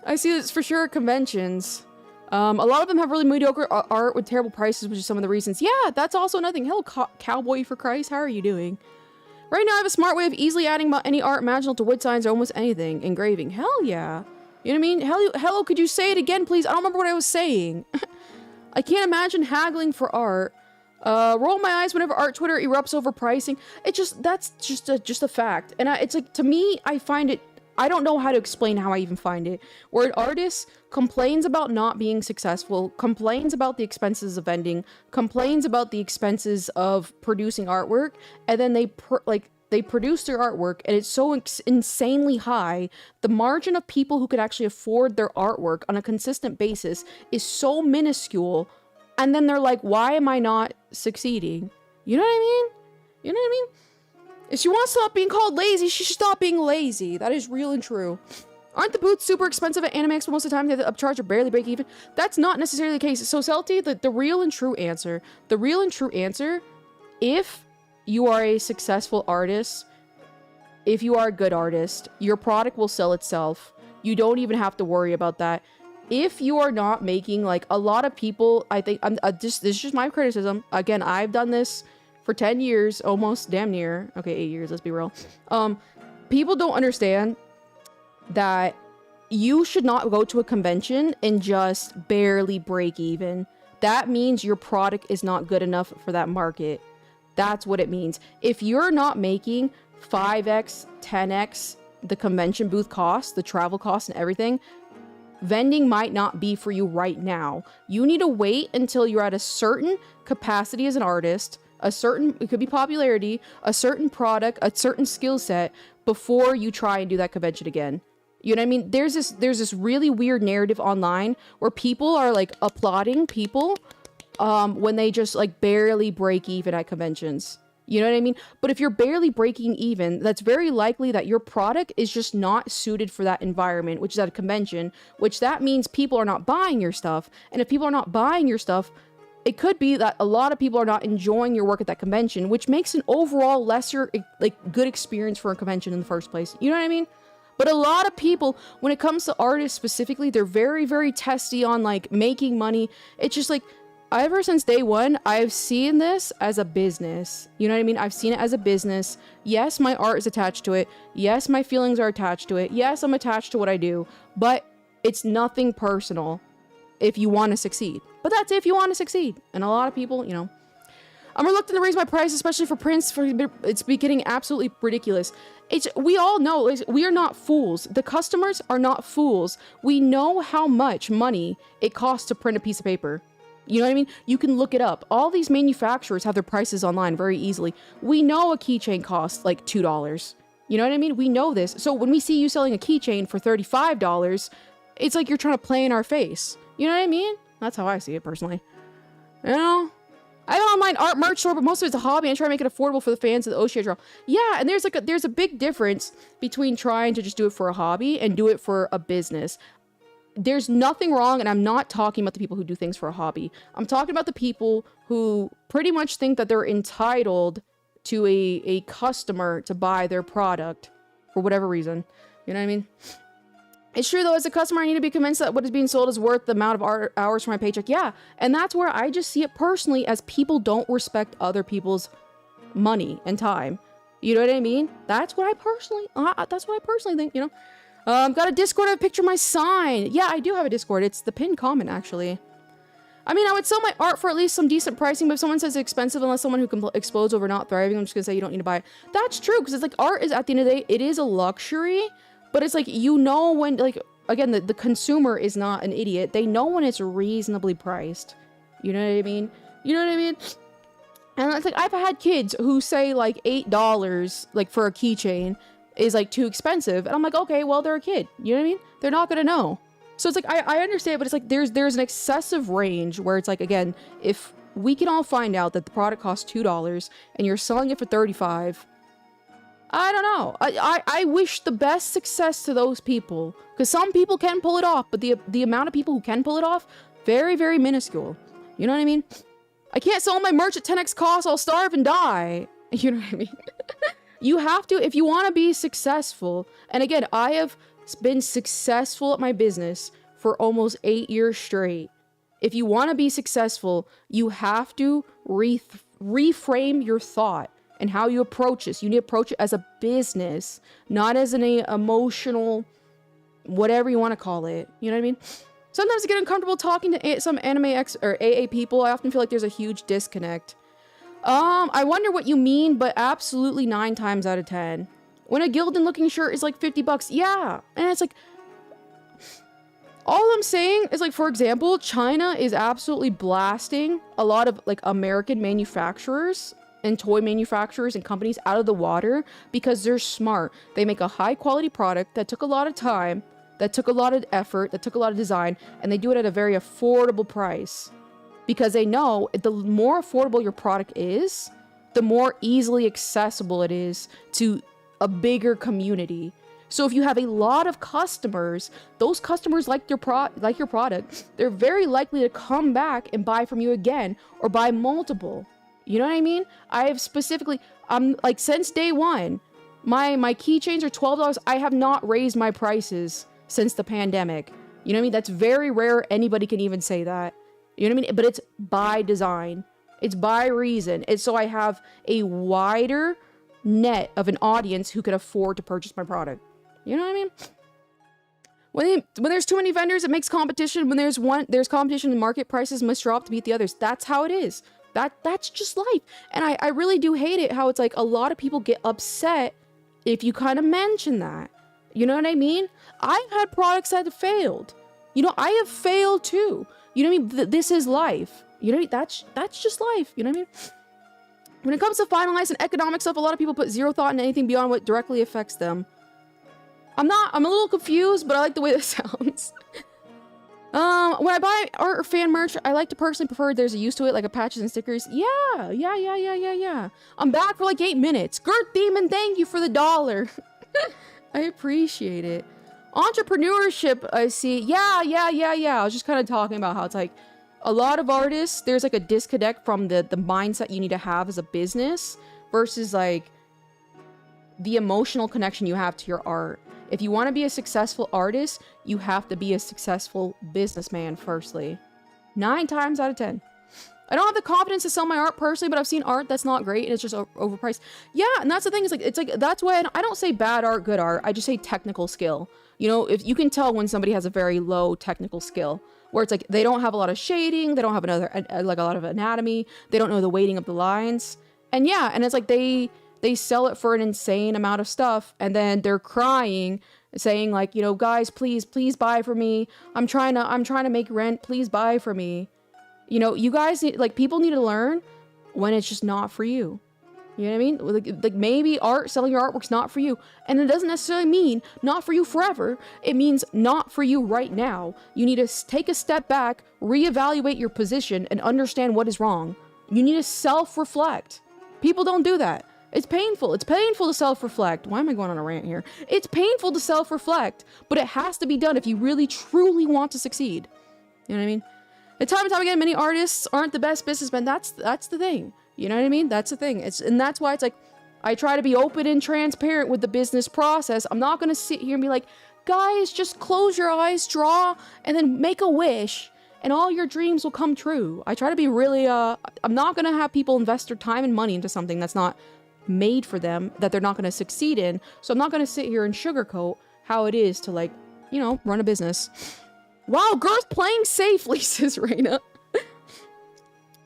I see this for sure at conventions. A lot of them have really mediocre art with terrible prices, which is some of the reasons. Yeah, that's also another thing. Hello, cowboy for Christ. How are you doing? Right now, I have a smart way of easily adding any art imaginable to wood signs or almost anything. Engraving. Hell yeah. You know what I mean? Hello, could you say it again, please? I don't remember what I was saying. I can't imagine haggling for art. Roll my eyes whenever art Twitter erupts over pricing. That's just a fact. And it's like, to me, I find it, I don't know how to explain how I even find it. Where an artist complains about not being successful, complains about the expenses of vending, complains about the expenses of producing artwork, and then they produce their artwork, and it's so insanely high. The margin of people who could actually afford their artwork on a consistent basis is so minuscule. And then they're like, why am I not succeeding? You know what I mean? You know what I mean? If she wants to stop being called lazy, she should stop being lazy. That is real and true. Aren't the booths super expensive at Anime Expo most of the time? They have to upcharge or barely break even. That's not necessarily the case. So Celty, the real and true answer, if you are a successful artist, if you are a good artist, your product will sell itself. You don't even have to worry about that. If you are not making, like, a lot of people, I think, this is just my criticism. Again, I've done this for 10 years, almost damn near. Okay, 8 years, let's be real. People don't understand that you should not go to a convention and just barely break even. That means your product is not good enough for that market. That's what it means. If you're not making 5x, 10x the convention booth cost, the travel cost and everything, vending might not be for you right now. You need to wait until you're at a certain capacity as an artist, it could be popularity, a certain product, a certain skill set before you try and do that convention again. You know what I mean? There's this really weird narrative online where people are like applauding people when they just like barely break even at conventions. You know what I mean? But if you're barely breaking even, that's very likely that your product is just not suited for that environment, which is at a convention, which that means people are not buying your stuff. And if people are not buying your stuff, it could be that a lot of people are not enjoying your work at that convention, which makes an overall lesser, like, good experience for a convention in the first place. You know what I mean? But a lot of people, when it comes to artists specifically, they're very, very testy on, like, making money. It's just like, ever since day one, I've seen this as a business. You know what I mean? I've seen it as a business. Yes, my art is attached to it. Yes, my feelings are attached to it. Yes, I'm attached to what I do. But it's nothing personal if you want to succeed. But that's if you want to succeed. And a lot of people, you know. I'm reluctant to raise my price, especially for prints. It's getting absolutely ridiculous. We all know, we are not fools. The customers are not fools. We know how much money it costs to print a piece of paper. You know what I mean? You can look it up. All these manufacturers have their prices online very easily. We know a keychain costs like $2. You know what I mean? We know this. So when we see you selling a keychain for $35, it's like you're trying to play in our face. You know what I mean? That's how I see it personally. You know? I have an online art merch store, but most of it's a hobby. I try to make it affordable for the fans of the Oshia draw. Yeah, and there's a big difference between trying to just do it for a hobby and do it for a business. There's nothing wrong, and I'm not talking about the people who do things for a hobby. I'm talking about the people who pretty much think that they're entitled to a customer to buy their product for whatever reason. You know what I mean? It's true, though, as a customer, I need to be convinced that what is being sold is worth the amount of hours for my paycheck. Yeah, and that's where I just see it personally as people don't respect other people's money and time. You know what I mean? That's what I personally think, you know? Got a Discord, I have a picture of my sign. Yeah, I do have a Discord. It's the pinned comment, actually. I mean, I would sell my art for at least some decent pricing, but if someone says it's expensive, unless someone who explodes over not thriving, I'm just gonna say you don't need to buy it. That's true, because it's like, art is, at the end of the day, it is a luxury, but it's like, you know when, like, again, the consumer is not an idiot. They know when it's reasonably priced. You know what I mean? You know what I mean? And it's like, I've had kids who say, like, $8, like, for a keychain is, like, too expensive. And I'm like, okay, well, they're a kid. You know what I mean? They're not gonna know. So it's like, I understand, but it's like, there's an excessive range where it's like, again, if we can all find out that the product costs $2 and you're selling it for $35, I don't know. I wish the best success to those people, because some people can pull it off, but the amount of people who can pull it off, very, very minuscule. You know what I mean? I can't sell my merch at 10x cost, I'll starve and die. You know what I mean? You have to, if you want to be successful, and again, I have been successful at my business for almost 8 years straight. If you want to be successful, you have to reframe your thought and how you approach this. You need to approach it as a business, not as an emotional, whatever you want to call it. You know what I mean? Sometimes I get uncomfortable talking to some anime or AA people. I often feel like there's a huge disconnect. I wonder what you mean, but absolutely 9 times out of 10. When a Gildan looking shirt is like $50, yeah. And it's like, all I'm saying is, like, for example, China is absolutely blasting a lot of, like, American manufacturers and toy manufacturers and companies out of the water because they're smart. They make a high quality product that took a lot of time, that took a lot of effort, that took a lot of design, and they do it at a very affordable price. Because they know the more affordable your product is, the more easily accessible it is to a bigger community. So if you have a lot of customers, those customers like your product, they're very likely to come back and buy from you again or buy multiple. You know what I mean? I have specifically, like since day one, my keychains are $12. I have not raised my prices since the pandemic. You know what I mean? That's very rare. Anybody can even say that. You know what I mean? But it's by design. It's by reason. It's so I have a wider net of an audience who could afford to purchase my product. You know what I mean? When there's too many vendors, it makes competition. When there's competition, the market prices must drop to beat the others. That's how it is. That's just life. And I really do hate it how it's like a lot of people get upset if you kind of mention that. You know what I mean? I've had products that have failed. You know, I have failed too. You know what I mean? This is life. You know what I mean? That's just life. You know what I mean? When it comes to finalizing economic stuff, a lot of people put zero thought into anything beyond what directly affects them. I'm a little confused, but I like the way this sounds. When I buy art or fan merch, I like to personally prefer there's a use to it, like a patches and stickers. Yeah. I'm back for like 8 minutes. Gert Demon, thank you for the $1. I appreciate it. Entrepreneurship, I see. Yeah. I was just kind of talking about how it's like a lot of artists, there's like a disconnect from the mindset you need to have as a business versus like the emotional connection you have to your art. If you want to be a successful artist, you have to be a successful businessman firstly. 9 times out of 10. I don't have the confidence to sell my art personally, but I've seen art that's not great and it's just overpriced. Yeah, and that's the thing, it's like that's why I don't say bad art, good art. I just say technical skill. You know, if you can tell when somebody has a very low technical skill, where it's like they don't have a lot of shading, they don't have a lot of anatomy, they don't know the weighting of the lines. And yeah, and it's like they sell it for an insane amount of stuff, and then they're crying, saying like, you know, guys, please buy for me. I'm trying to make rent. Please buy for me. You know, you guys need, like, people need to learn when it's just not for you. You know what I mean? Like maybe selling your artwork's not for you, and it doesn't necessarily mean not for you forever. It means not for you right now. You need to take a step back, reevaluate your position, and understand what is wrong. You need to self-reflect. People don't do that. It's painful. It's painful to self-reflect. Why am I going on a rant here? It's painful to self-reflect, but it has to be done if you really, truly want to succeed. You know what I mean? And time and time again, many artists aren't the best businessmen. That's the thing. You know what I mean? That's the thing. And that's why it's like, I try to be open and transparent with the business process. I'm not going to sit here and be like, guys, just close your eyes, draw, and then make a wish, and all your dreams will come true. I try to be really, I'm not going to have people invest their time and money into something that's not made for them, that they're not going to succeed in. So I'm not going to sit here and sugarcoat how it is to, like, you know, run a business. Wow, girls playing safely, says Raina.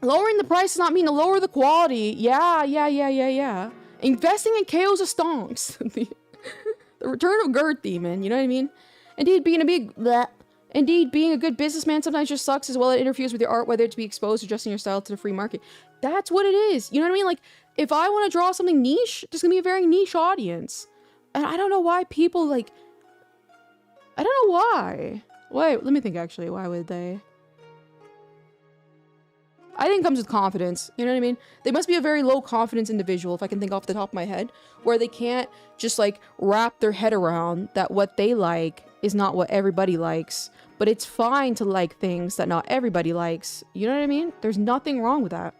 Lowering the price does not mean to lower the quality. Yeah. Investing in KOs of stonks. The return of Gert Demon, you know what I mean? Indeed, being a good businessman sometimes just sucks as well. It interferes with your art, whether it's to be exposed or adjusting your style to the free market. That's what it is. You know what I mean? Like, if I want to draw something niche, there's gonna be a very niche audience. And I don't know why people, like... I don't know why. Wait, let me think, actually. Why would they? I think it comes with confidence. You know what I mean? They must be a very low confidence individual, if I can think off the top of my head, where they can't just, like, wrap their head around that what they like is not what everybody likes. But it's fine to like things that not everybody likes. You know what I mean? There's nothing wrong with that.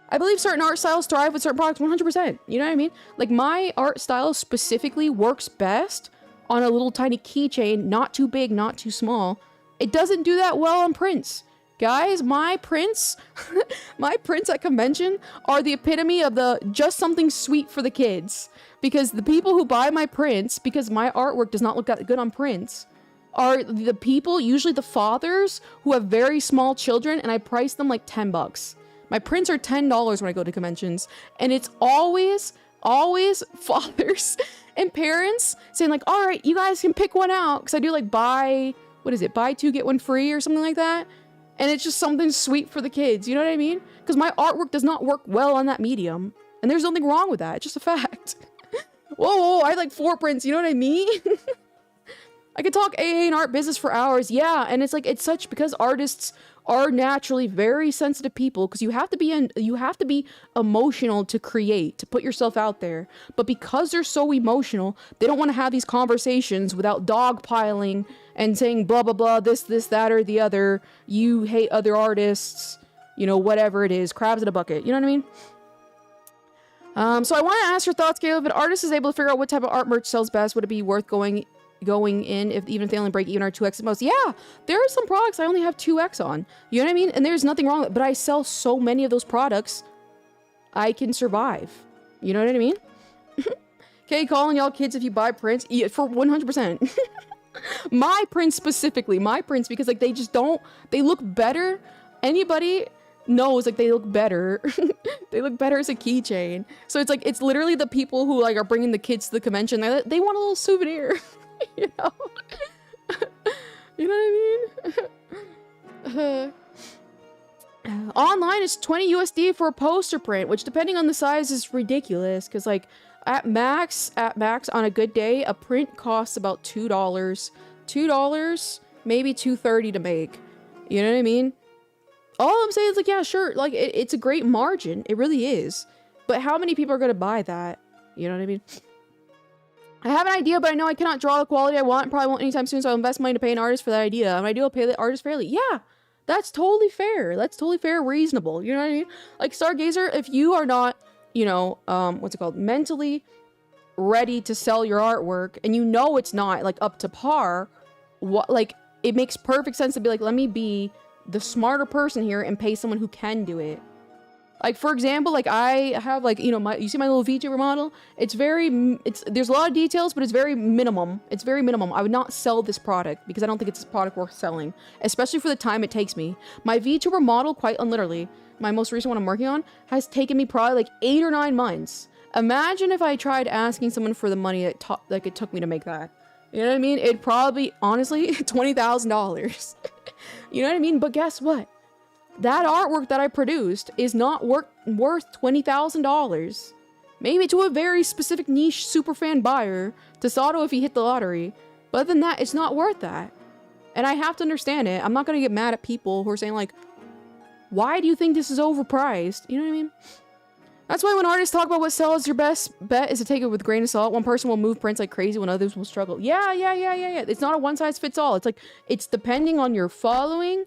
I believe certain art styles thrive with certain products 100%. You know what I mean? Like, my art style specifically works best on a little tiny keychain, not too big, not too small. It doesn't do that well on prints. Guys, my prints at convention are the epitome of the just something sweet for the kids. Because the people who buy my prints, because my artwork does not look that good on prints, are the people, usually the fathers, who have very small children, and I price them like $10. My prints are $10 when I go to conventions, and it's always fathers and parents saying like, all right, you guys can pick one out, because I do like buy 2 get 1 free or something like that, and it's just something sweet for the kids, you know what I mean? Because my artwork does not work well on that medium, and there's nothing wrong with that, it's just a fact. Whoa, I have like 4 prints, you know what I mean? I could talk AA and art business for hours, yeah, and it's like, it's such, because artists are naturally very sensitive people because you have to be emotional to create, to put yourself out there. But because they're so emotional, they don't want to have these conversations without dogpiling and saying blah blah blah, this that or the other. You hate other artists, you know, whatever it is, crabs in a bucket. You know what I mean? So I want to ask your thoughts, Caleb. If an artist is able to figure out what type of art merch sells best, would it be worth going in even if they only break even or 2x at most? Yeah, there are some products I only have 2x on. You know what I mean? And there's nothing wrong with it, but I sell so many of those products, I can survive. You know what I mean? Okay, calling y'all kids if you buy prints. Yeah, for 100%. My prints specifically. My prints, because like they just don't, they look better. Anybody knows like they look better. They look better as a keychain. So it's like, it's literally the people who like are bringing the kids to the convention. They want a little souvenir. You know? You know what I mean? Online is 20 USD for a poster print, which depending on the size is ridiculous. Cause like at max on a good day, a print costs about $2. $2, maybe $2.30 to make. You know what I mean? All I'm saying is like, yeah, sure. Like it's a great margin. It really is. But how many people are going to buy that? You know what I mean? I have an idea, but I know I cannot draw the quality I want and probably won't anytime soon, so I'll invest money to pay an artist for that idea. And I do, I'll pay the artist fairly. Yeah, that's totally fair. That's totally fair, reasonable. You know what I mean? Like, Stargazer, if you are not, you know, what's it called? Mentally ready to sell your artwork, and you know it's not, like, up to par, like, it makes perfect sense to be like, let me be the smarter person here and pay someone who can do it. Like, for example, like, I have, like, you know, you see my little VTuber model? There's a lot of details, but it's very minimum. It's very minimum. I would not sell this product because I don't think it's a product worth selling, especially for the time it takes me. My VTuber model, quite literally, my most recent one I'm working on, has taken me probably, like, 8 or 9 months. Imagine if I tried asking someone for the money that it took me to make that. You know what I mean? It'd probably, honestly, $20,000. You know what I mean? But guess what? That artwork that I produced is not worth $20,000. Maybe to a very specific niche superfan buyer, to Sato if he hit the lottery. But other than that, it's not worth that. And I have to understand it. I'm not going to get mad at people who are saying like, why do you think this is overpriced? You know what I mean? That's why when artists talk about what sells, your best bet is to take it with a grain of salt. One person will move prints like crazy when others will struggle. Yeah. It's not a one size fits all. It's like, it's depending on your following,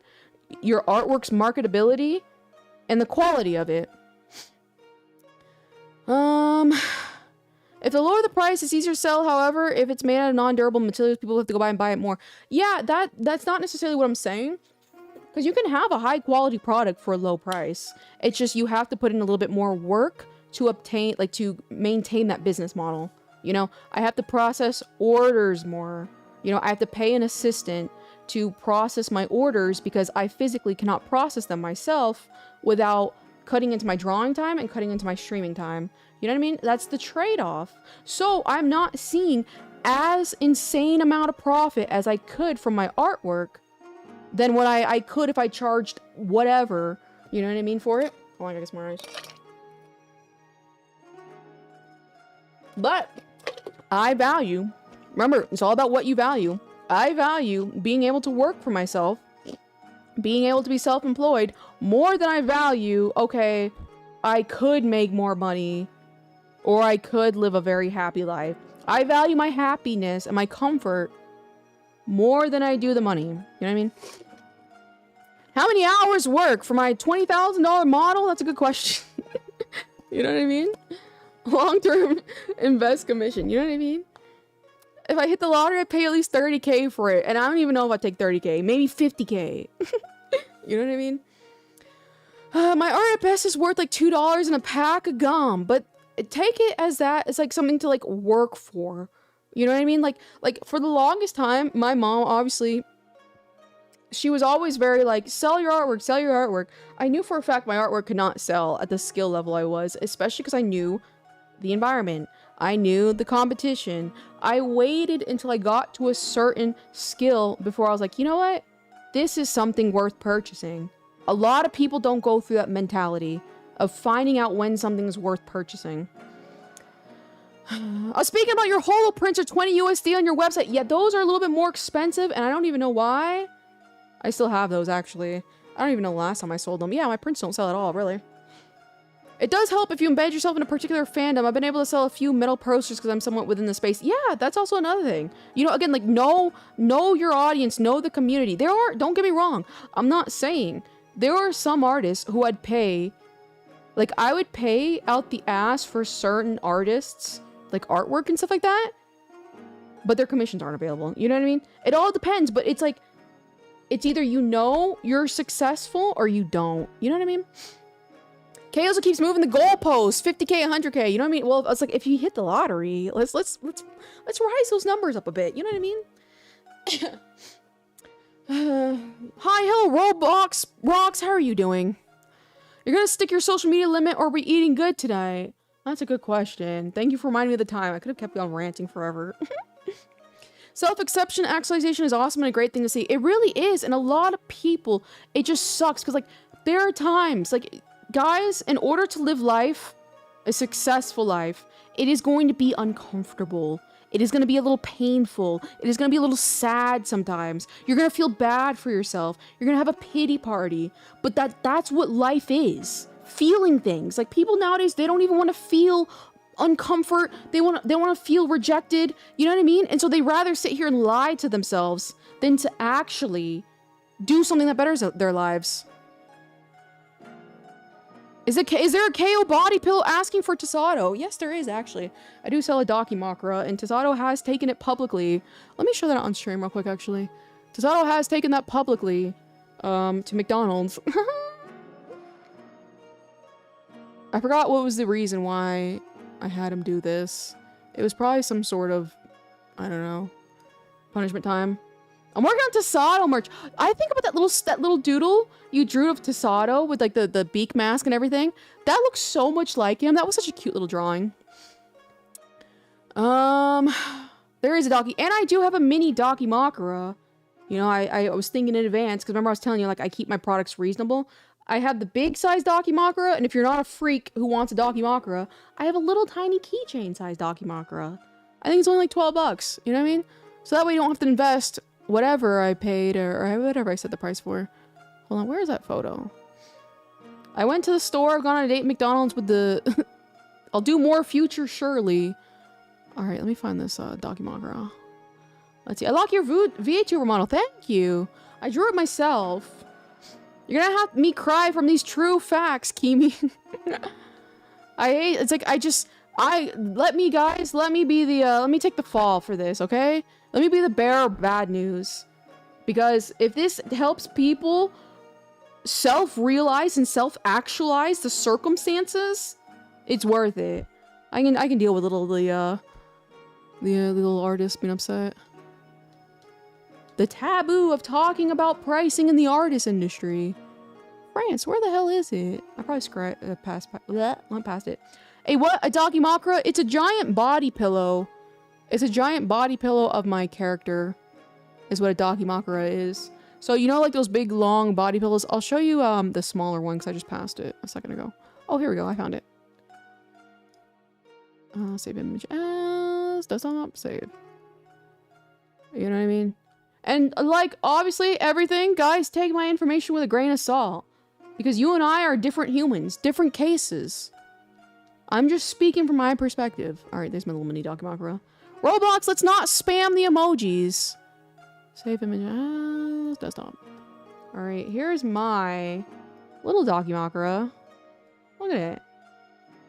your artwork's marketability, and the quality of it. If the lower the price, it's easier to sell. However, if it's made out of non-durable materials, people have to go buy and buy it more. Yeah, that's not necessarily what I'm saying. Because you can have a high quality product for a low price. It's just you have to put in a little bit more work to obtain, like, to maintain that business model. You know, I have to process orders more. You know, I have to pay an assistant to process my orders because I physically cannot process them myself without cutting into my drawing time and cutting into my streaming time. You know what I mean? That's the trade-off. So I'm not seeing as insane amount of profit as I could from my artwork than what I could if I charged whatever, you know what I mean, for it. Oh, I gotta get some more ice. But I value, remember, it's all about what you value. I value being able to work for myself, being able to be self-employed, more than I value, okay, I could make more money, or I could live a very happy life. I value my happiness and my comfort more than I do the money. You know what I mean? How many hours work for my $20,000 model? That's a good question. You know what I mean? Long-term invest commission. You know what I mean? If I hit the lottery, I pay at least 30K for it. And I don't even know if I take 30K. Maybe 50K. You know what I mean? My art at best is worth like $2 in a pack of gum. But take it as that. It's like something to like work for. You know what I mean? Like for the longest time, my mom, obviously, she was always very like, sell your artwork, sell your artwork. I knew for a fact my artwork could not sell at the skill level I was, especially because I knew the environment. I knew the competition. I waited until I got to a certain skill before I was like, you know what? This is something worth purchasing. A lot of people don't go through that mentality of finding out when something is worth purchasing. Speaking about your holo prints are 20 USD on your website. Yeah, those are a little bit more expensive, and I don't even know why. I still have those, actually. I don't even know the last time I sold them. Yeah, my prints don't sell at all, really. It does help if you embed yourself in a particular fandom. I've been able to sell a few metal posters because I'm somewhat within the space. Yeah, that's also another thing. You know, again, like, know your audience, know the community. There are, don't get me wrong, I'm not saying, there are some artists who I'd pay, like, I would pay out the ass for certain artists, like artwork and stuff like that, but their commissions aren't available. You know what I mean? It all depends, but it's like, it's either you know you're successful or you don't. You know what I mean? Kay also keeps moving the goalposts, 50K, 100K. You know what I mean? Well, it's like if you hit the lottery, let's rise those numbers up a bit. You know what I mean? Hi, hello, Roblox Rocks. How are you doing? You're gonna stick your social media limit, or are we eating good today? That's a good question. Thank you for reminding me of the time. I could have kept on ranting forever. Self-exception actualization is awesome and a great thing to see. It really is, and a lot of people, it just sucks because like there are times like. Guys, in order to live life, a successful life, it is going to be uncomfortable. It is going to be a little painful. It is going to be a little sad sometimes. You're going to feel bad for yourself. You're going to have a pity party. But that's what life is. Feeling things. Like people nowadays, they don't even want to feel uncomfort. They want to feel rejected. You know what I mean? And so they rather sit here and lie to themselves than to actually do something that betters their lives. Is there a KO body pillow asking for Tasato? Yes, there is, actually. I do sell a Dakimakura, and Tasato has taken it publicly. Let me show that on stream real quick, actually. Tasato has taken that publicly, to McDonald's. I forgot what was the reason why I had him do this. It was probably some sort of, I don't know, punishment time. I'm working on Tasato merch. I think about that little doodle you drew of Tasato with like the beak mask and everything. That looks so much like him. That was such a cute little drawing. There is a Daki, and I do have a mini Dakimakura. You know, I was thinking in advance because remember I was telling you like I keep my products reasonable. I have the big size Dakimakura, and if you're not a freak who wants a Dakimakura, I have a little tiny keychain size Dakimakura. I think it's only like 12 bucks. You know what I mean? So that way you don't have to invest whatever I paid or whatever I set the price for. Hold on, where is that photo? I went to the store, I've gone on a date at McDonald's with the... I'll do more future surely. Alright, let me find this Dakimakura. Let's see. I like your VTuber model. Thank you. I drew it myself. You're gonna have me cry from these true facts, Kimi. I hate... It's like, let me be the... let me take the fall for this, okay? Let me be the bearer of bad news. Because if this helps people self-realize and self-actualize the circumstances, it's worth it. I can deal with the little artist being upset. The taboo of talking about pricing in the artist industry. France, where the hell is it? I probably went past it. Hey, what? A Dakimakura? It's a giant body pillow. It's a giant body pillow of my character, is what a Dakimakura is. So, you know, like those big, long body pillows? I'll show you the smaller one, because I just passed it a second ago. Oh, here we go. I found it. Save image as... Does not save. You know what I mean? And, like, obviously, everything, guys, take my information with a grain of salt. Because you and I are different humans. Different cases. I'm just speaking from my perspective. Alright, there's my little mini Dakimakura. Roblox, let's not spam the emojis. Save image as desktop. Alright, here's my little Dakimakura. Look at it.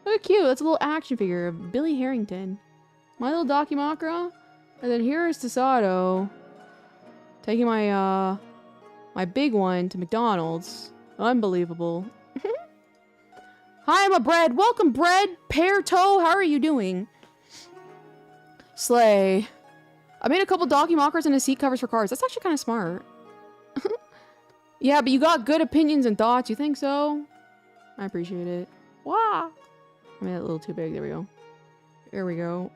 Look how cute. That's a little action figure of Billy Harrington. My little Dakimakura. And then here's Tasato. Taking my, my big one to McDonald's. Unbelievable. Hi, I'm a Bread. Welcome, Bread. Pear Toe, how are you doing? Slay. I made a couple Dakimakuras and a seat covers for cars. That's actually kind of smart. Yeah, but you got good opinions and thoughts. You think so? I appreciate it. Wow. I made it a little too big. There we go. There we go.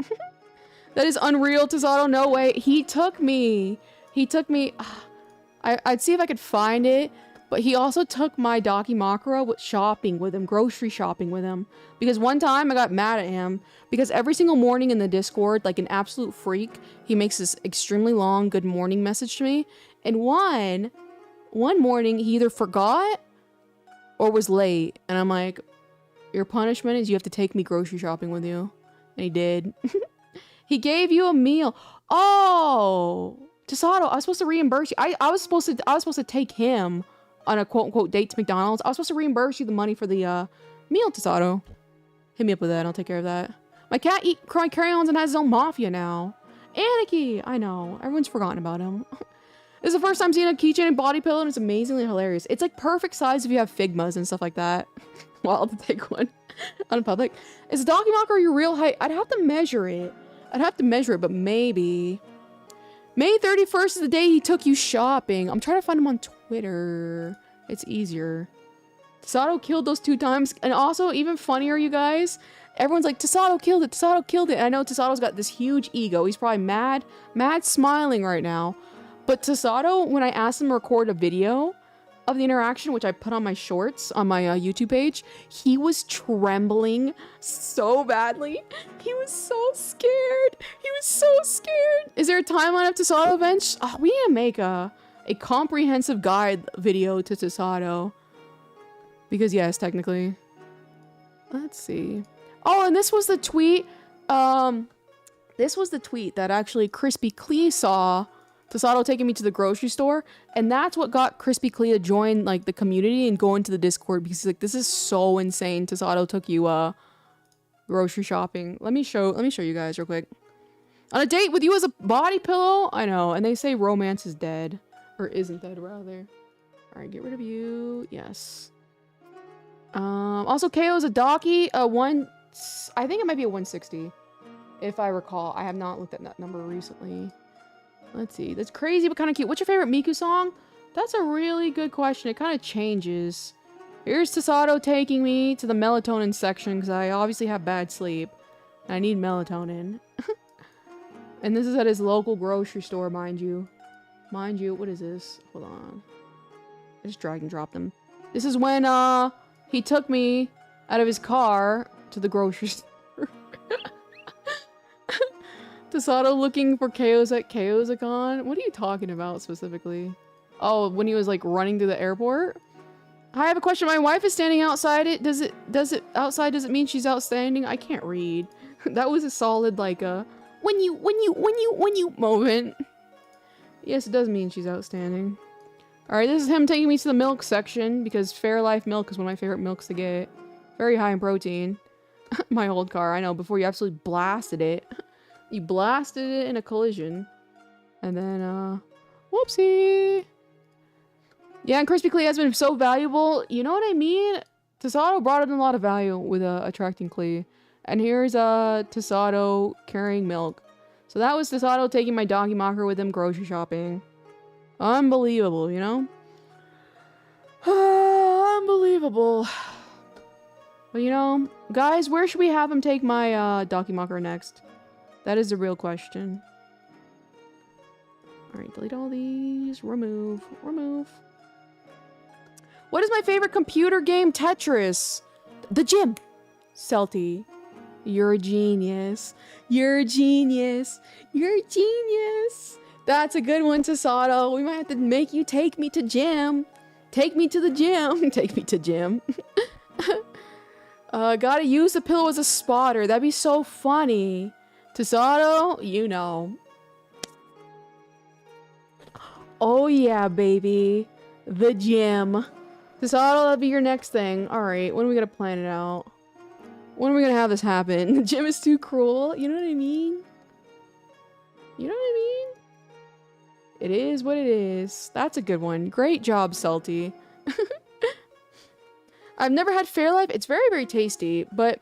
That is unreal, Tasato. No way. He took me. He took me. I'd see if I could find it. But he also took my Dakimakura shopping with him, grocery shopping with him. Because one time I got mad at him because every single morning in the Discord, like an absolute freak, he makes this extremely long good morning message to me. And one one morning, he either forgot or was late. And I'm like, your punishment is you have to take me grocery shopping with you. And he did. He gave you a meal. Oh, Tasato, I was supposed to reimburse you. I was supposed to take him on a quote unquote date to McDonald's. I was supposed to reimburse you the money for the meal, Tasato. Hit me up with that. I'll take care of that. My cat eat crayons and has his own mafia now. Aniki! I know. Everyone's forgotten about him. This is the first time seeing a keychain and body pillow, and it's amazingly hilarious. It's like perfect size if you have Figmas and stuff like that. Well, I'll take one on public. Is Documocker your real height? I'd have to measure it. But maybe. May 31st is the day he took you shopping. I'm trying to find him on Twitter. It's easier. Tasato killed those 2 times. And also, even funnier, you guys, everyone's like, Tasato killed it. Tasato killed it. And I know Tasato's got this huge ego. He's probably mad smiling right now. But Tasato, when I asked him to record a video of the interaction, which I put on my shorts on my YouTube page, he was trembling so badly. He was so scared. Is there a timeline of Tasato events? Oh, we need to make a comprehensive guide video to Tasato. Because yes, technically. Let's see. Oh, and this was the tweet. This was the tweet that actually Crispy Clee saw Tasato taking me to the grocery store, and that's what got Crispy Clee to join like the community and go into the Discord, because he's like, this is so insane. Tasato took you grocery shopping. Let me show you guys real quick. On a date with you as a body pillow? I know, and they say romance is dead. Or isn't dead, rather. Alright, get rid of you. Yes. Also KO is a Docky, I think it might be a 160. If I recall. I have not looked at that number recently. Let's see. That's crazy, but kind of cute. What's your favorite Miku song? That's a really good question. It kind of changes. Here's Tasato taking me to the melatonin section, because I obviously have bad sleep. And I need melatonin. And this is at his local grocery store, mind you. Mind you, what is this? Hold on. I just drag and dropped him. This is when, he took me out of his car to the grocery store. Tasato looking for chaos at Chaosicon? What are you talking about specifically? Oh, when he was like running through the airport? I have a question. My wife is standing outside it. Does it mean she's outstanding? I can't read. That was a solid like when you moment. Yes, it does mean she's outstanding. Alright, this is him taking me to the milk section, because Fairlife milk is one of my favorite milks to get. Very high in protein. My old car, I know, before you absolutely blasted it. You blasted it in a collision. And then, whoopsie. Yeah, and Crispy Clee has been so valuable. You know what I mean? Tasato brought in a lot of value with attracting Clee. And here's Tasato carrying milk. So that was Tasato taking my doggy mocker with him grocery shopping. Unbelievable, you know? Unbelievable. But you know, guys, where should we have him take my doggy mocker next? That is the real question. Alright, delete all these. Remove. What is my favorite computer game? Tetris. The gym. Celty. You're a genius. You're a genius. You're a genius. That's a good one, Tasato. We might have to make you take me to gym. Take me to the gym. Take me to gym. Gotta use the pillow as a spotter. That'd be so funny. Tasato, you know. Oh yeah, baby. The gym. Tasato, that'll be your next thing. Alright, when are we gonna plan it out? When are we gonna have this happen? The gym is too cruel. You know what I mean? You know what I mean? It is what it is. That's a good one. Great job, Salty. I've never had Fairlife. It's very, very tasty, but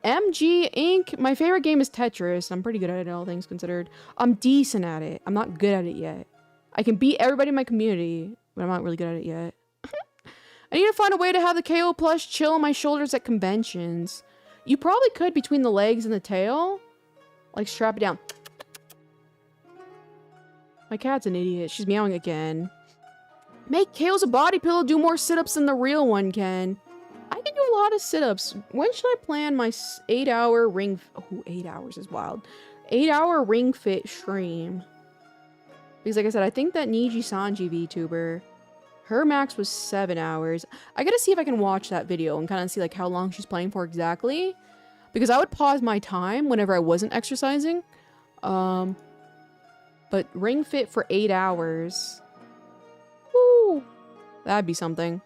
MG Inc. My favorite game is Tetris. I'm pretty good at it, all things considered. I'm decent at it. I'm not good at it yet. I can beat everybody in my community, but I'm not really good at it yet. I need to find a way to have the KO plush chill on my shoulders at conventions. You probably could between the legs and the tail. Like, strap it down. My cat's an idiot. She's meowing again. Make Kale's a body pillow do more sit-ups than the real one can. I can do a lot of sit-ups. When should I plan my 8-hour ring... Oh, 8 hours is wild. 8-hour ring fit stream. Because like I said, I think that Niji Sanji VTuber Her max was 7 hours. I gotta see if I can watch that video and kind of see like how long she's playing for exactly. Because I would pause my time whenever I wasn't exercising. But Ring Fit for 8 hours. Woo! That'd be something.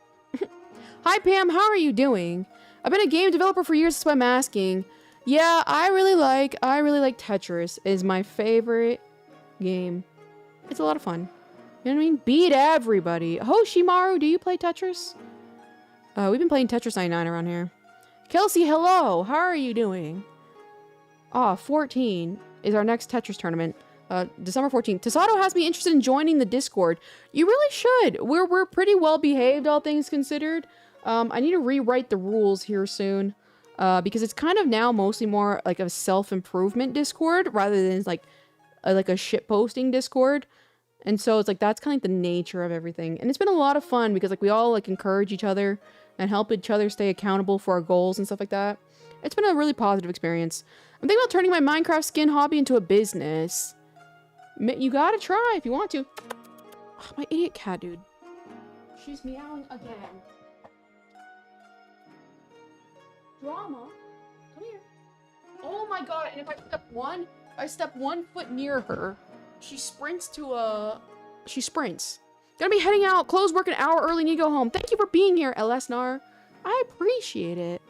Hi Pam, how are you doing? I've been a game developer for years, that's why I'm asking. Yeah, I really like Tetris. It is my favorite game. It's a lot of fun. You know what I mean? Beat everybody. Hoshimaru, do you play Tetris? We've been playing Tetris 99 around here. Kelsey, hello. How are you doing? 14 is our next Tetris tournament. December 14th. Tasato has me interested in joining the Discord. You really should. We're pretty well behaved, all things considered. I need to rewrite the rules here soon. Because it's kind of now mostly more like a self-improvement Discord rather than like a shitposting Discord. And so it's like that's kind of like the nature of everything. And it's been a lot of fun because like we all like encourage each other and help each other stay accountable for our goals and stuff like that. It's been a really positive experience. I'm thinking about turning my Minecraft skin hobby into a business. You gotta try if you want to. Oh, my idiot cat, dude. She's meowing again. Drama? Come here. Oh my god, and if I step one foot near her, she sprints to she sprints. Gonna be heading out. Close work an hour early, need to go home. Thank you for being here, LSNAR. I appreciate it.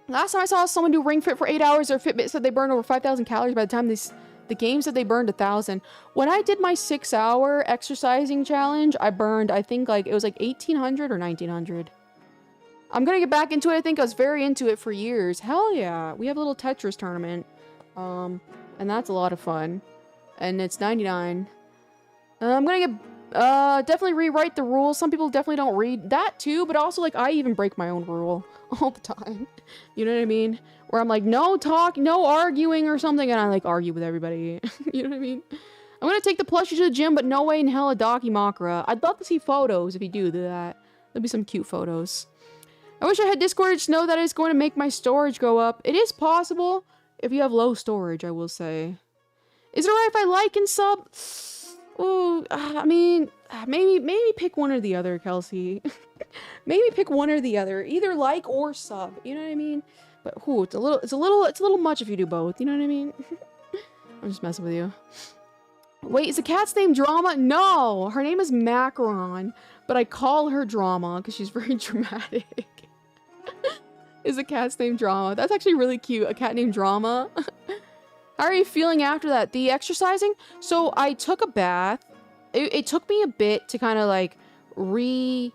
Last time I saw someone do Ring Fit for 8 hours, their Fitbit said they burned over 5,000 calories by the time the game said they burned 1,000. When I did my 6-hour exercising challenge, I burned, I think like, it was like 1,800 or 1,900. I'm gonna get back into it. I think I was very into it for years. Hell yeah. We have a little Tetris tournament. And that's a lot of fun. And it's 99. I'm gonna get, definitely rewrite the rules. Some people definitely don't read that too, but also like I even break my own rule all the time. You know what I mean? Where I'm like, no talk, no arguing or something, and I like argue with everybody. You know what I mean? I'm gonna take the plushie to the gym, but no way in hell a Dakimakura. I'd love to see photos if you do that. There'll be some cute photos. I wish I had Discord to know that it's going to make my storage go up. It is possible if you have low storage, I will say. Is it alright if I like and sub? Oh, I mean, maybe pick one or the other, Kelsey. Maybe pick one or the other. Either like or sub. You know what I mean? But ooh, it's a little much if you do both. You know what I mean? I'm just messing with you. Wait, is the cat's name Drama? No, her name is Macaron, but I call her Drama because she's very dramatic. Is the cat's name Drama? That's actually really cute. A cat named Drama. How are you feeling after that? The exercising? So I took a bath. It took me a bit to kind of like I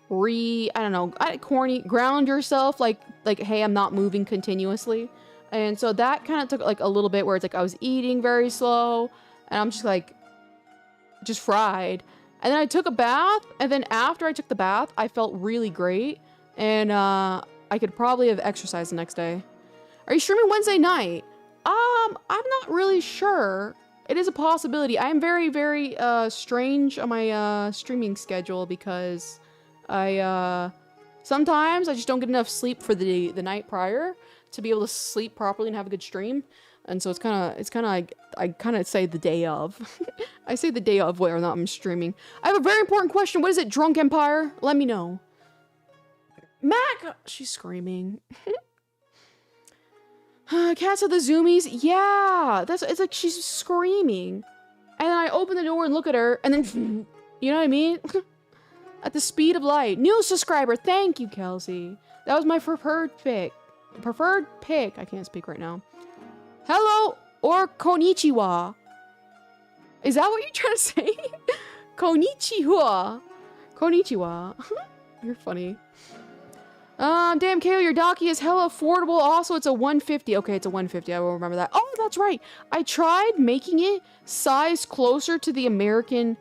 don't know, corny, ground yourself. Like, hey, I'm not moving continuously. And so that kind of took like a little bit where it's like I was eating very slow and I'm just like, just fried. And then I took a bath. And then after I took the bath, I felt really great. And I could probably have exercised the next day. Are you streaming Wednesday night? I'm not really sure. It is a possibility. I am very, very strange on my streaming schedule because sometimes I just don't get enough sleep for the night prior to be able to sleep properly and have a good stream. And so it's kind of like I kind of say the day of. I say the day of whether or not I'm streaming. I have a very important question. What is it, Drunk Empire? Let me know. Mac! She's screaming. Cats of the zoomies? Yeah! It's like she's screaming. And then I open the door and look at her, and then, you know what I mean? At the speed of light. New subscriber, thank you, Kelsey. That was my preferred pick. I can't speak right now. Hello, or konnichiwa. Is that what you're trying to say? Konnichiwa. Konnichiwa. You're funny. Damn, KO, your Daki is hella affordable. Also, it's a 150. Okay, it's a 150. I will remember that. Oh, that's right. I tried making it size closer to the American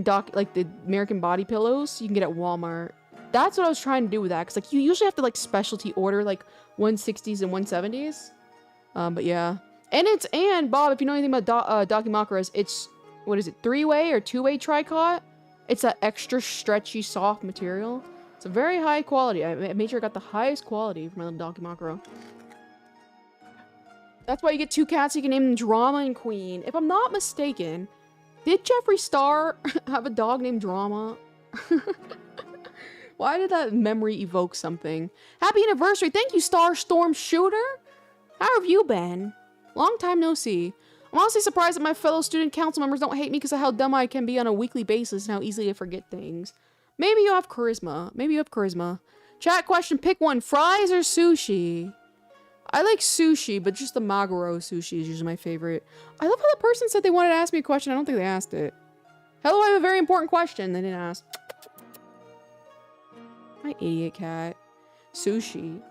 dock, like the American body pillows you can get at Walmart. That's what I was trying to do with that. Because, like, you usually have to, like, specialty order, like, 160s and 170s. But yeah. And Bob, if you know anything about Dakimakuras, it's, what is it, 3-way or 2-way tricot? It's that extra stretchy, soft material. It's a very high quality. I made sure I got the highest quality from my little Dakimakura. That's why you get 2 cats, so you can name them Drama and Queen. If I'm not mistaken, Did Jeffree Star have a dog named Drama? Why did that memory evoke something? Happy anniversary. Thank you, Star Storm Shooter. How have you been? Long time no see. I'm honestly surprised that my fellow student council members don't hate me because of how dumb I can be on a weekly basis and how easily I forget things. Maybe you have charisma. Maybe you have charisma. Chat question, pick one. Fries or sushi? I like sushi, but just the Maguro sushi is usually my favorite. I love how the person said they wanted to ask me a question. I don't think they asked it. Hello, I have a very important question. They didn't ask. My idiot cat. Sushi.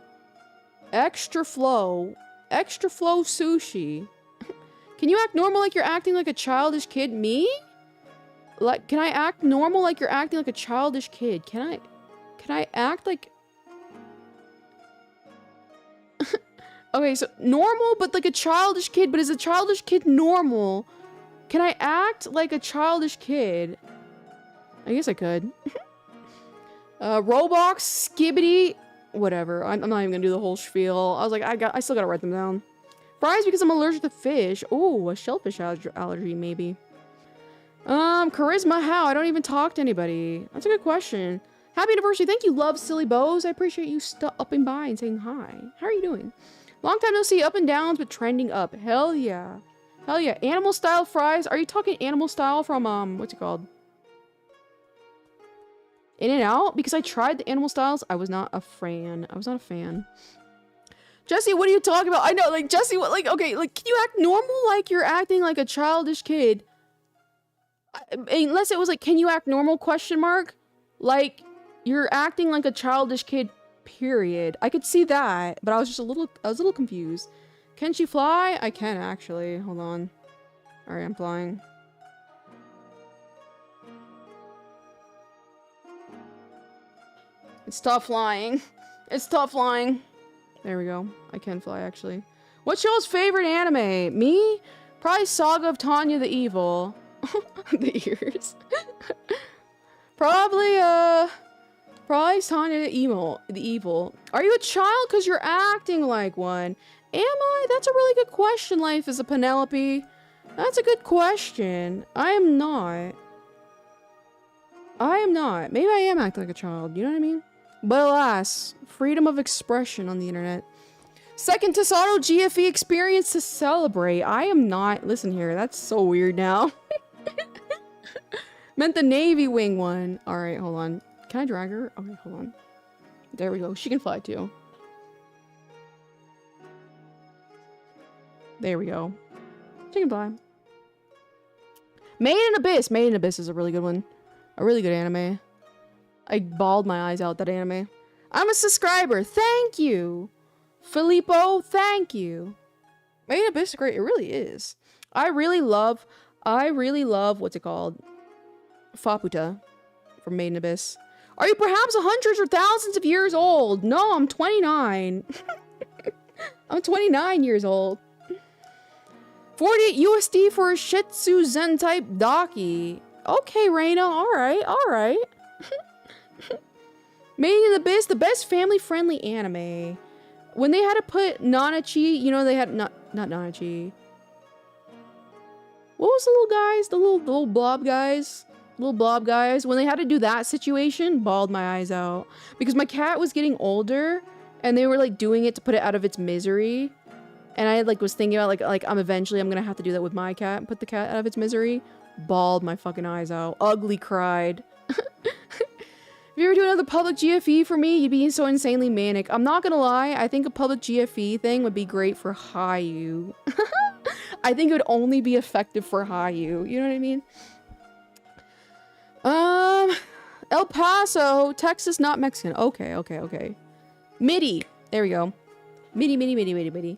Extra flow. Extra flow sushi. Can you act normal like you're acting like a childish kid? Me? Like, can I act normal like you're acting like a childish kid? Can I act like... Okay, so normal, but like a childish kid, but is a childish kid normal? Can I act like a childish kid? I guess I could. Roblox, Skibbity, whatever. I'm not even gonna do the whole spiel. I was like, I still gotta write them down. Fries because I'm allergic to fish. Oh, a shellfish allergy, maybe. Charisma, how? I don't even talk to anybody. That's a good question. Happy anniversary. Thank you, love silly bows. I appreciate you stopping by and saying hi. How are you doing? Long time no see. Up and downs, but trending up. Hell yeah. Hell yeah. Animal style fries. Are you talking animal style from, what's it called? In-N-Out? Because I tried the animal styles. I was not a fan. I was not a fan. Jesse, what are you talking about? I know, like, Jesse, what, like, okay, like, can you act normal like you're acting like a childish kid? Unless it was like, can you act normal, question mark? Like, you're acting like a childish kid, period. I could see that, but I was a little confused. Can she fly? I can, actually. Hold on. Alright, I'm flying. It's tough flying. It's tough flying. There we go. I can fly, actually. What's y'all's favorite anime? Me? Probably Saga of Tanya the Evil. The ears. Probably Tanya the Evil. Are you a child because you're acting like one? Am I? That's a really good question, Life is a Penelope. That's a good question. I am not. I am not. Maybe I am acting like a child, you know what I mean? But alas, freedom of expression on the internet. Second Tesoro GFE experience to celebrate. I am not. Listen here, that's so weird now. Meant the Navy wing one. Alright, hold on. Can I drag her? Okay, hold on. There we go. She can fly too. There we go. She can fly. Made in Abyss. Made in Abyss is a really good one. A really good anime. I bawled my eyes out that anime. I'm a subscriber. Thank you. Filippo, thank you. Made in Abyss is great. It really is. I really love, what's it called? Faputa from Made in Abyss. Are you perhaps hundreds or thousands of years old? No, I'm 29. I'm 29 years old. 48 USD for a Shih Tzu Zen type Daki. Okay, Reina. Alright, alright. Made in Abyss, the best family-friendly anime. When they had to put Nanachi, you know, they had not Nanachi. What was the little guys? The little blob guys? Little blob guys. When they had to do that situation, bawled my eyes out. Because my cat was getting older, and they were like doing it to put it out of its misery. And I like was thinking about like I'm gonna have to do that with my cat and put the cat out of its misery. Bawled my fucking eyes out. Ugly cried. If you ever do another public GFE for me, you'd be so insanely manic. I'm not gonna lie, I think a public GFE thing would be great for Hayu. I think it would only be effective for Hayu. You know what I mean? El Paso, Texas, not Mexican. Okay, okay, okay. MIDI. There we go. MIDI.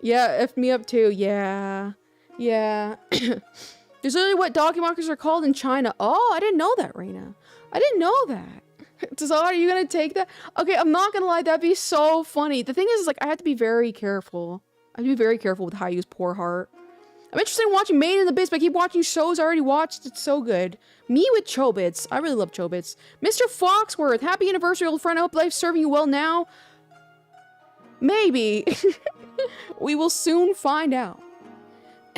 Yeah, F me up too. Yeah. Yeah. There's literally what documentaries are called in China. Oh, I didn't know that, Reina. I didn't know that. So are you gonna take that? Okay, I'm not gonna lie, that'd be so funny. The thing is like, I have to be very careful. I have to be very careful with how I use poor heart. I'm interested in watching Made in Abyss, but I keep watching shows I already watched. It's so good. Me with Chobits. I really love Chobits. Mr. Foxworth, happy anniversary, old friend. I hope life's serving you well now. Maybe. We will soon find out.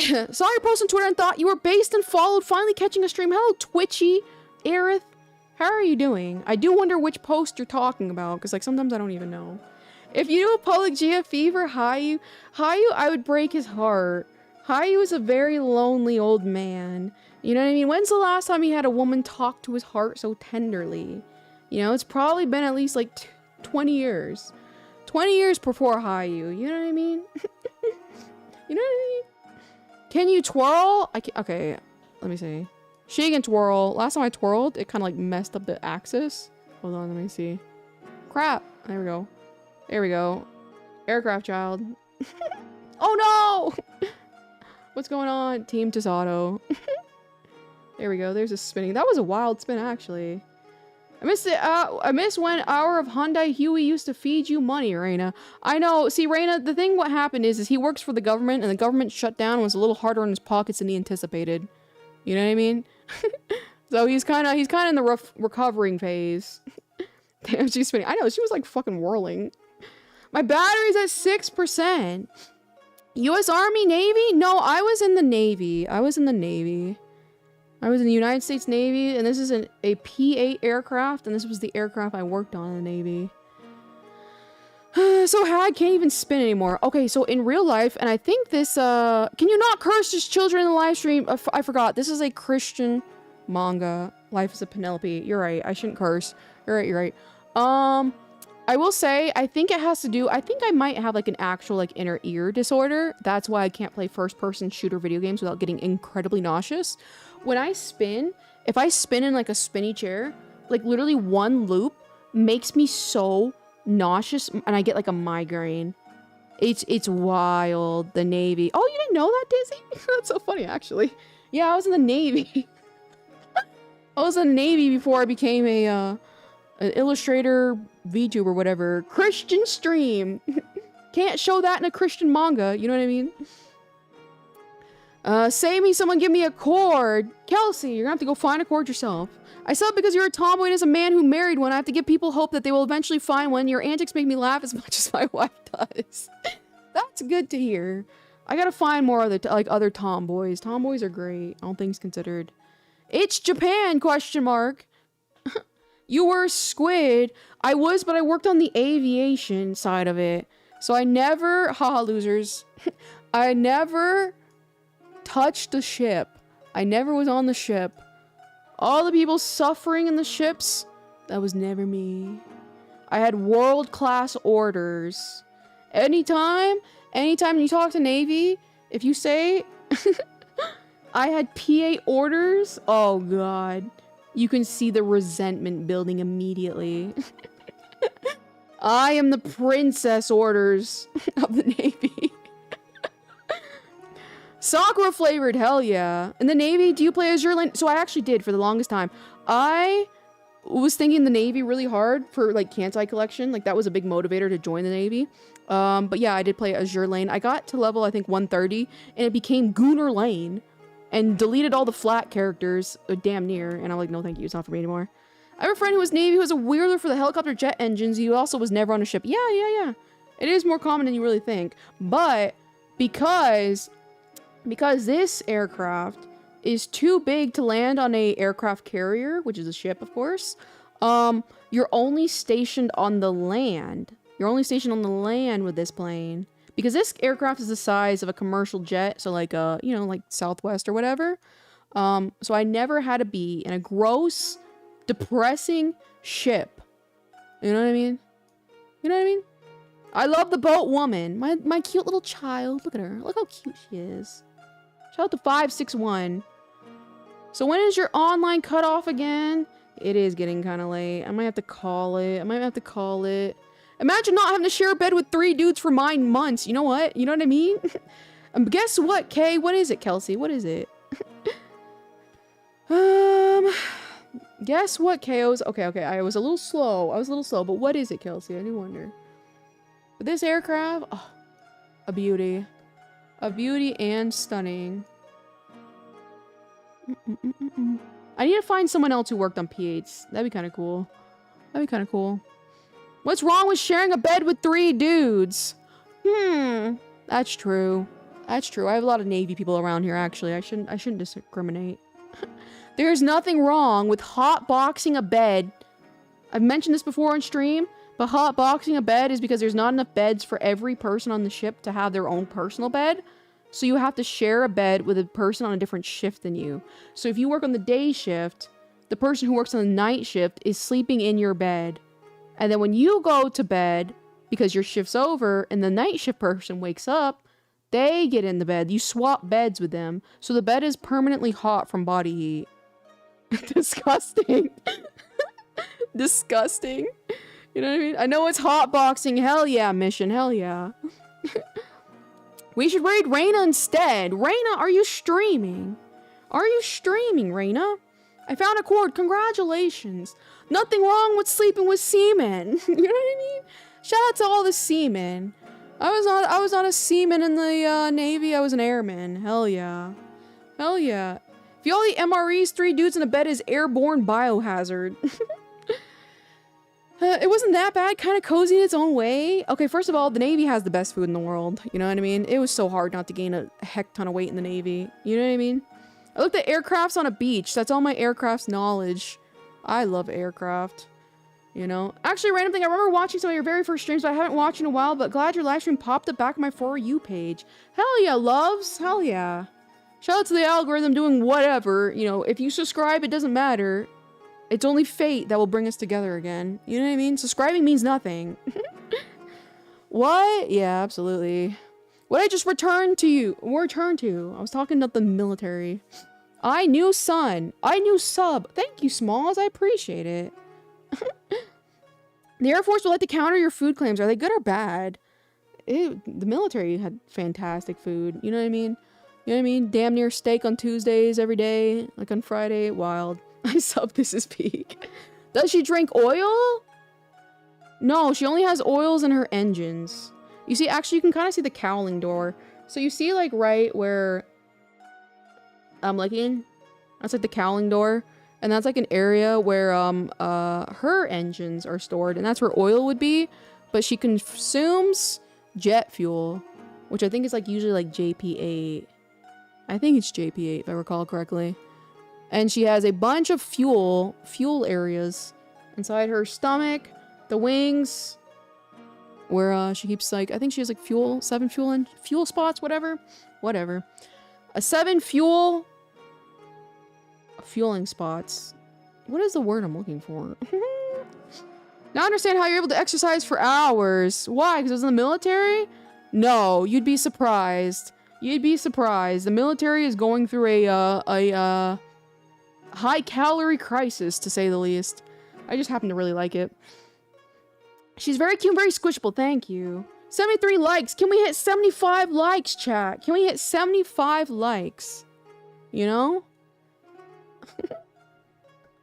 Saw your post on Twitter and thought you were based and followed, finally catching a stream. Hello, Twitchy. Aerith. How are you doing? I do wonder which post you're talking about, because like sometimes I don't even know. If you do a public GFE for Hayu, I would break his heart. Hayu is a very lonely old man. You know what I mean? When's the last time he had a woman talk to his heart so tenderly? You know, it's probably been at least like 20 years. 20 years before Hayu, you know what I mean? You know what I mean? Can you twirl? Okay, let me see. She can twirl. Last time I twirled, it kind of like messed up the axis. Hold on, let me see. Crap. There we go. There we go. Aircraft child. Oh no! What's going on? Team Tasato. There we go. There's a spinning. That was a wild spin, actually. I miss it. I miss when Hour of Hyundai Huey used to feed you money, Reina. I know. See, Reina, the thing what happened is he works for the government, and the government shut down and was a little harder on his pockets than he anticipated. You know what I mean? So he's kind of in the recovering phase. Damn, she's spinning. I know. She was like fucking whirling. My battery's at 6%. U.S. Army, Navy? No, I was in the Navy. I was in the United States Navy, and this is a P-8 aircraft, and this was the aircraft I worked on in the Navy. So I can't even spin anymore. Okay, so in real life, and I think this, can you not curse just children in the live stream? I forgot. This is a Christian manga. Life is a Penelope. You're right. I shouldn't curse. You're right. I will say, I think it has to do, I think I might have like an actual like inner ear disorder. That's why I can't play first-person shooter video games without getting incredibly nauseous. When I spin, if I spin in like a spinny chair, like literally one loop makes me so nauseous and I get like a migraine. It's wild. The Navy. Oh, you didn't know that, Dizzy? That's so funny, actually. Yeah, I was in the Navy. I was in the Navy before I became an illustrator, Vtube or whatever. Christian stream. Can't show that in a Christian manga. You know what I mean? Save me, someone give me a cord. Kelsey, you're gonna have to go find a cord yourself. I said because you're a tomboy and as a man who married one, I have to give people hope that they will eventually find one. Your antics make me laugh as much as my wife does. That's good to hear. I gotta find more of the, like, other tomboys. Tomboys are great, all things considered. It's Japan, question mark. You were a squid. I was, but I worked on the aviation side of it. So I never, haha losers. I never touched the ship. I never was on the ship. All the people suffering in the ships, that was never me. I had world-class orders. Anytime you talk to Navy, if you say I had PA orders, oh god, you can see the resentment building immediately. I am the princess orders of the Navy. Sakura flavored, hell yeah. In the Navy, do you play Azure Lane? So I actually did for the longest time. I was thinking the Navy really hard for like Kantai collection. Like that was a big motivator to join the Navy. But yeah, I did play Azure Lane. I got to level, I think 130 and it became Gooner Lane and deleted all the flat characters damn near. And I'm like, no, thank you. It's not for me anymore. I have a friend who was Navy who was a wheeler for the helicopter jet engines. He also was never on a ship. Yeah. It is more common than you really think. But because this aircraft is too big to land on a aircraft carrier, which is a ship, of course, you're only stationed on the land. You're only stationed on the land with this plane. Because this aircraft is the size of a commercial jet, so like, you know, like Southwest or whatever. So I never had to be in a gross, depressing ship. You know what I mean? You know what I mean? I love the boat woman. My cute little child. Look at her. Look how cute she is. Shout out to 561. So when is your online cutoff again? It is getting kind of late. I might have to call it. Imagine not having to share a bed with 3 dudes for 9 months. You know what? You know what I mean? Guess what, Kay? What is it, Kelsey? What is it? Guess what, KOs? Okay. I was a little slow. But what is it, Kelsey? I do wonder. But this aircraft, oh, a beauty. A beauty and stunning. I need to find someone else who worked on P8s. That'd be kind of cool. What's wrong with sharing a bed with 3 dudes? That's true. That's true. I have a lot of Navy people around here, actually. I shouldn't discriminate. There's nothing wrong with hotboxing a bed. I've mentioned this before on stream, but hotboxing a bed is because there's not enough beds for every person on the ship to have their own personal bed. So you have to share a bed with a person on a different shift than you. So if you work on the day shift, the person who works on the night shift is sleeping in your bed. And then when you go to bed, because your shift's over and the night shift person wakes up, they get in the bed. You swap beds with them. So the bed is permanently hot from body heat. Disgusting. Disgusting. You know what I mean? I know it's hotboxing. Hell yeah, mission. Hell yeah. We should raid Reina instead. Reina, are you streaming? Are you streaming, Reina? I found a cord. Congratulations. Nothing wrong with sleeping with seamen. You know what I mean? Shout out to all the seamen. I was not a seaman in the Navy. I was an airman. Hell yeah. Hell yeah. If you all eat MREs, 3 dudes in a bed is airborne biohazard. It wasn't that bad, kind of cozy in its own way. Okay, first of all, the Navy has the best food in the world. You know what I mean? It was so hard not to gain a heck ton of weight in the Navy. You know what I mean? I looked at aircrafts on a beach. That's all my aircrafts knowledge. I love aircraft. You know? Actually, random thing, I remember watching some of your very first streams, but I haven't watched in a while, but glad your live stream popped up back on my For You page. Hell yeah, loves. Hell yeah. Shout out to the algorithm doing whatever. You know, if you subscribe, it doesn't matter. It's only fate that will bring us together again. You know what I mean? Subscribing means nothing. What? Yeah, absolutely. What I just returned to you. Returned to. I was talking about the military. I knew son. I knew sub. Thank you, Smalls. I appreciate it. The Air Force would like to counter your food claims. Are they good or bad? The military had fantastic food. You know what I mean? You know what I mean? Damn near steak on Tuesdays every day. Like on Friday. Wild. I sub this is peak. Does she drink oil? No, she only has oils in her engines. You see, actually, you can kind of see the cowling door. So you see, like, right where I'm looking? That's, like, the cowling door. And that's, like, an area where, her engines are stored. And that's where oil would be. But she consumes jet fuel. Which I think is, like, usually, like, JP8. I think it's JP8, if I recall correctly. And she has a bunch of fuel areas inside her stomach, the wings, where she keeps like, I think she has like 7 fuel spots, whatever. 7 fueling spots. What is the word I'm looking for? Now I understand how you're able to exercise for hours. Why? Because it was in the military? No, you'd be surprised. You'd be surprised. The military is going through a high-calorie crisis, to say the least. I just happen to really like it. She's very cute, very squishable. Thank you. 73 likes. Can we hit 75 likes, chat? Can we hit 75 likes? You know?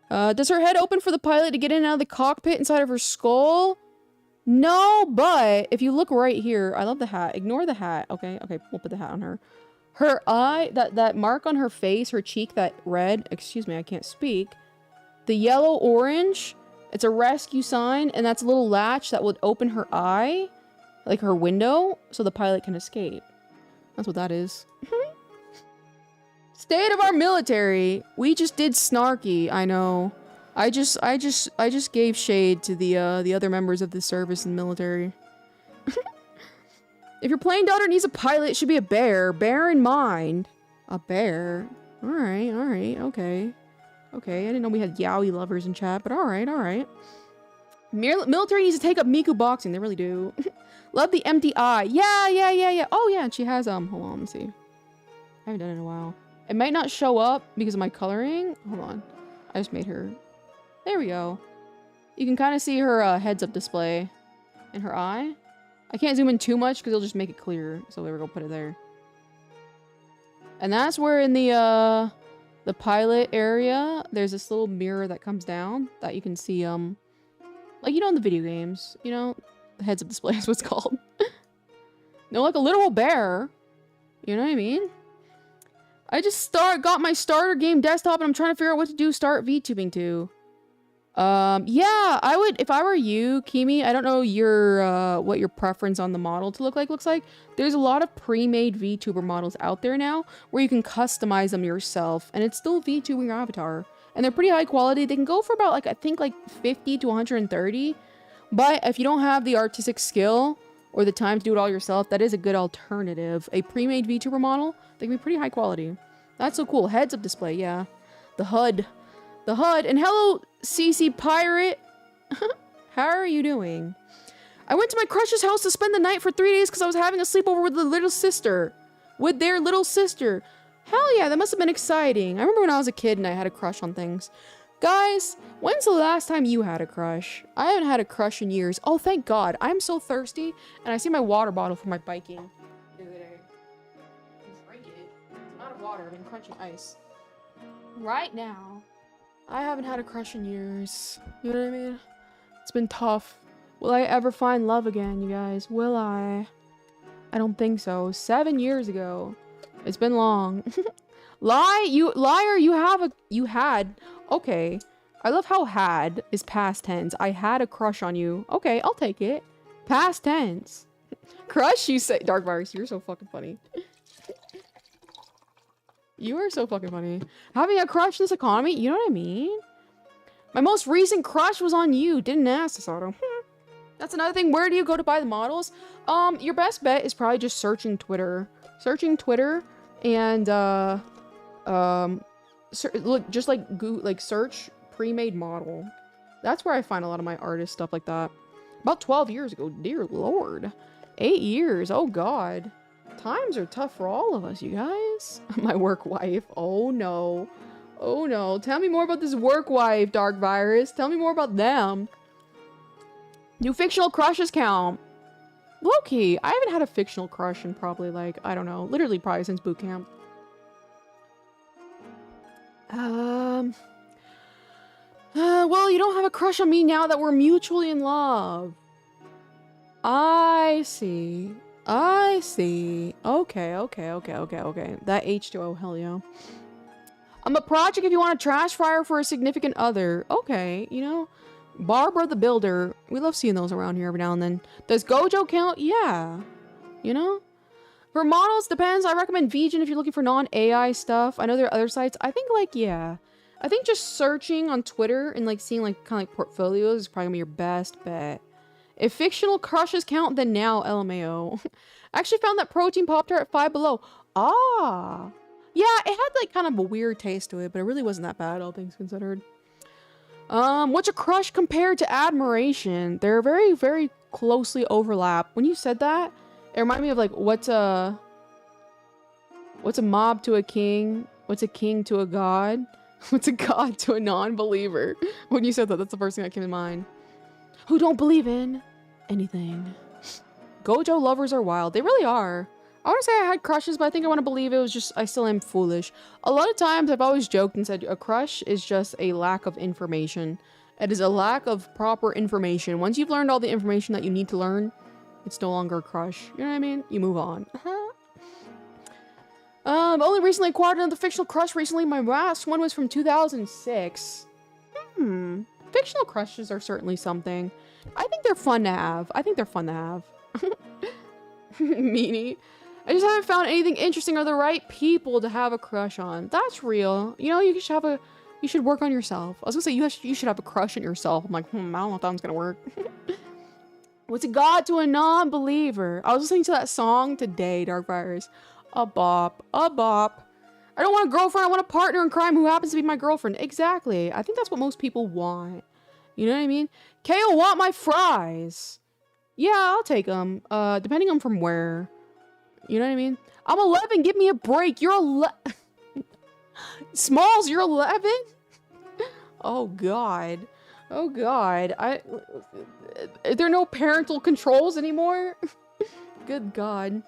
Does her head open for the pilot to get in and out of the cockpit inside of her skull? No, but if you look right here, I love the hat. Ignore the hat. Okay, we'll put the hat on her. Her eye, that mark on her face, her cheek, that red, excuse me, I can't speak. The yellow-orange, it's a rescue sign, and that's a little latch that would open her eye, like her window, so the pilot can escape. That's what that is. State of our military. We just did snarky, I know. I just gave shade to the other members of the service and military. If your plane daughter needs a pilot, it should be a bear. Bear in mind. A bear. Alright, okay. Okay, I didn't know we had yaoi lovers in chat, but alright. Military needs to take up Miku boxing, they really do. Love the empty eye. Yeah. Oh yeah, and she has, hold on, let me see. I haven't done it in a while. It might not show up because of my coloring. Hold on. I just made her. There we go. You can kind of see her heads-up display in her eye. I can't zoom in too much because it'll just make it clear. So there we go, put it there. And that's where in the pilot area, there's this little mirror that comes down that you can see, like, you know, in the video games, you know, the heads-up display is what's called. No, like a literal bear. You know what I mean? I just got my starter game desktop and I'm trying to figure out what to do start VTubing to. Yeah, I would, if I were you, Kimi, I don't know your, what your preference on the model to looks like. There's a lot of pre-made VTuber models out there now where you can customize them yourself, and it's still VTubing your avatar. And they're pretty high quality. They can go for about, like, I think, like, 50 to 130. But if you don't have the artistic skill or the time to do it all yourself, that is a good alternative. A pre-made VTuber model, they can be pretty high quality. That's so cool. Heads-up display, yeah. The HUD. The HUD. And hello, CC Pirate. How are you doing? I went to my crush's house to spend the night for 3 days because I was having a sleepover with the little sister. With their little sister. Hell yeah, that must have been exciting. I remember when I was a kid and I had a crush on things. Guys, when's the last time you had a crush? I haven't had a crush in years. Oh, thank God. I'm so thirsty. And I see my water bottle for my biking the other day. I drank it. It's out of water. I've been crunching ice. Right now, I haven't had a crush in years. You know what I mean? It's been tough. Will I ever find love again, you guys? Will I? I don't think so. 7 years ago. It's been long. Liar, you had. Okay. I love how had is past tense. I had a crush on you. Okay, I'll take it. Past tense. Crush, you say. Dark Virus, you're so fucking funny. You are so fucking funny. Having a crush in this economy, you know what I mean? My most recent crush was on you. Didn't ask this, Auto. That's another thing. Where do you go to buy the models? Your best bet is probably just searching Twitter. Searching Twitter and, look, just like search pre-made model. That's where I find a lot of my artist stuff like that. About 12 years ago. Dear Lord. 8 years. Oh, God. Times are tough for all of us, you guys. My work wife. Oh, no. Oh, no. Tell me more about this work wife, Dark Virus. Tell me more about them. Do fictional crushes count? Low-key, I haven't had a fictional crush in probably, like, I don't know. Literally probably since boot camp. Well, you don't have a crush on me now that we're mutually in love. I see. I see. Okay. That H2O, hell yeah. I'm a project if you want a trash fire for a significant other. Okay, you know. Barbara the Builder. We love seeing those around here every now and then. Does Gojo count? Yeah. You know? For models, depends. I recommend Vgen if you're looking for non-AI stuff. I know there are other sites. I think, like, yeah. I think just searching on Twitter and, like, seeing, like, kind of like portfolios is probably gonna be your best bet. If fictional crushes count, then now, LMAO. I actually found that protein Pop-Tart at Five Below. Ah. Yeah, it had, like, kind of a weird taste to it, but it really wasn't that bad, all things considered. What's a crush compared to admiration? They're very, very closely overlap. When you said that, it reminded me of, like, what's a mob to a king? What's a king to a god? What's a god to a non-believer? When you said that, that's the first thing that came to mind. Who don't believe in anything. Gojo lovers are wild. They really are. I want to say I had crushes, but I think I want to believe it was just, I still am foolish. A lot of times I've always joked and said a crush is just a lack of information. It is a lack of proper information. Once you've learned all the information that you need to learn, it's no longer a crush. You know what I mean? You move on. Only recently acquired another fictional crush recently. My last one was from 2006. Fictional crushes are certainly something. I think they're fun to have. Meanie. I just haven't found anything interesting or the right people to have a crush on. That's real. You know, you should work on yourself. I was gonna say, you should have a crush on yourself. I'm like, I don't know if that one's gonna work. What's a god to a non-believer? I was listening to that song today, Dark Virus. A bop. A bop. I don't want a girlfriend, I want a partner in crime who happens to be my girlfriend. Exactly. I think that's what most people want. You know what I mean? Kale want my fries. Yeah, I'll take them. Depending on from where. You know what I mean? I'm 11, give me a break. You're 11. Smalls, you're 11? Oh, God. Oh, God. Are there no parental controls anymore? Good God.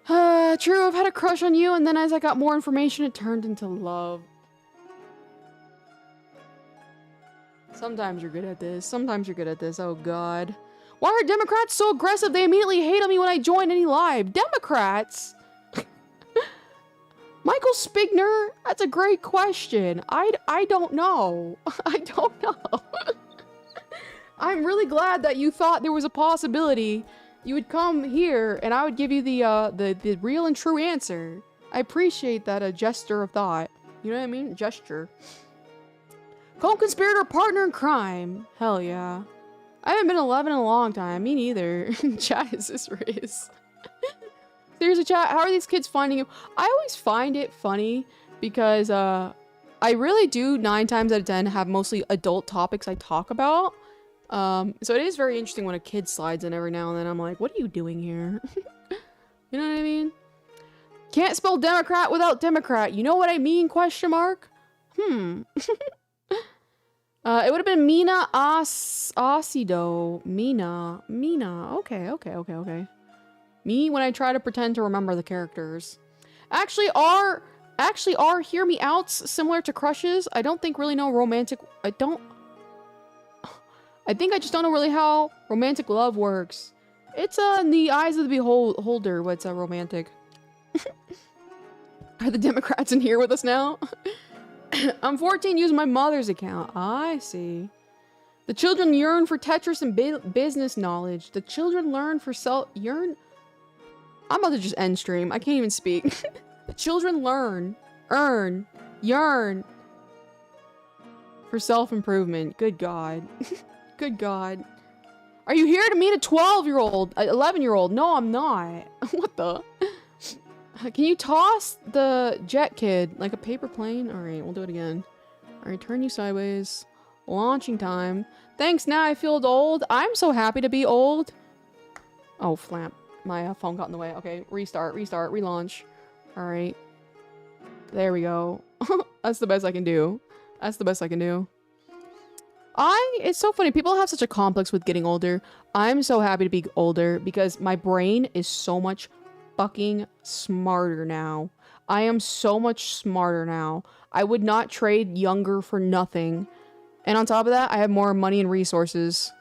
True, I've had a crush on you, and then as I got more information, it turned into love. Sometimes you're good at this. Sometimes you're good at this. Oh, God. Why are Democrats so aggressive? They immediately hate on me when I join any live. Democrats? My Michael Spigner, that's a great question. I don't know. I don't know. I'm really glad that you thought there was a possibility you would come here and I would give you the real and true answer. I appreciate that, a gesture of thought. You know what I mean? Gesture. Co-conspirator, partner in crime. Hell yeah. I haven't been 11 in a long time. Me neither. Chat, is this Riz? Seriously, chat, how are these kids finding you? I always find it funny because I really do 9 times out of 10 have mostly adult topics I talk about. So it is very interesting when a kid slides in every now and then. I'm like, what are you doing here? You know what I mean? Can't spell Democrat without Democrat. You know what I mean? Question mark. It would have been Mina Asido. Mina. Okay. Me when I try to pretend to remember the characters. Actually are hear me outs similar to crushes? I don't think really know romantic. I think I just don't know really how romantic love works. It's in the eyes of the beholder what's romantic. Are the Democrats in here with us now? I'm 14 using my mother's account. I see. The children yearn for Tetris and business knowledge. The children learn for I'm about to just end stream. I can't even speak. The children yearn for self-improvement. Good God. Good God. Are you here to meet a 12-year-old? 11-year-old? No, I'm not. What the? Can you toss the jet kid like a paper plane? Alright, we'll do it again. Alright, turn you sideways. Launching time. Thanks, now I feel old. I'm so happy to be old. Oh, flamp. My phone got in the way. Okay, restart, relaunch. Alright. There we go. That's the best I can do. It's so funny. People have such a complex with getting older. I'm so happy to be older because my brain is so much fucking smarter now. I am so much smarter now. I would not trade younger for nothing. And on top of that, I have more money and resources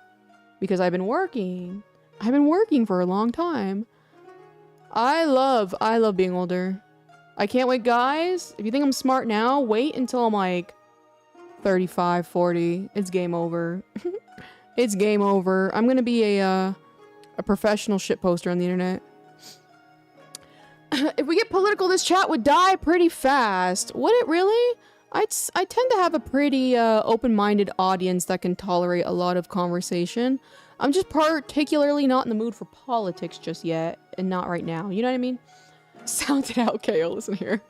because I've been working. I've been working for a long time. I love being older. I can't wait, guys. If you think I'm smart now, wait until I'm like 35, 40. It's game over. It's game over. I'm gonna be a professional shitposter on the internet. If we get political, this chat would die pretty fast. Would it really? I tend to have a pretty open-minded audience that can tolerate a lot of conversation. I'm just particularly not in the mood for politics just yet, and not right now. You know what I mean? Sound it out, KO. Listen here.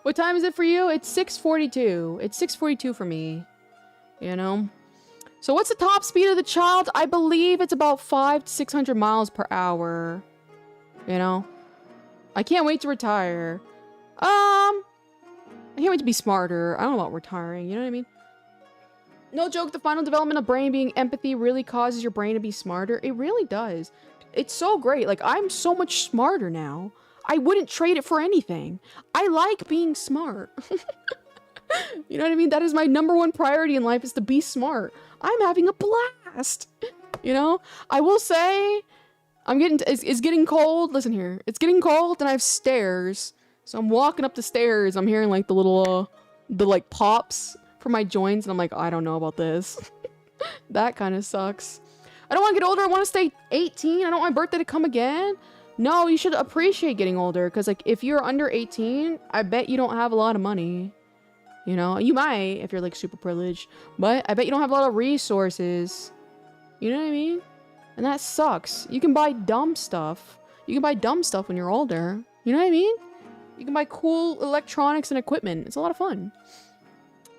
What time is it for you? It's 6:42. It's 6:42 for me. You know? So what's the top speed of the child? I believe it's about 500 to 600 miles per hour. You know? I can't wait to retire. I can't wait to be smarter. I don't know about retiring. You know what I mean? No joke, the final development of brain being empathy really causes your brain to be smarter. It really does. It's so great. Like, I'm so much smarter now. I wouldn't trade it for anything. I like being smart. You know what I mean? That is my #1 priority in life, is to be smart. I'm having a blast. You know? I will say, it's getting cold. Listen here. It's getting cold and I have stairs. So I'm walking up the stairs. I'm hearing like the little, like pops for my joints. And I'm like, I don't know about this. That kind of sucks. I don't want to get older. I want to stay 18. I don't want my birthday to come again. No, you should appreciate getting older. Because like if you're under 18, I bet you don't have a lot of money. You know, you might if you're like super privileged. But I bet you don't have a lot of resources. You know what I mean? And that sucks. You can buy dumb stuff. You can buy dumb stuff when you're older. You know what I mean? You can buy cool electronics and equipment. It's a lot of fun.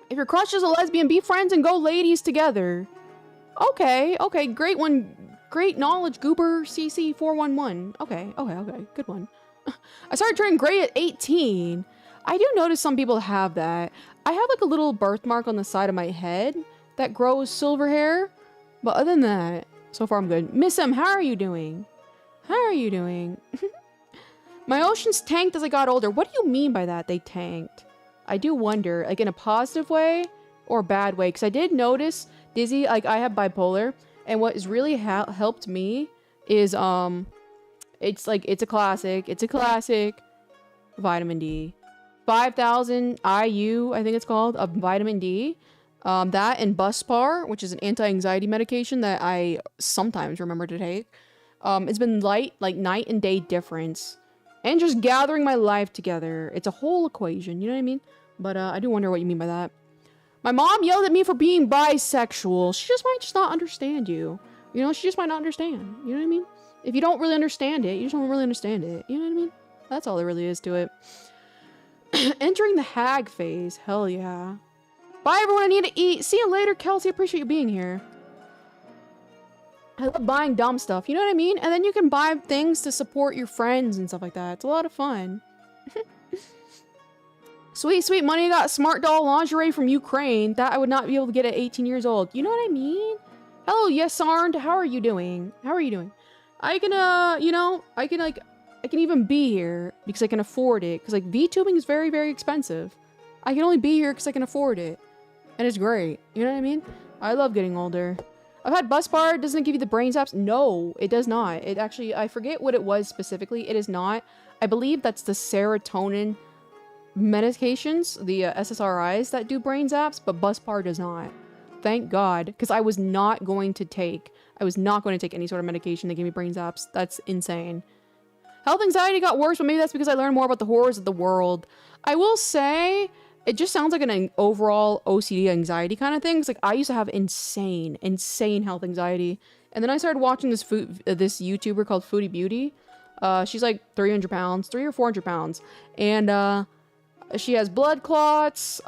If your crush is a lesbian, be friends and go ladies together. Okay, okay, great one. Great knowledge, Goober CC411. Okay, good one. I started turning gray at 18. I do notice some people have that. I have like a little birthmark on the side of my head that grows silver hair. But other than that, so far I'm good. Miss M, how are you doing? How are you doing? My oceans tanked as I got older. What do you mean by that, they tanked? I do wonder, like in a positive way or a bad way? Because I did notice, Dizzy, like I have bipolar. And what has really helped me is, it's like, it's a classic. vitamin D. 5,000 IU, I think it's called, of vitamin D. That and Buspar, which is an anti-anxiety medication that I sometimes remember to take. It's been like night and day difference. And just gathering my life together. It's a whole equation, you know what I mean? But I do wonder what you mean by that. My mom yelled at me for being bisexual. She just might not understand you. You know, she just might not understand. You know what I mean? If you don't really understand it, you just don't really understand it. You know what I mean? That's all there really is to it. Entering the hag phase. Hell yeah. Bye everyone, I need to eat. See you later, Kelsey. Appreciate you being here. I love buying dumb stuff. You know what I mean? And then you can buy things to support your friends and stuff like that. It's a lot of fun. Sweet, sweet money. Got smart doll lingerie from Ukraine that I would not be able to get at 18 years old. You know what I mean? Hello, yes, Arndt. How are you doing? How are you doing? I can, you know, I can even be here because I can afford it. Because, like, VTubing is very, very expensive. I can only be here because I can afford it. And it's great. You know what I mean? I love getting older. I've had Buspar. Doesn't it give you the brain zaps? No, it does not. It actually, I forget what it was specifically. It is not. I believe that's the serotonin medications, the SSRIs that do brain zaps, but Buspar does not. Thank God, because I was not going to take any sort of medication that gave me brain zaps. That's insane. Health anxiety got worse, but maybe that's because I learned more about the horrors of the world. I will say, it just sounds like an overall OCD anxiety kind of thing. It's like, I used to have insane health anxiety. And then I started watching this YouTuber called Foodie Beauty. She's like 300 pounds, 300 or 400 pounds. And, she has blood clots,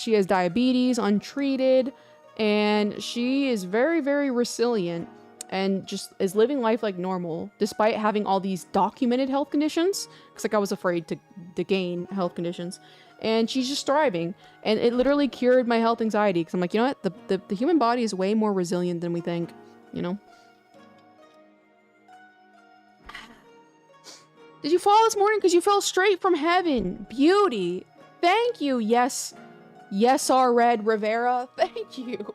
she has diabetes, untreated, and she is very, very resilient and just is living life like normal, despite having all these documented health conditions, because like I was afraid to gain health conditions, and she's just thriving, and it literally cured my health anxiety, because I'm like, you know what, the human body is way more resilient than we think, you know? Did you fall this morning? Because you fell straight from heaven. Beauty. Thank you. Yes. Yes, our Red Rivera. Thank you.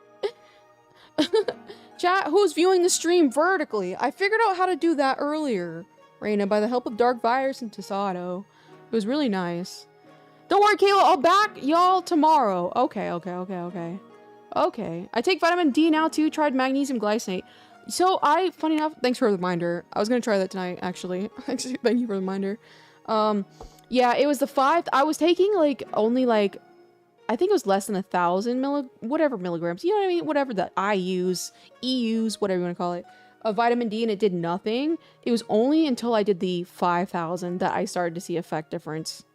Chat, who's viewing the stream vertically? I figured out how to do that earlier, Raina, by the help of Dark Virus and Tasato. It was really nice. Don't worry, Kayla. I'll back y'all tomorrow. Okay. Okay. I take vitamin D now, too. Tried magnesium glycinate. So funny enough, thanks for the reminder. I was gonna try that tonight, actually. Thank you for the reminder. Yeah, it was the 5th. I was taking like only like, I think it was less than 1,000 milligrams. You know what I mean? Whatever that EUs, whatever you want to call it, of vitamin D, and it did nothing. It was only until I did the 5,000 that I started to see effect difference.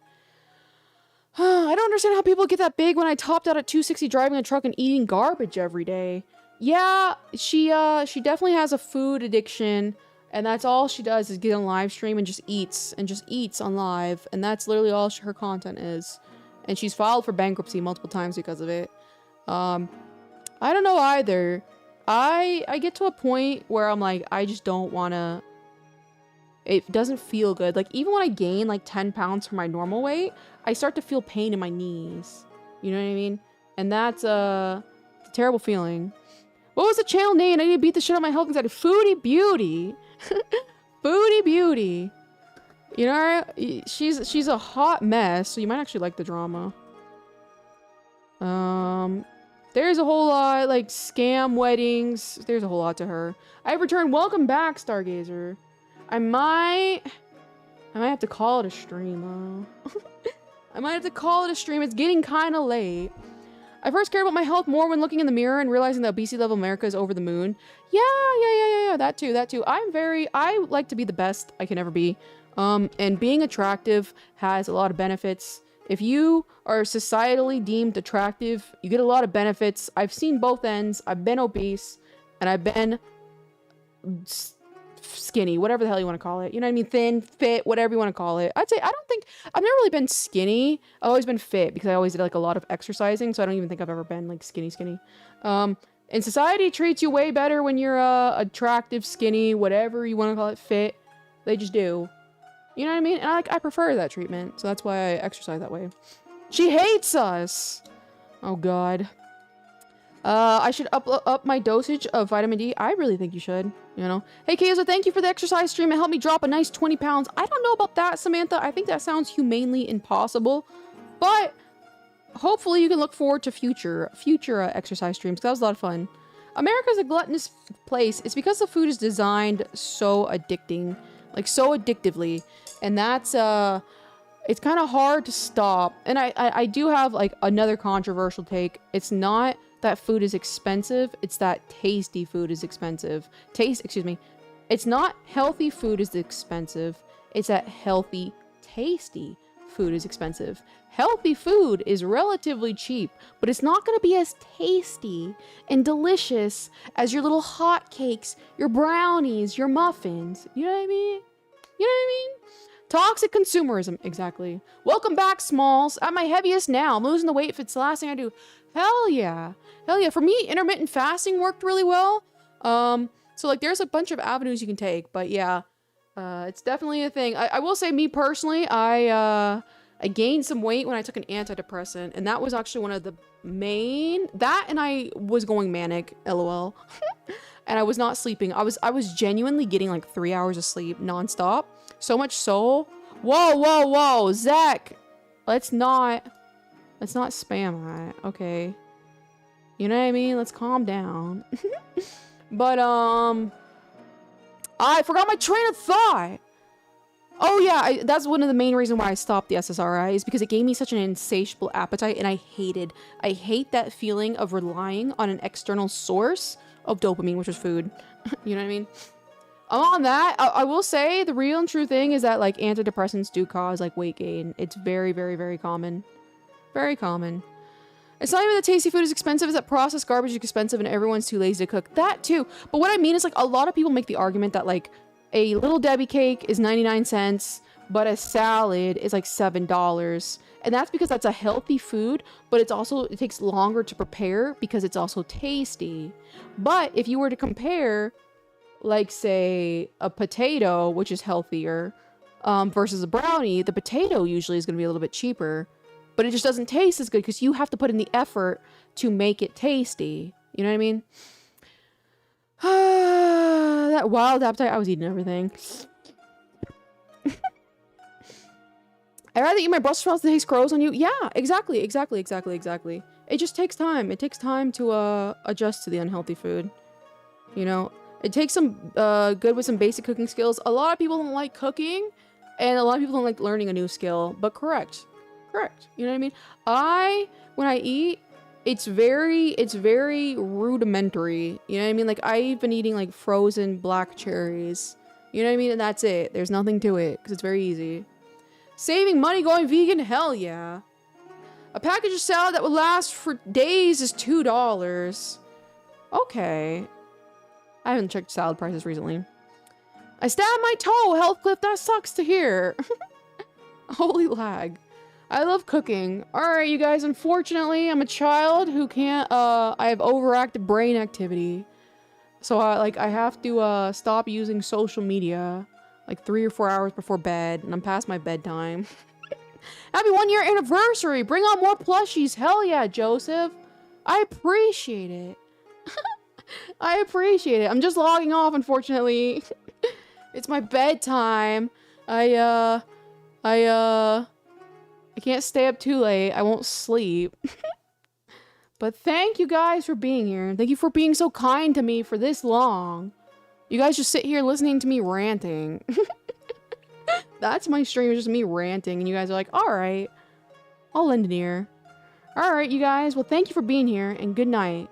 I don't understand how people get that big when I topped out at 260 driving a truck and eating garbage every day. Yeah, she definitely has a food addiction, and that's all she does is get on live stream and just eats on live, and that's literally all her content is. And she's filed for bankruptcy multiple times because of it. I don't know either. I get to a point where I'm like, I just don't wanna. It doesn't feel good. Like, even when I gain like 10 pounds from my normal weight, I start to feel pain in my knees. You know what I mean? And that's a terrible feeling. What was the channel name? I need to beat the shit out of my health anxiety. Foodie Beauty. Foodie Beauty. You know, she's a hot mess, so you might actually like the drama. There's a whole lot, like, scam weddings. There's a whole lot to her. I have returned. Welcome back, Stargazer. I might have to call it a stream, though. I might have to call it a stream. It's getting kind of late. I first cared about my health more when looking in the mirror and realizing that obesity level America is over the moon. Yeah. That too. I like to be the best I can ever be. And being attractive has a lot of benefits. If you are societally deemed attractive, you get a lot of benefits. I've seen both ends. I've been obese, and I've been skinny, whatever the hell you want to call it. You know what I mean? Thin, fit, whatever you want to call it. I'd say I've never really been skinny. I've always been fit because I always did like a lot of exercising, so I don't even think I've ever been like skinny. And society treats you way better when you're attractive, skinny, whatever you want to call it, fit. They just do. You know what I mean? And I prefer that treatment, so that's why I exercise that way. She hates us! Oh god. I should up my dosage of vitamin D. I really think you should, you know. Hey, Kayla, thank you for the exercise stream. It helped me drop a nice 20 pounds. I don't know about that, Samantha. I think that sounds humanely impossible. But hopefully you can look forward to future exercise streams. That was a lot of fun. America's a gluttonous place. It's because the food is designed so addicting. Like, so addictively. And that's, it's kind of hard to stop. And I do have, like, another controversial take. It's not that food is expensive. It's that tasty food is expensive. It's not healthy food is expensive. It's that healthy, tasty food is expensive. Healthy food is relatively cheap, but it's not going to be as tasty and delicious as your little hot cakes, your brownies, your muffins. You know what I mean? You know what I mean? Toxic consumerism. Exactly. Welcome back, Smalls. At my heaviest now. I'm losing the weight if it's the last thing I do. Hell yeah. Hell yeah. For me, intermittent fasting worked really well. So like there's a bunch of avenues you can take, but yeah, it's definitely a thing. I will say, me personally, I gained some weight when I took an antidepressant, and that was actually one of the main, that and I was going manic, lol. And I was not sleeping. I was genuinely getting like 3 hours of sleep nonstop. So much so, whoa, Zach, let's not spam that, okay? You know what I mean? Let's calm down. But, I forgot my train of thought. Oh yeah, that's one of the main reasons why I stopped the SSRI, is because it gave me such an insatiable appetite, and I hate that feeling of relying on an external source of dopamine, which was food. You know what I mean? On that, I will say the real and true thing is that like antidepressants do cause like weight gain. It's very, very, very common. Very common. It's not even that tasty food is expensive, it's that processed garbage is expensive and everyone's too lazy to cook. That too. But what I mean is like a lot of people make the argument that like a Little Debbie cake is 99 cents, but a salad is like $7. And that's because that's a healthy food, but it takes longer to prepare because it's also tasty. But if you were to compare, like say a potato, which is healthier, versus a brownie, the potato usually is going to be a little bit cheaper, but it just doesn't taste as good because you have to put in the effort to make it tasty. You know what I mean? That wild appetite, I was eating everything. I'd rather eat my Brussels sprouts than taste crows on you. Yeah, exactly. It just takes time. It takes time to adjust to the unhealthy food. You know, it takes some good with some basic cooking skills. A lot of people don't like cooking, and a lot of people don't like learning a new skill. But correct. You know what I mean? When I eat, it's very rudimentary. You know what I mean? Like I've been eating like frozen black cherries. You know what I mean? And that's it. There's nothing to it because it's very easy. Saving money going vegan? Hell yeah. A package of salad that would last for days is $2. Okay. I haven't checked salad prices recently. I stabbed my toe, Healthcliff. That sucks to hear. Holy lag. I love cooking. Alright, you guys. Unfortunately, I'm a child who can't, I have overactive brain activity. So, I have to, stop using social media, like 3 or 4 hours before bed, and I'm past my bedtime. Happy 1-year anniversary! Bring on more plushies! Hell yeah, Joseph! I appreciate it. I appreciate it. I'm just logging off, unfortunately. It's my bedtime. I can't stay up too late. I won't sleep. But thank you guys for being here. Thank you for being so kind to me for this long. You guys just sit here listening to me ranting. That's my stream, just me ranting, and you guys are like, alright, I'll end it here. Alright, you guys, well thank you for being here, and good night.